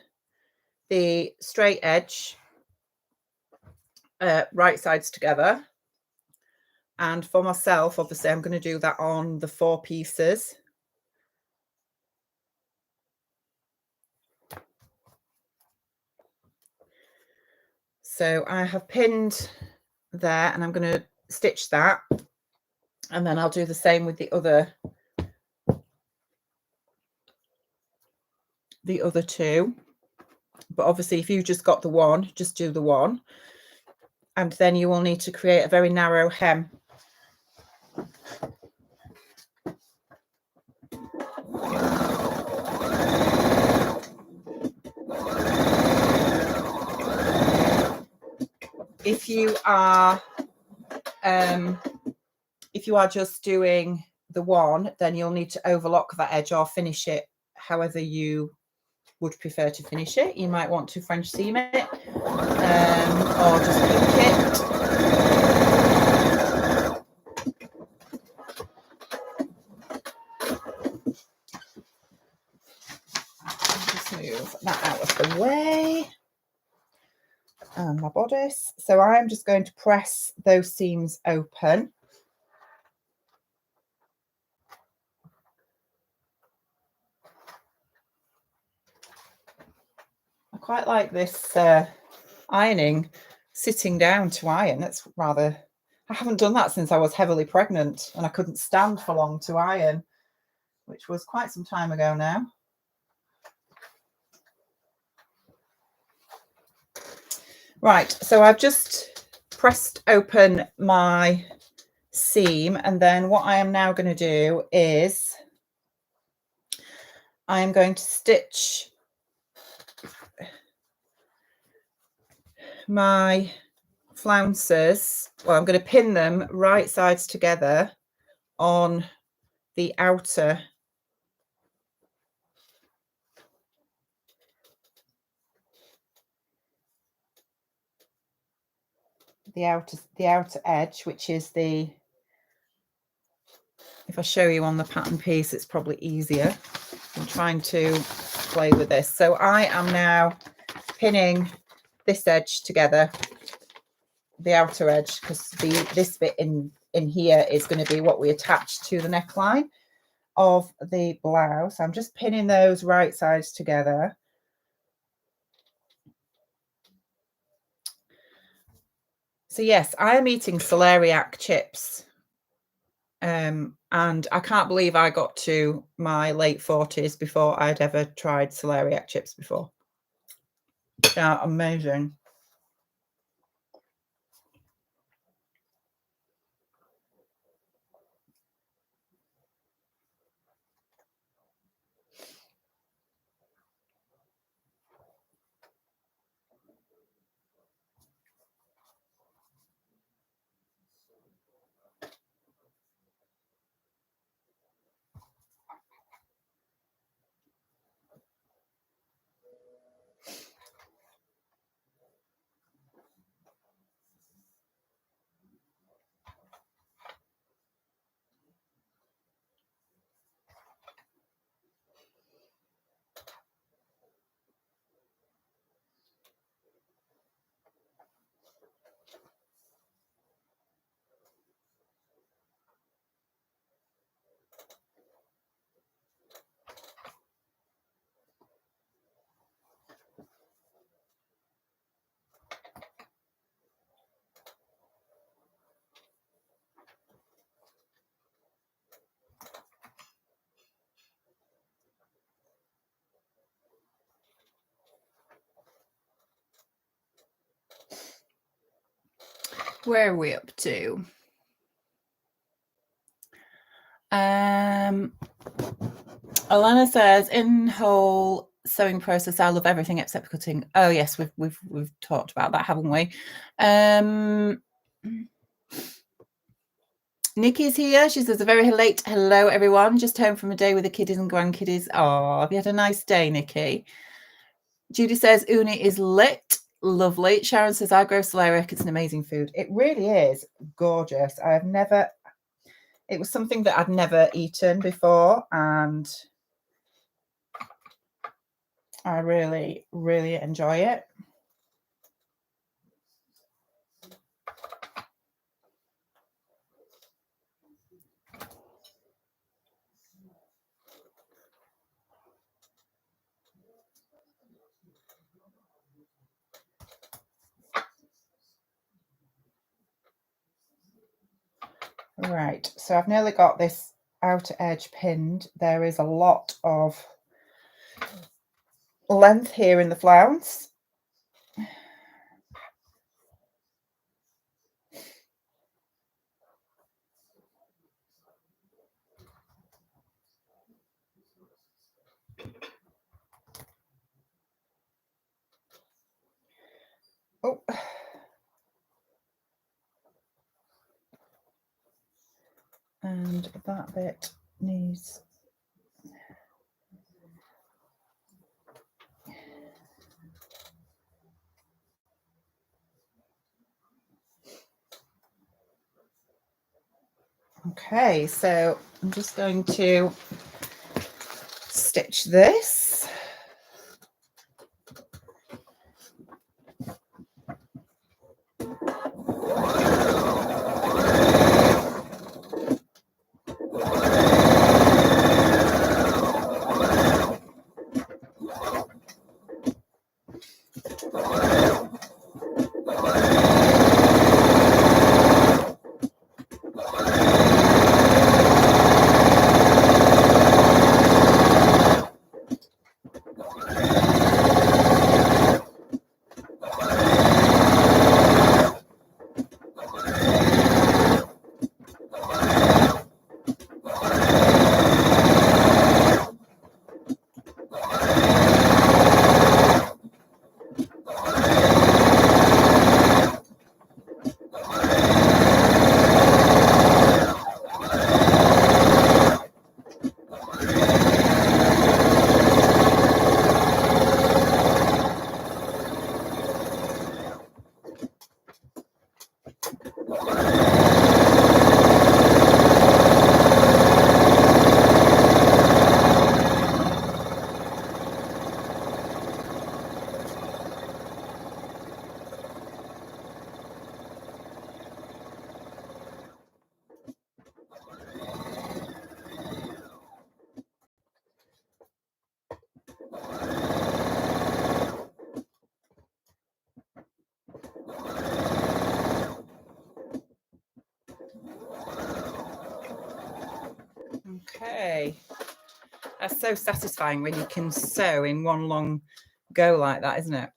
the straight edge right sides together. And for myself, obviously, I'm going to do that on the 4 pieces. So I have pinned there and I'm going to stitch that. And then I'll do the same with the other 2. But obviously, if you just got the one, just do the one. And then you will need to create a very narrow hem. If you are just doing the one, then you'll need to overlock that edge or finish it however you would prefer to finish it. You might want to French seam it or just pink it. Just move that out of the way. And my bodice. So I'm just going to press those seams open. I quite like this ironing, sitting down to iron. That's rather, I haven't done that since I was heavily pregnant and I couldn't stand for long to iron, which was quite some time ago now. Right, so I've just pressed open my seam, and then what I am now going to do is I am going to stitch my flounces. Well, I'm going to pin them right sides together on the outer edge, which is the, if I show you on the pattern piece, it's probably easier. I'm trying to play with this. So I am now pinning this edge together, the outer edge, because this bit in here is going to be what we attach to the neckline of the blouse. I'm just pinning those right sides together. So yes, I am eating celeriac chips. And I can't believe I got to my late 40s before I'd ever tried celeriac chips before. They're amazing. Where are we up to? Alana says, in whole sewing process, I love everything except cutting. Oh yes, we've talked about that, haven't we? Nikki's here. She says a very late hello, everyone. Just home from a day with the kiddies and grandkiddies. Oh, have you had a nice day, Nikki? Judy says uni is lit. Lovely. Sharon says I grow celeriac. It's an amazing food. It really is gorgeous. It was something that I'd never eaten before, and I really, really enjoy it. Right, so I've nearly got this outer edge pinned. There is a lot of length here in the flounce. Oh. And that bit needs okay, so I'm just going to stitch this. Okay, that's so satisfying when you can sew in one long go like that, isn't it?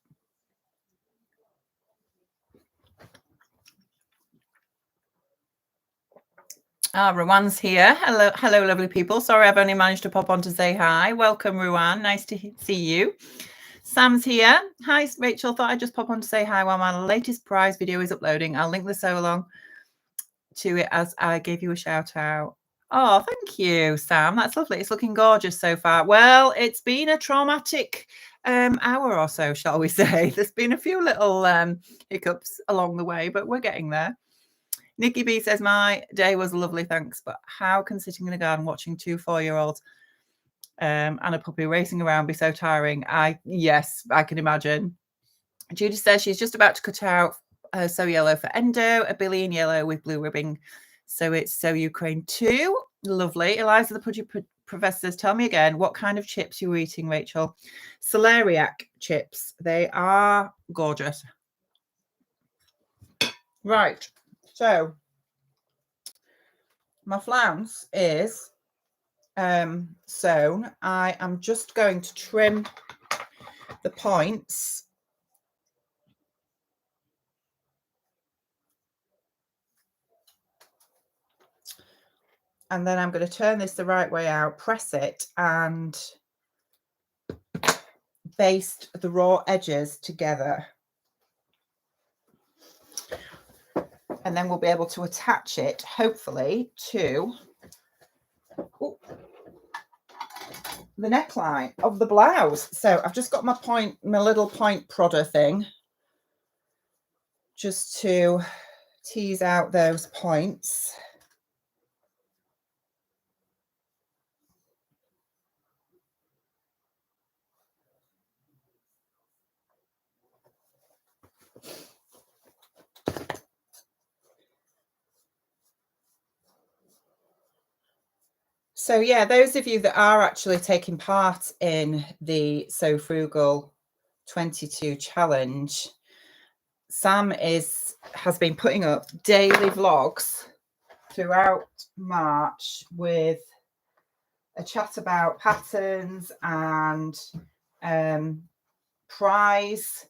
Ruan's here. Hello, lovely people. Sorry, I've only managed to pop on to say hi. Welcome, Ruan. Nice to see you. Sam's here. Hi, Rachel. Thought I'd just pop on to say hi while my latest prize video is uploading. I'll link the Sewalong to it as I gave you a shout out. Oh, thank you, Sam. That's lovely. It's looking gorgeous so far. Well, it's been a traumatic hour or so, shall we say. There's been a few little hiccups along the way, but we're getting there. Nikki B says, my day was lovely, thanks. But how can sitting in the garden watching 2 4-year-olds and a puppy racing around be so tiring? Yes, I can imagine. Judy says she's just about to cut out Sew Yellow for Endo, a Billy in yellow with blue ribbing. So it's Sew Ukraine 2. Lovely. Eliza the Pudgy Professor says, tell me again, what kind of chips you're eating, Rachel? Celeriac chips. They are gorgeous. Right. So my flounce is sewn. I am just going to trim the points And then I'm going to turn this the right way out, press it, and baste the raw edges together. And then we'll be able to attach it, hopefully, to the neckline of the blouse. So I've just got my little point prodder thing, just to tease out those points. So yeah, those of you that are actually taking part in the So Frugal 22 challenge, Sam has been putting up daily vlogs throughout March with a chat about patterns and prizes,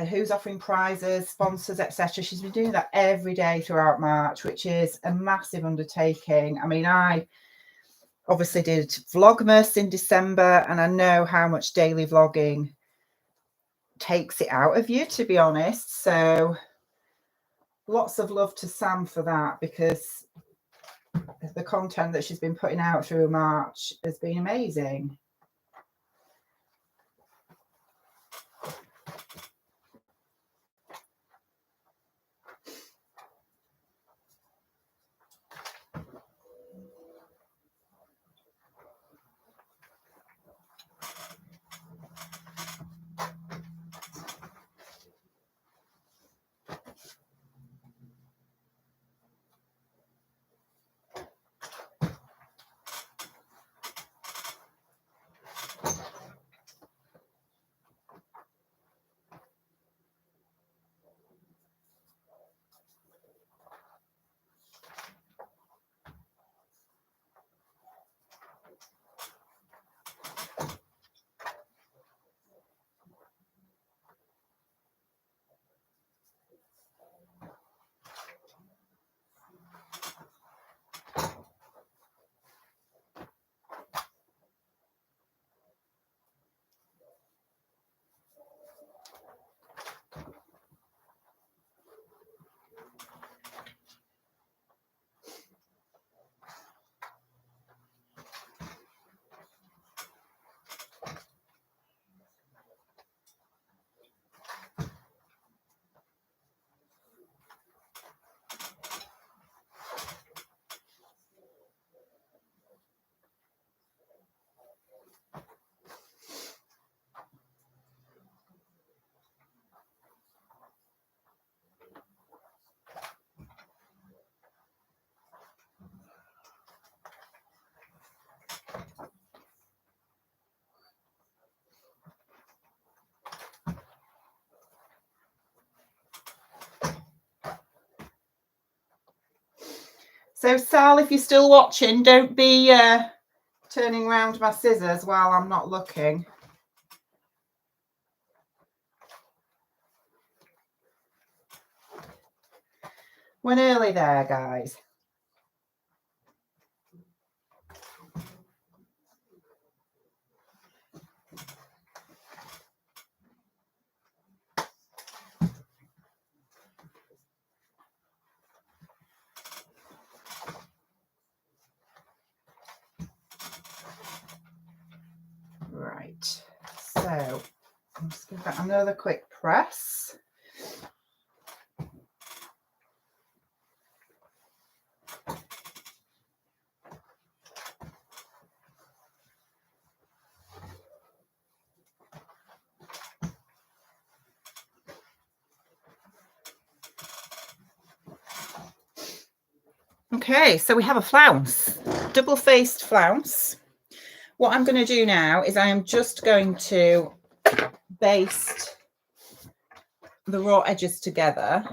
who's offering prizes, sponsors, etc. She's been doing that every day throughout March, which is a massive undertaking. I mean, I obviously did Vlogmas in December, and I know how much daily vlogging takes it out of you, to be honest. So lots of love to Sam for that, because the content that she's been putting out through March has been amazing. So Sal, if you're still watching, don't be turning around my scissors while I'm not looking. Went early there, guys. Right, so I'm just give that another quick press. Okay, so we have a flounce, double-faced flounce. What I'm going to do now is I am just going to baste the raw edges together.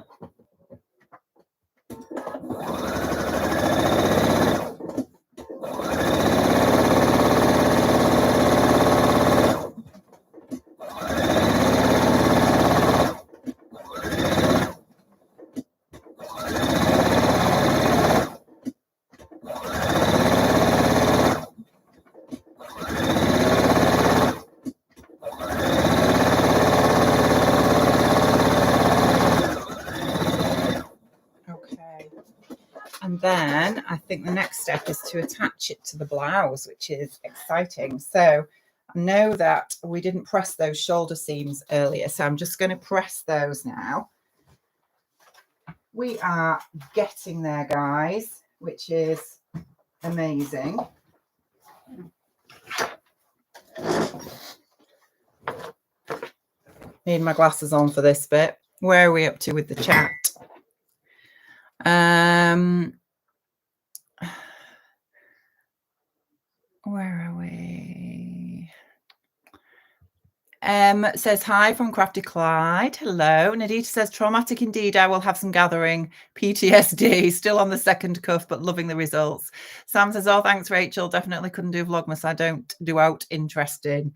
I think the next step is to attach it to the blouse, which is exciting. So I know that we didn't press those shoulder seams earlier, so I'm just going to press those now. We are getting there, guys, which is amazing. Need my glasses on for this bit. Where are we up to with the chat? Where are we? Says hi from Crafty Clyde. Hello. Nadita says traumatic indeed. I will have some gathering PTSD. Still on the second cuff, but loving the results. Sam says, oh, thanks, Rachel. Definitely couldn't do Vlogmas. I don't do out interesting.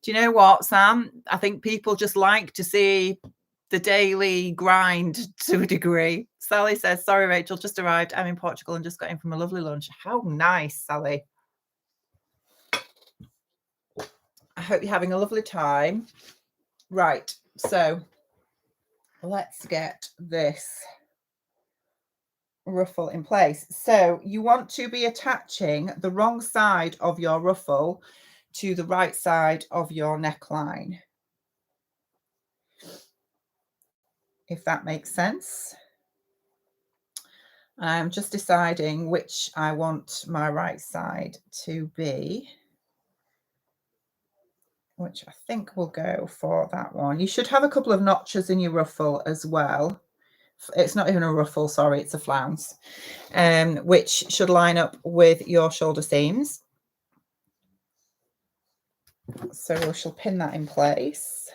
Do you know what, Sam? I think people just like to see the daily grind to a degree. Sally says, sorry, Rachel, just arrived. I'm in Portugal and just got in from a lovely lunch. How nice, Sally. I hope you're having a lovely time. Right, so let's get this ruffle in place. So you want to be attaching the wrong side of your ruffle to the right side of your neckline, if that makes sense. I'm just deciding which I want my right side to be, which I think will go for that one. You should have a couple of notches in your ruffle as well. It's not even a ruffle, sorry, it's a flounce, which should line up with your shoulder seams. So we shall pin that in place.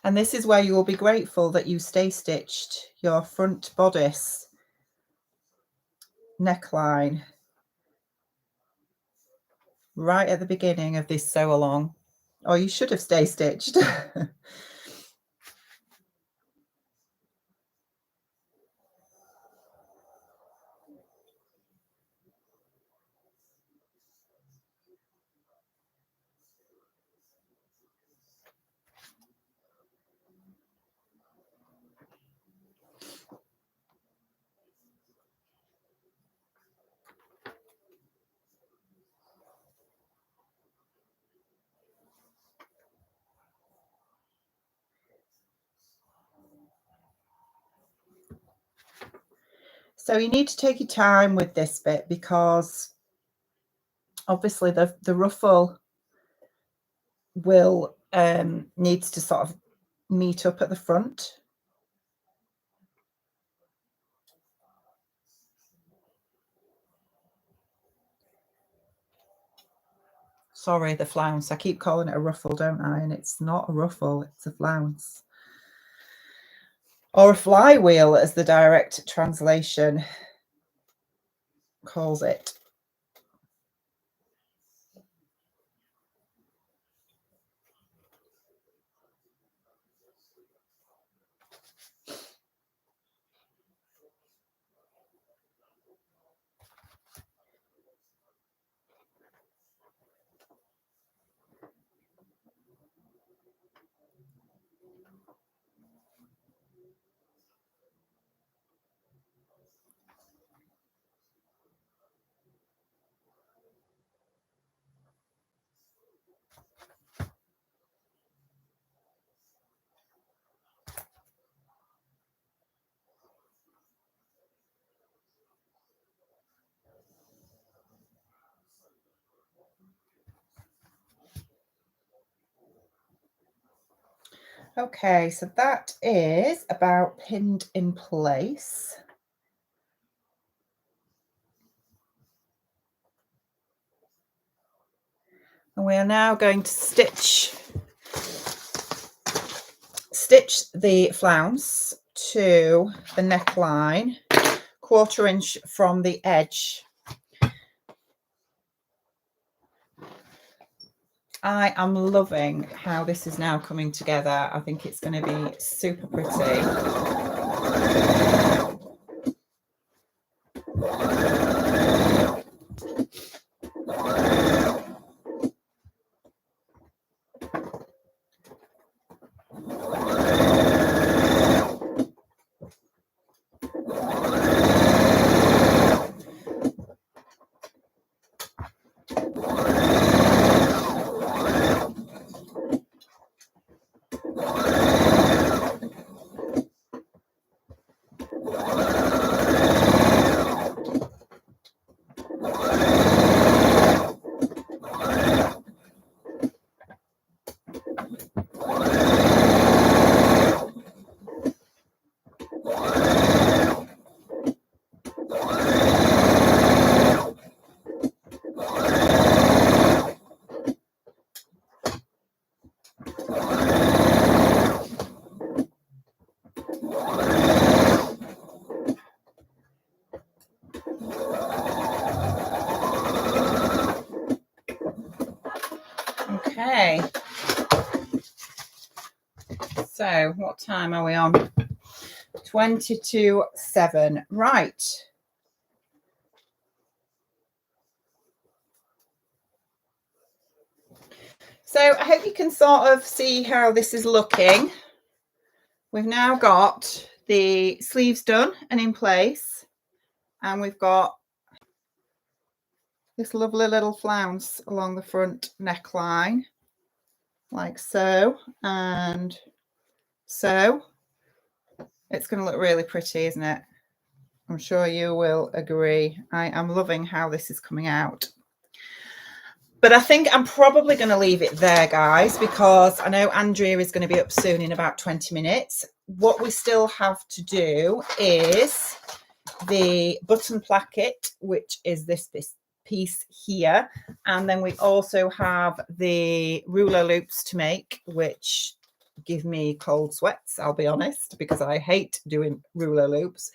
And this is where you will be grateful that you stay stitched your front bodice neckline right at the beginning of this sew along, or you should have stay stitched. So you need to take your time with this bit, because obviously the ruffle will needs to sort of meet up at the front. Sorry, the flounce. I keep calling it a ruffle, don't I? And it's not a ruffle, it's a flounce. Or a flywheel, as the direct translation calls it. Okay, so that is about pinned in place. And we are now going to stitch the flounce to the neckline, 1/4 inch from the edge. I am loving how this is now coming together. I think it's going to be super pretty. Okay. So what time are we on? 22:07. Right. So I hope you can sort of see how this is looking. We've now got the sleeves done and in place, and we've got this lovely little flounce along the front neckline, like so, and so. It's going to look really pretty, isn't it? I'm sure you will agree. I am loving how this is coming out. But I think I'm probably going to leave it there, guys, because I know Andrea is going to be up soon in about 20 minutes. What we still have to do is the button placket, which is this piece here. And then we also have the ruler loops to make, which give me cold sweats, I'll be honest, because I hate doing ruler loops.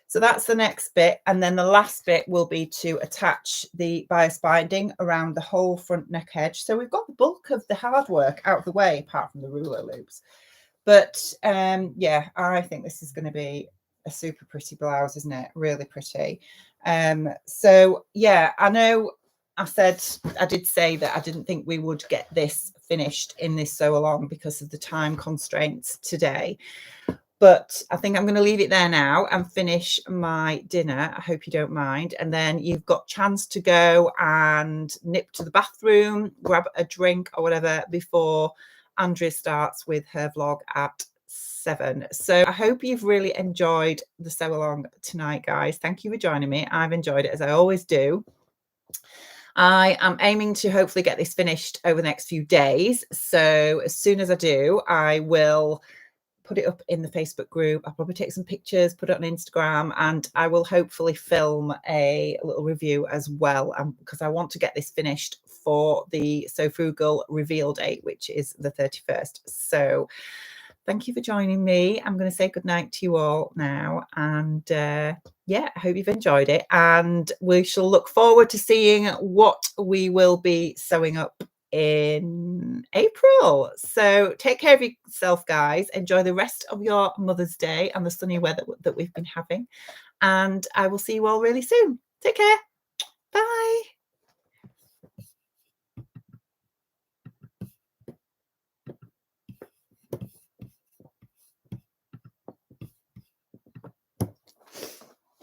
So that's the next bit. And then the last bit will be to attach the bias binding around the whole front neck edge. So we've got the bulk of the hard work out of the way, apart from the ruler loops. But yeah, I think this is going to be a super pretty blouse, isn't it? Really pretty. So yeah, I know I did say that I didn't think we would get this finished in this Sewalong because of the time constraints today. But I think I'm going to leave it there now and finish my dinner. I hope you don't mind. And then you've got chance to go and nip to the bathroom, grab a drink or whatever before Andrea starts with her vlog at 7. So I hope you've really enjoyed the Sewalong tonight, guys. Thank you for joining me. I've enjoyed it, as I always do. I am aiming to hopefully get this finished over the next few days. So as soon as I do, I will put it up in the Facebook group. I'll probably take some pictures, put it on Instagram, and I will hopefully film a little review as well, because I want to get this finished for the So Frugal reveal date, which is the 31st. So thank you for joining me. I'm going to say goodnight to you all now. And yeah, I hope you've enjoyed it. And we shall look forward to seeing what we will be sewing up in April. So take care of yourself, guys. Enjoy the rest of your Mother's Day and the sunny weather that we've been having. And I will see you all really soon. Take care. Bye.